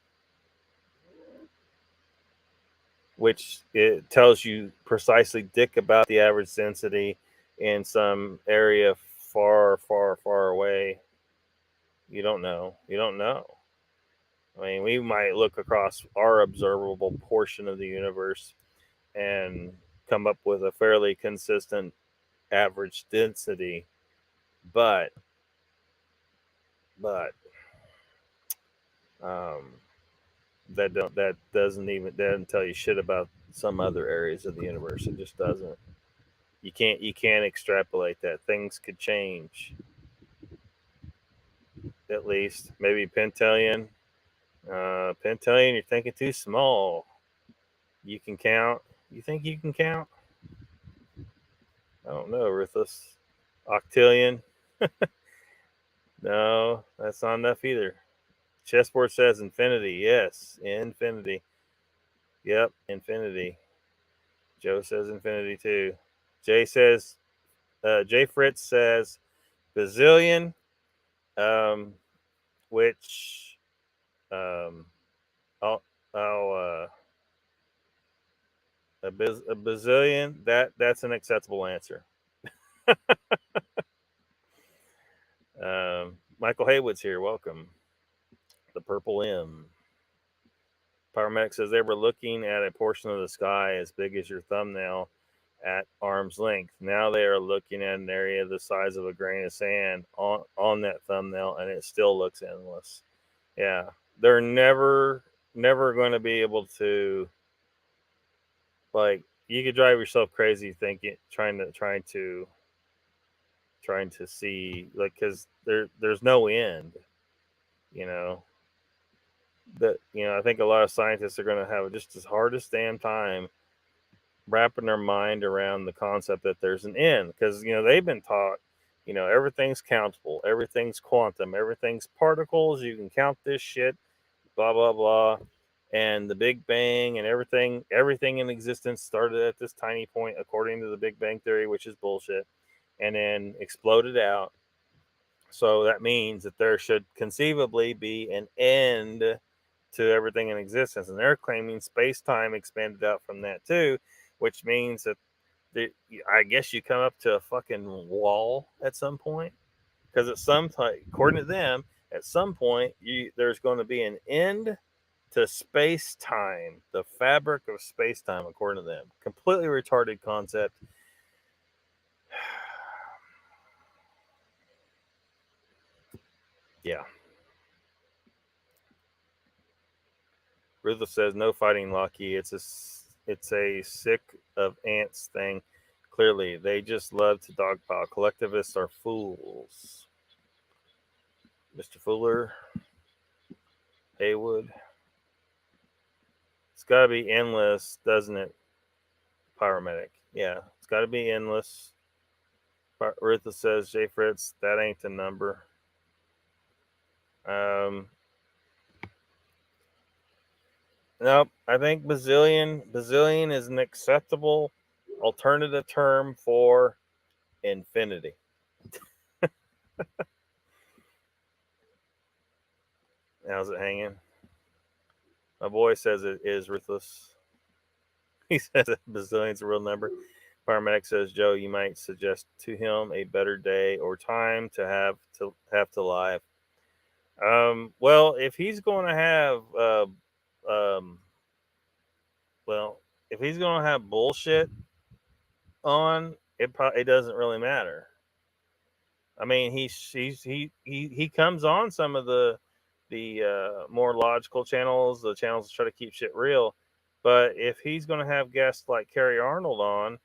which it tells you precisely dick about the average density in some area far, far, far away. You don't know. I mean, we might look across our observable portion of the universe and come up with a fairly consistent average density, but that doesn't tell you shit about some other areas of the universe. It just doesn't. You can't extrapolate that. Things could change. At least maybe Pentellian. Pentellian, you're thinking too small. You can count. You think you can count? I don't know, Ruthless. Octillion. No, that's not enough either. Chessboard says infinity. Yes, infinity. Yep, infinity. Joe says infinity too. Jay Fritz says bazillion, which I'll a bazillion. That's an acceptable answer. Michael Haywood's here. Welcome. The Purple M. Pyromedic says they were looking at a portion of the sky as big as your thumbnail at arm's length. Now they are looking at an area the size of a grain of sand on that thumbnail, and it still looks endless. Yeah, they're never going to be able to. Like, you could drive yourself crazy trying to see, like, because there's no end. I think a lot of scientists are going to have just as hardest damn time wrapping their mind around the concept that there's an end, because they've been taught everything's countable, everything's quantum, everything's particles, you can count this shit, blah blah blah, and the Big Bang and everything in existence started at this tiny point according to the Big Bang theory, which is bullshit, and then exploded out. So that means that there should conceivably be an end to everything in existence, and they're claiming space-time expanded out from that too, which means that I guess you come up to a fucking wall at some point, because at some time, according to them, at some point there's going to be an end to space-time, the fabric of space-time, according to them. Completely retarded concept. Yeah. Ruthless says no fighting, Locky. It's a sick of ants thing. Clearly, they just love to dogpile. Collectivists are fools. Mr. Fuller, Haywood. It's got to be endless, doesn't it? Pyromedic. Yeah, it's got to be endless. Ruthless says, J. Fritz, that ain't the number. Nope. I think bazillion is an acceptable alternative term for infinity. How's it hanging? My boy says it is ruthless. He says a bazillion's a real number. Paramedic says, Joe, you might suggest to him a better day or time to have to live. Well, if he's going to have, well, if he's going to have bullshit on, it doesn't really matter. I mean, he comes on some of the more logical channels, the channels that try to keep shit real. But if he's going to have guests like Kerry Arnold on,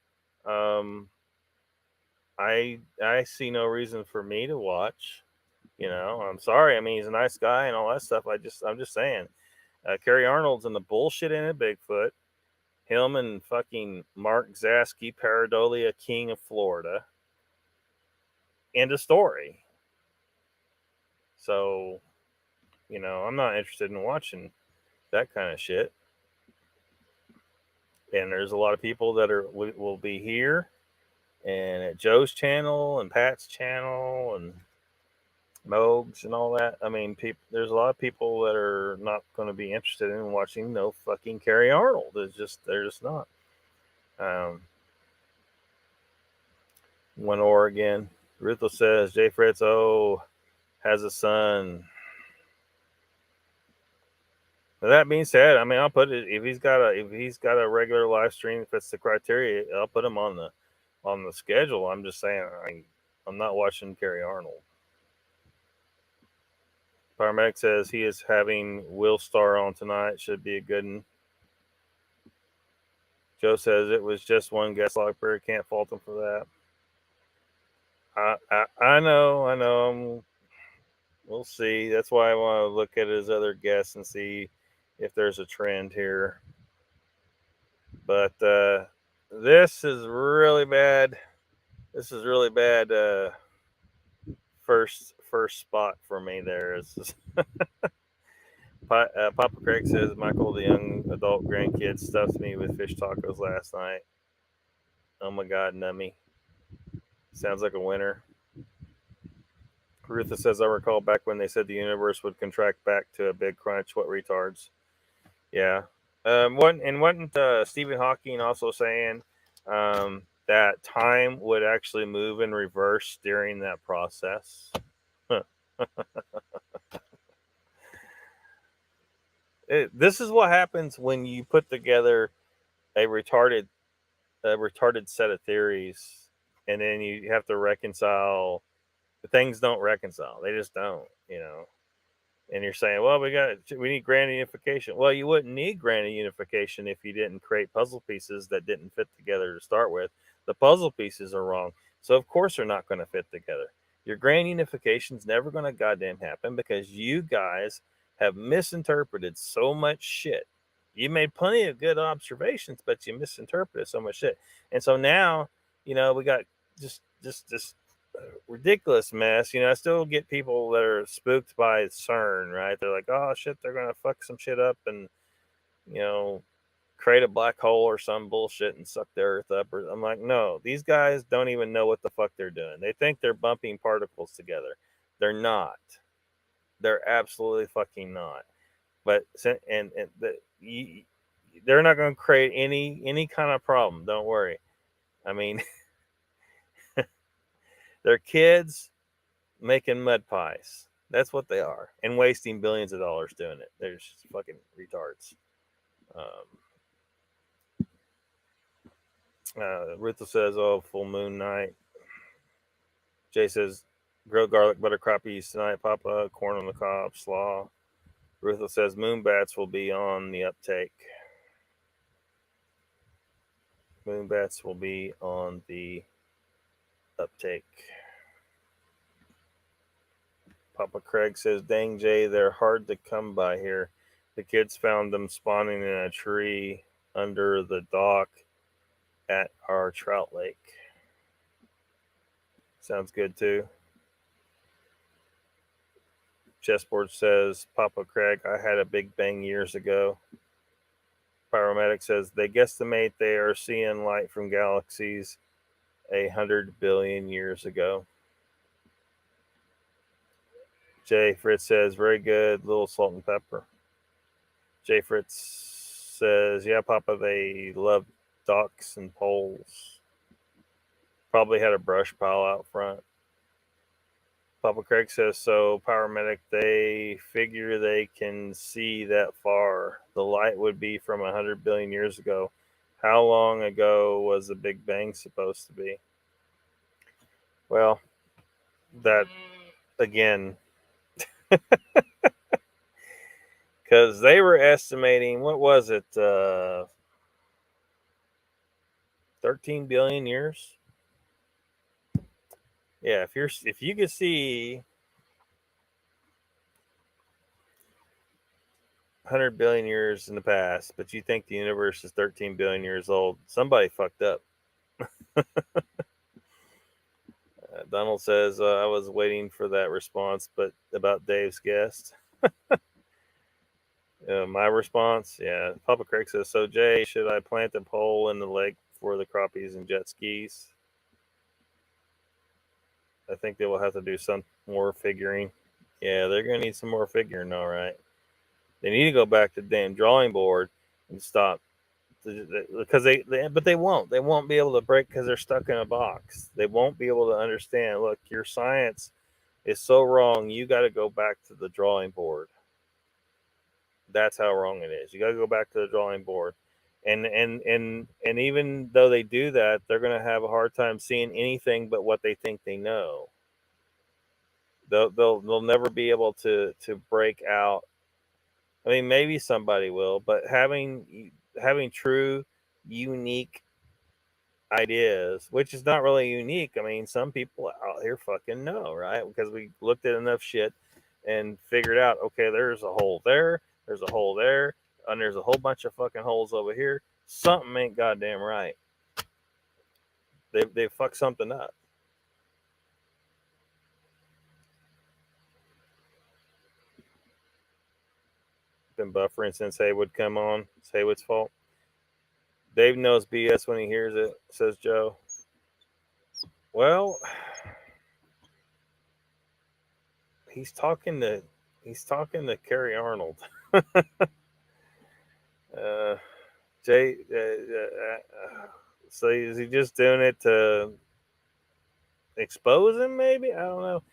I see no reason for me to watch. I'm sorry. I mean, he's a nice guy and all that stuff. I'm just saying, Kerry Arnold's in the bullshit in a Bigfoot. Him and fucking Mark Zasky, Paradolia King of Florida. End of story. So, I'm not interested in watching that kind of shit. And there's a lot of people that will be here and at Joe's channel and Pat's channel and Moog's and all that. I mean, there's a lot of people that are not going to be interested in watching no fucking Kerry Arnold. They're just not. One Oregon. Ruthless says Jay Fritz has a son. With that being said, I mean, I'll put it if he's got a regular live stream, if it's the criteria, I'll put him on the schedule. I'm just saying, I'm not watching Kerry Arnold. Paramedic says he is having Will Star on tonight. Should be a good one. Joe says it was just one guest. Lockbeard, can't fault him for that. I know. We'll see. That's why I want to look at his other guests and see if there's a trend here. But this is really bad. This is really bad. First spot for me there is. Papa Craig says Michael, the young adult grandkid, stuffed me with fish tacos last night. Oh my God, nummy. Sounds like a winner. Rutha says, I recall back when they said the universe would contract back to a big crunch. What retards? Yeah. Wasn't Stephen Hawking also saying that time would actually move in reverse during that process? This is what happens when you put together a retarded set of theories, and then you have to reconcile. Things don't reconcile; they just don't, And you're saying, well, we need grand unification. Well, you wouldn't need grand unification if you didn't create puzzle pieces that didn't fit together to start with. The puzzle pieces are wrong, so of course they're not going to fit together. Your grand unification is never going to goddamn happen because you guys have misinterpreted so much shit. You made plenty of good observations, but you misinterpreted so much shit. And so now, we got just ridiculous mess. I still get people that are spooked by CERN, right? They're like, oh shit, they're going to fuck some shit up and, create a black hole or some bullshit and suck the earth up. I'm like, no, these guys don't even know what the fuck they're doing. They think they're bumping particles together. They're not. They're absolutely fucking not. But they're not going to create any kind of problem. Don't worry. I mean, they're kids making mud pies. That's what they are, and wasting billions of dollars doing it. They're just fucking retards. Rutha says, "Oh, full moon night." Jay says, "Grilled garlic butter crappies tonight, Papa. Corn on the cob, slaw." Rutha says, "Moon bats will be on the uptake." Moon bats will be on the uptake. Papa Craig says, "Dang, Jay, they're hard to come by here. The kids found them spawning in a tree under the dock at our trout lake." Sounds good too. Chessboard says, Papa Craig, I had a big bang years ago. Pyromedic says, they guesstimate they are seeing light from galaxies 100 billion years ago. Jay Fritz says, very good, little salt and pepper. Jay Fritz says, yeah, Papa, they love docks and poles. Probably had a brush pile out front. Papa Craig says, so Power Medic, they figure they can see that far. The light would be from 100 billion years ago. How long ago was the Big Bang supposed to be? Well, that, again, because they were estimating, what was it, 13 billion years? Yeah, if you could see 100 billion years in the past, but you think the universe is 13 billion years old, somebody fucked up. Donald says, I was waiting for that response, but about Dave's guest. My response, yeah. Papa Craig says, so Jay, should I plant a pole in the lake for the crappies and jet skis? I think they will have to do some more figuring. Yeah, they're going to need some more figuring, all right. They need to go back to the damn drawing board and stop. Because they won't be able to break because they're stuck in a box. They won't be able to understand, look, your science is so wrong, you got to go back to the drawing board. That's how wrong it is. You got to go back to the drawing board. And even though they do that, they're going to have a hard time seeing anything but what they think they know. They'll never be able to break out. I mean, maybe somebody will, but having true, unique ideas, which is not really unique. I mean, some people out here fucking know, right? Because we looked at enough shit and figured out, okay, there's a hole there, there's a hole there, and there's a whole bunch of fucking holes over here. Something ain't goddamn right. They fucked something up. Been buffering since Haywood come on. It's Haywood's fault. Dave knows BS when he hears it, says Joe. Well, he's talking to Kerry Arnold. Jay, so is he just doing it to expose him? Maybe, I don't know.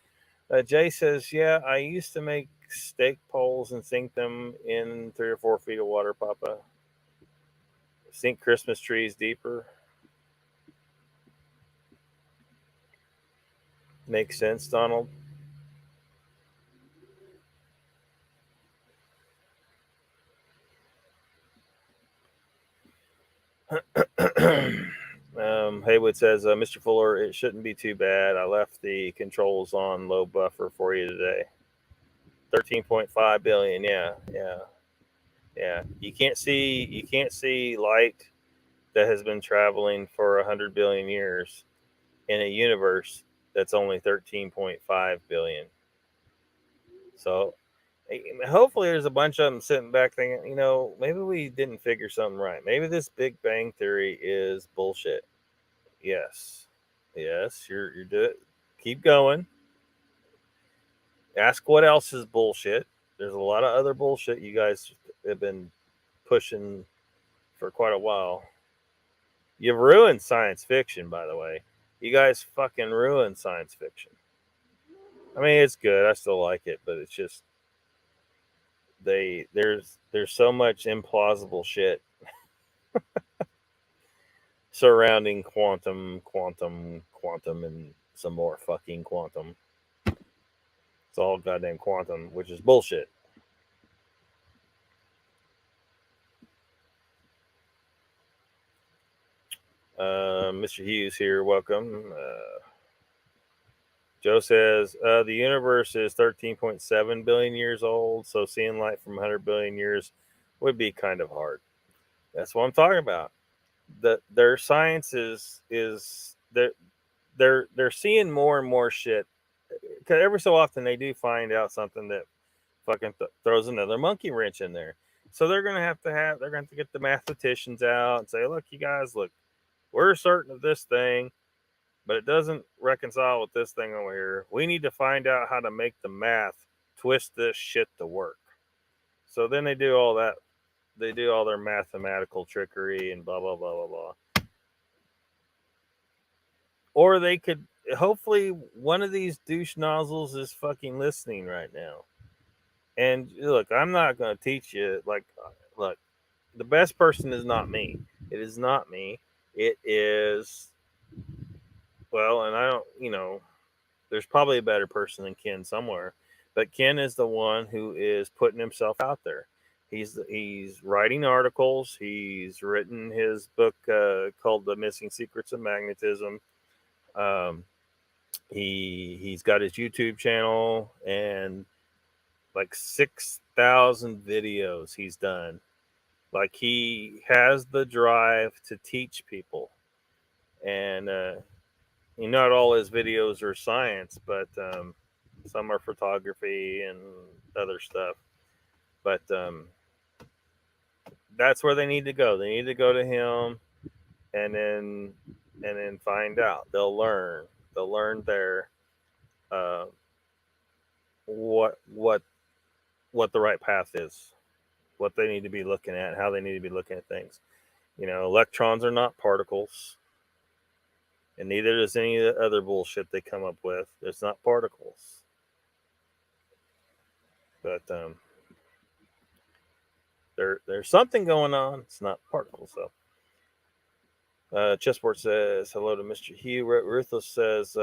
Jay says, yeah, I used to make stake poles and sink them in 3 or 4 feet of water, Papa. Sink Christmas trees deeper. Makes sense, Donald. Haywood says, Mr. Fuller, it shouldn't be too bad. I left the controls on low buffer for you today. 13.5 billion. Yeah. You can't see light that has been traveling for 100 billion years in a universe that's only 13.5 billion. So hopefully there's a bunch of them sitting back thinking, maybe we didn't figure something right. Maybe this Big Bang Theory is bullshit. Yes, you're doing. Keep going. Ask what else is bullshit. There's a lot of other bullshit you guys have been pushing for quite a while. You've ruined science fiction, by the way. You guys fucking ruined science fiction. I mean, it's good. I still like it, but it's just there's so much implausible shit surrounding quantum, and some more fucking quantum. It's all goddamn quantum, which is bullshit. Mr. Hughes here, welcome. Joe says, the universe is 13.7 billion years old, so seeing light from 100 billion years would be kind of hard. That's what I'm talking about. Their science is they're seeing more and more shit. Because every so often they do find out something that fucking throws another monkey wrench in there. So they're going to get the mathematicians out and say, look, you guys, we're certain of this thing, but it doesn't reconcile with this thing over here. We need to find out how to make the math twist this shit to work. So then they do all that. They do all their mathematical trickery and blah, blah, blah, blah, blah. Or they could, hopefully, one of these douche nozzles is fucking listening right now. And look, I'm not going to teach you. Like, look, the best person is not me. It is not me. It is, well, and I don't, there's probably a better person than Ken somewhere. But Ken is the one who is putting himself out there. He's writing articles. He's written his book called The Missing Secrets of Magnetism. He's got his YouTube channel and like 6,000 videos he's done. Like, he has the drive to teach people. And not all his videos are science, but some are photography and other stuff. But that's where they need to go. They need to go to him and then find out. They'll learn there what the right path is, what they need to be looking at, how they need to be looking at things. Electrons are not particles, and neither is any of the other bullshit they come up with. It's not particles. But there's something going on. It's not particles, though. Chessboard says hello to Mr. Hugh. Ruthless says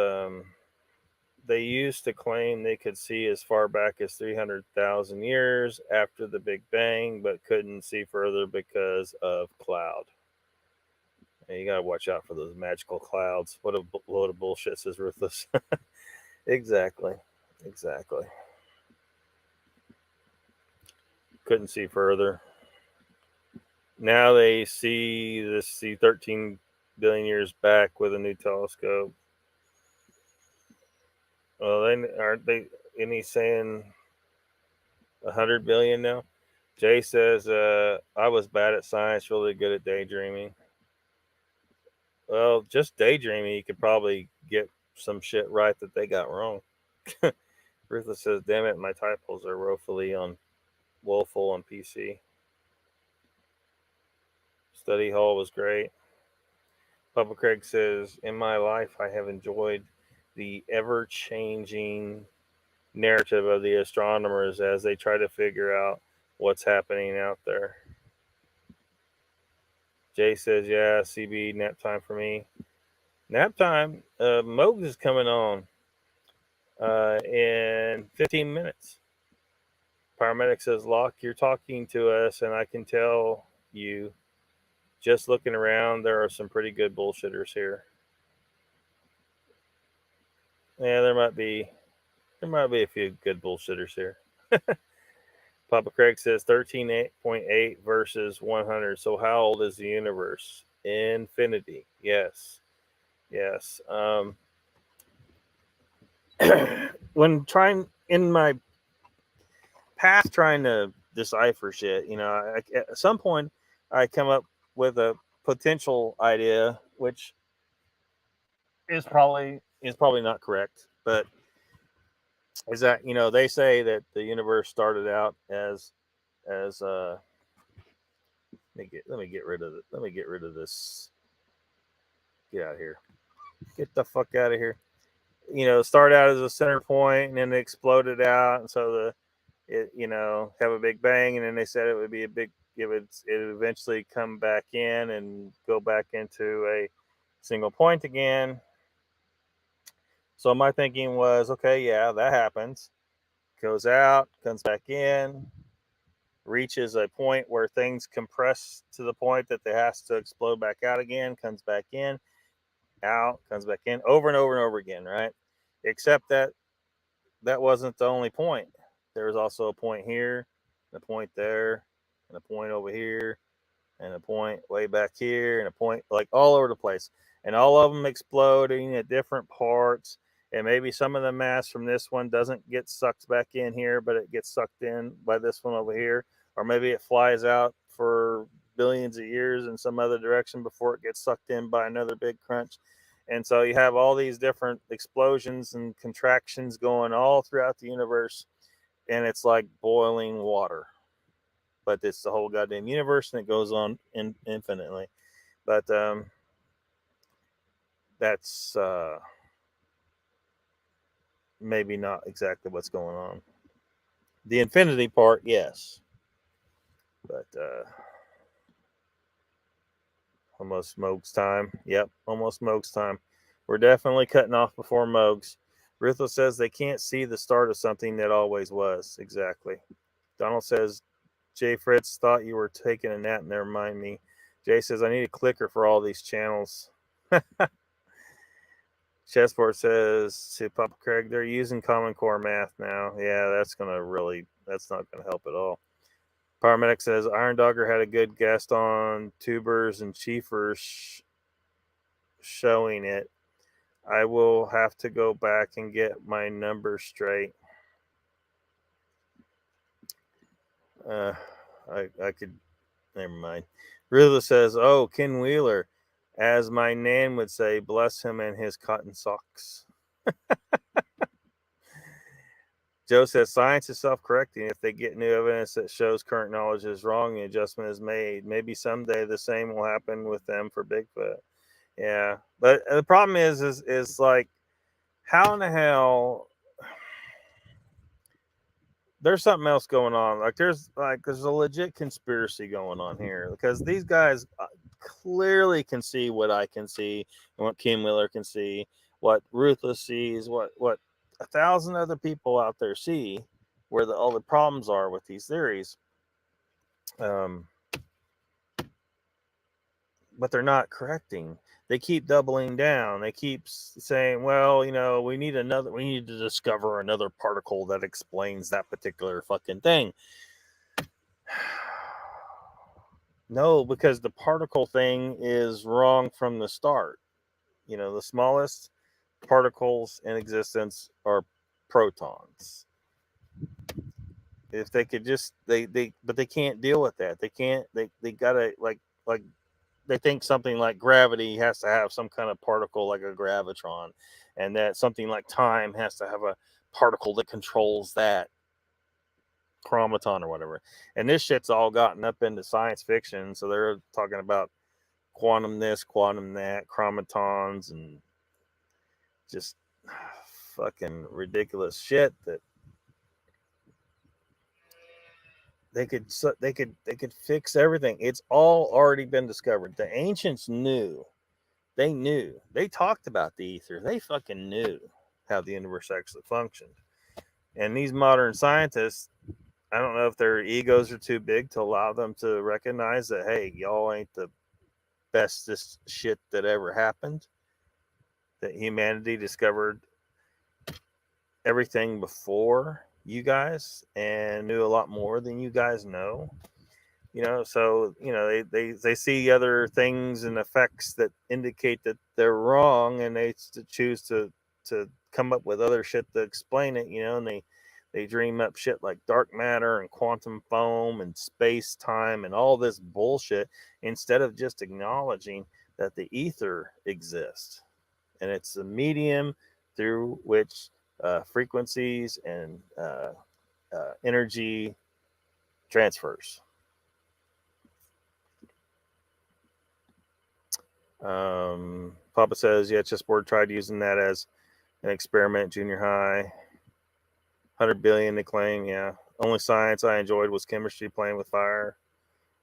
they used to claim they could see as far back as 300,000 years after the Big Bang, but couldn't see further because of cloud. And you got to watch out for those magical clouds. What a load of bullshit, says Ruthless. Exactly. Couldn't see further. Now they see 13 billion years back with a new telescope. Well, then aren't they? Isn't he saying 100 billion now? Jay says, I was bad at science, really good at daydreaming. Well, just daydreaming, you could probably get some shit right that they got wrong. Ruthless says, damn it, my typos are woeful on PC. Study hall was great. Papa Craig says, in my life, I have enjoyed the ever-changing narrative of the astronomers as they try to figure out what's happening out there. Jay says, yeah, CB, nap time for me. Nap time. Mogs is coming on in 15 minutes. Paramedic says, Lock, you're talking to us, and I can tell you, just looking around, there are some pretty good bullshitters here. Yeah, there might be a few good bullshitters here. Papa Craig says 13.8 versus 100. So how old is the universe? Infinity. Yes. When trying in my past trying to decipher shit, at some point I come up with a potential idea, which is probably not correct, but is that they say that the universe started out as let me get rid of this. Get out of here. Get the fuck out of here. Start out as a center point and then it exploded out, and so have a big bang, and then they said it would be it would eventually come back in and go back into a single point again. So my thinking was, okay, yeah, that happens. Goes out, comes back in, reaches a point where things compress to the point that it has to explode back out again, comes back in, out, comes back in, over and over and over again, right? Except that wasn't the only point. There was also a point here, and a point there, and a point over here, and a point way back here, and a point like all over the place. And all of them exploding at different parts. And maybe some of the mass from this one doesn't get sucked back in here, but it gets sucked in by this one over here. Or maybe it flies out for billions of years in some other direction before it gets sucked in by another big crunch. And so you have all these different explosions and contractions going all throughout the universe. and it's like boiling water. But it's the whole goddamn universe, and it goes on infinitely. But that's maybe not exactly what's going on. The infinity part, yes, but almost Moog's time. Yep, almost Moog's time. We're definitely cutting off before Moog's. Ruthless says they can't see the start of something that always was. Exactly. Donald says, Jay Fritz thought you were taking a nap. Never mind me. Jay says, I need a clicker for all these channels. Chessboard says to Papa Craig, they're using Common Core math now. Yeah, that's not gonna help at all. Paramedic says Iron Dogger had a good guest on Tubers and Chiefers showing it. I will have to go back and get my numbers straight. I could, never mind. Rilla says, oh, Ken Wheeler, as my nan would say, bless him and his cotton socks. Joe says science is self-correcting. If they get new evidence that shows current knowledge is wrong, an adjustment is made. Maybe someday the same will happen with them for Bigfoot. Yeah, but the problem is like, how in the hell? There's something else going on. Like there's a legit conspiracy going on here because these guys clearly can see what I can see and what Kim Miller can see, what Ruthless sees, what 1,000 other people out there see, where all the problems are with these theories. But they're not correcting. They keep doubling down. They keep saying, well, we need to discover another particle that explains that particular fucking thing. No, because the particle thing is wrong from the start. The smallest particles in existence are protons. If they could just but they can't deal with that. They gotta like they think something like gravity has to have some kind of particle like a gravitron, and that something like time has to have a particle that controls that chromaton or whatever. And this shit's all gotten up into science fiction, so they're talking about quantum this, quantum that, chromatons, and just fucking ridiculous shit that they could fix everything. It's all already been discovered. The ancients knew. They talked about the ether. They fucking knew how the universe actually functioned. And these modern scientists, I don't know if their egos are too big to allow them to recognize that, hey, y'all ain't the bestest shit that ever happened. That humanity discovered everything before you guys and knew a lot more than you guys know. So they see other things and effects that indicate that they're wrong, and they choose to come up with other shit to explain it. And they dream up shit like dark matter and quantum foam and space time and all this bullshit, instead of just acknowledging that the ether exists, and it's the medium through which frequencies and energy transfers. Papa says, yeah, chessboard tried using that as an experiment, junior high. 100 billion they claim, yeah. Only science I enjoyed was chemistry, playing with fire.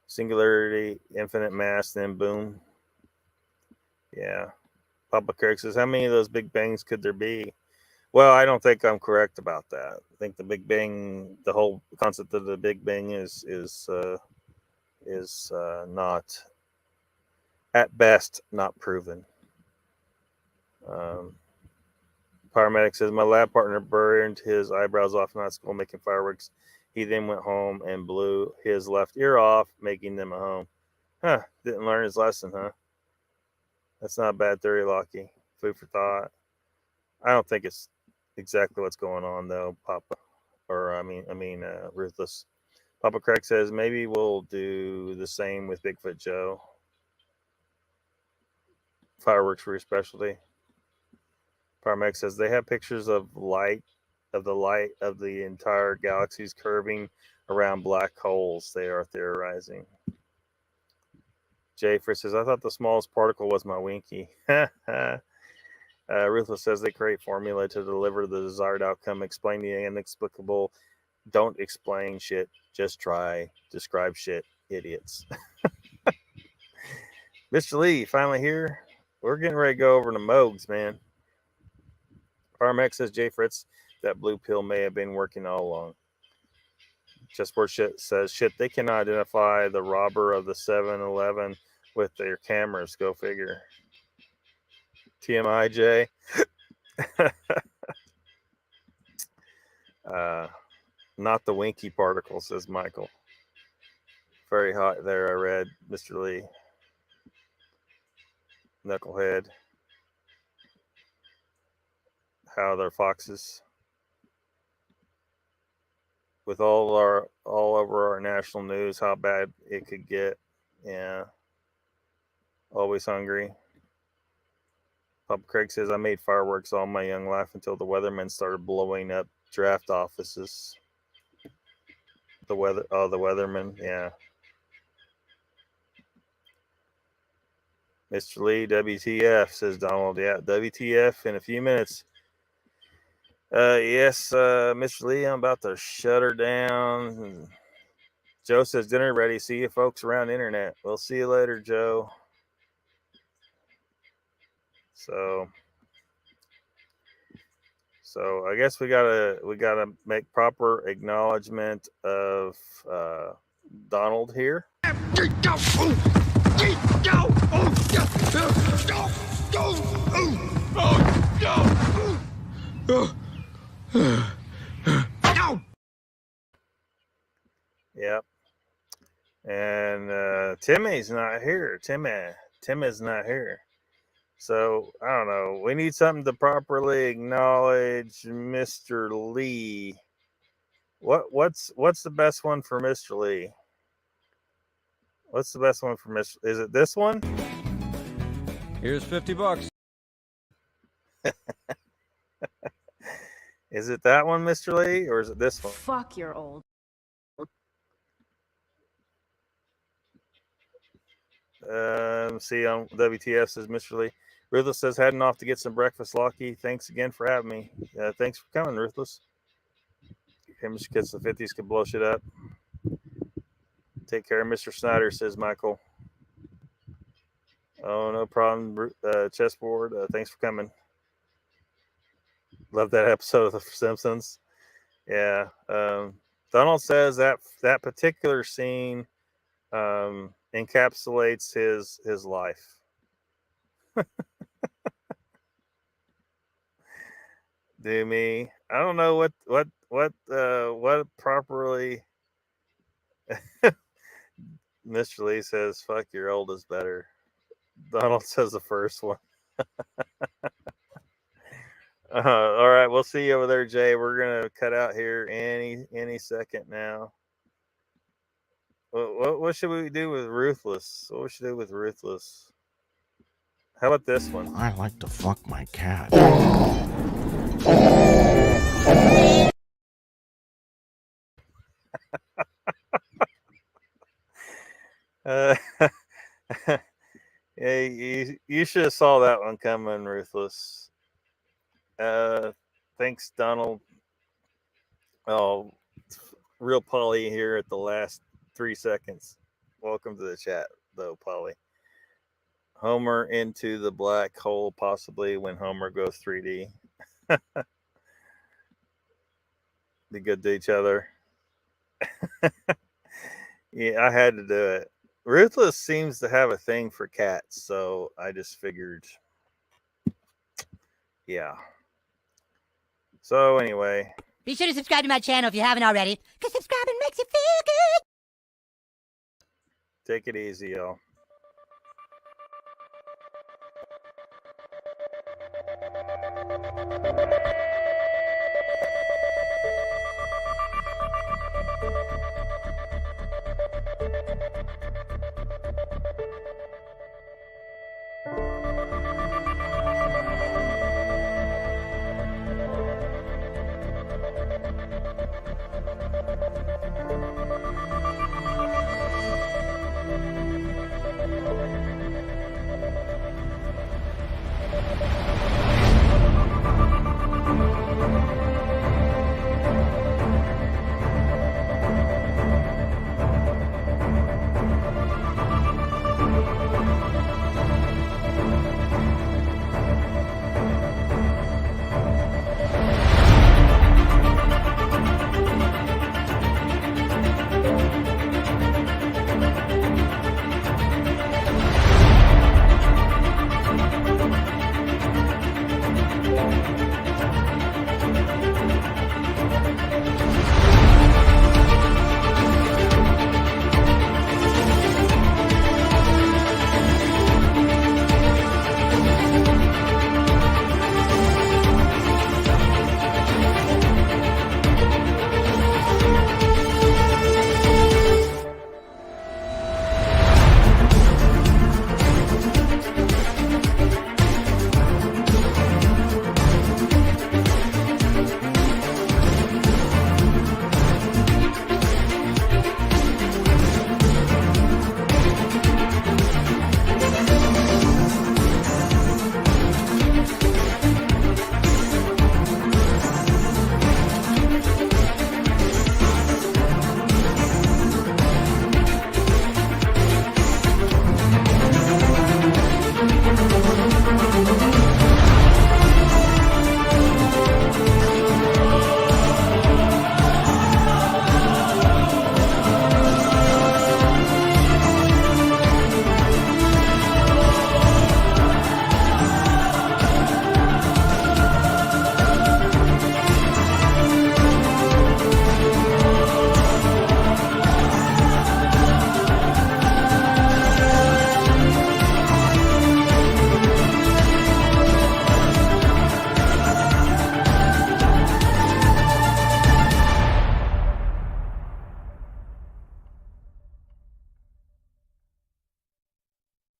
Singularity, infinite mass, then boom. Yeah. Papa Craig says, how many of those big bangs could there be? Well, I don't think I'm correct about that. I think the Big Bang, the whole concept of the Big Bang is not, at best, not proven. Paramedic says, my lab partner burned his eyebrows off in high school making fireworks. He then went home and blew his left ear off, making them at home. Huh, didn't learn his lesson, huh? That's not a bad theory, Lockie. Food for thought. I don't think it's exactly what's going on, though, Papa. Or, Ruthless. Papa Craig says, maybe we'll do the same with Bigfoot Joe. Fireworks for your specialty. Paramedic says, they have pictures of light of the light of the entire galaxies curving around black holes, they are theorizing. Jayford says, I thought the smallest particle was my Winky. Ruthless says they create formula to deliver the desired outcome. Explain the inexplicable. Don't explain shit. Just try. Describe shit. Idiots. Mr. Lee, finally here. We're getting ready to go over to Moog's, man. Farmex says, Jay Fritz, that blue pill may have been working all along. Chessboard shit says, shit, they cannot identify the robber of the 7-Eleven with their cameras. Go figure. TMI, Jay. Not the Winky particle, says Michael. Very hot there, I read, Mr. Lee. Knucklehead. How they're foxes. With all over our national news, how bad it could get. Yeah. Always hungry. Papa Craig says, I made fireworks all my young life until the weathermen started blowing up draft offices. The weathermen, yeah. Mr. Lee, WTF, says Donald. Yeah, WTF in a few minutes. Yes, Mr. Lee, I'm about to shut her down. Joe says, dinner ready. See you folks around the internet. We'll see you later, Joe. So I guess we gotta make proper acknowledgement of Donald here. Yep. And Timmy's not here. Timmy's not here. So I don't know. We need something to properly acknowledge Mr. Lee. What's the best one for Mr. Lee? What's the best one for Mr. Is it this one? Here's $50. Is it that one, Mr. Lee, or is it this one? Fuck, you're old. See on WTF, says Mr. Lee. Ruthless says, heading off to get some breakfast, Locky. Thanks again for having me. Thanks for coming, Ruthless. Him and kids the 50s could blow shit up. Take care of Mr. Snyder, says Michael. Oh, no problem, Chessboard. Thanks for coming. Love that episode of The Simpsons. Yeah. Donald says that particular scene encapsulates his life. Do me. I don't know what properly. Mr. Lee says, "Fuck, your old is better." Donald says the first one. All right, we'll see you over there, Jay. We're gonna cut out here any second now. What should we do with Ruthless? What should we do with Ruthless? How about this one? I like to fuck my cat. Yeah, you should have saw that one coming, Ruthless. Thanks, Donald. Oh, real Polly here at the last 3 seconds. Welcome to the chat, though, Polly. Homer into the black hole, possibly when Homer goes 3D. Be good to each other. Yeah, I had to do it. Ruthless seems to have a thing for cats, so I just figured, yeah. So anyway. Be sure to subscribe to my channel if you haven't already, because subscribing makes you feel good. Take it easy, y'all.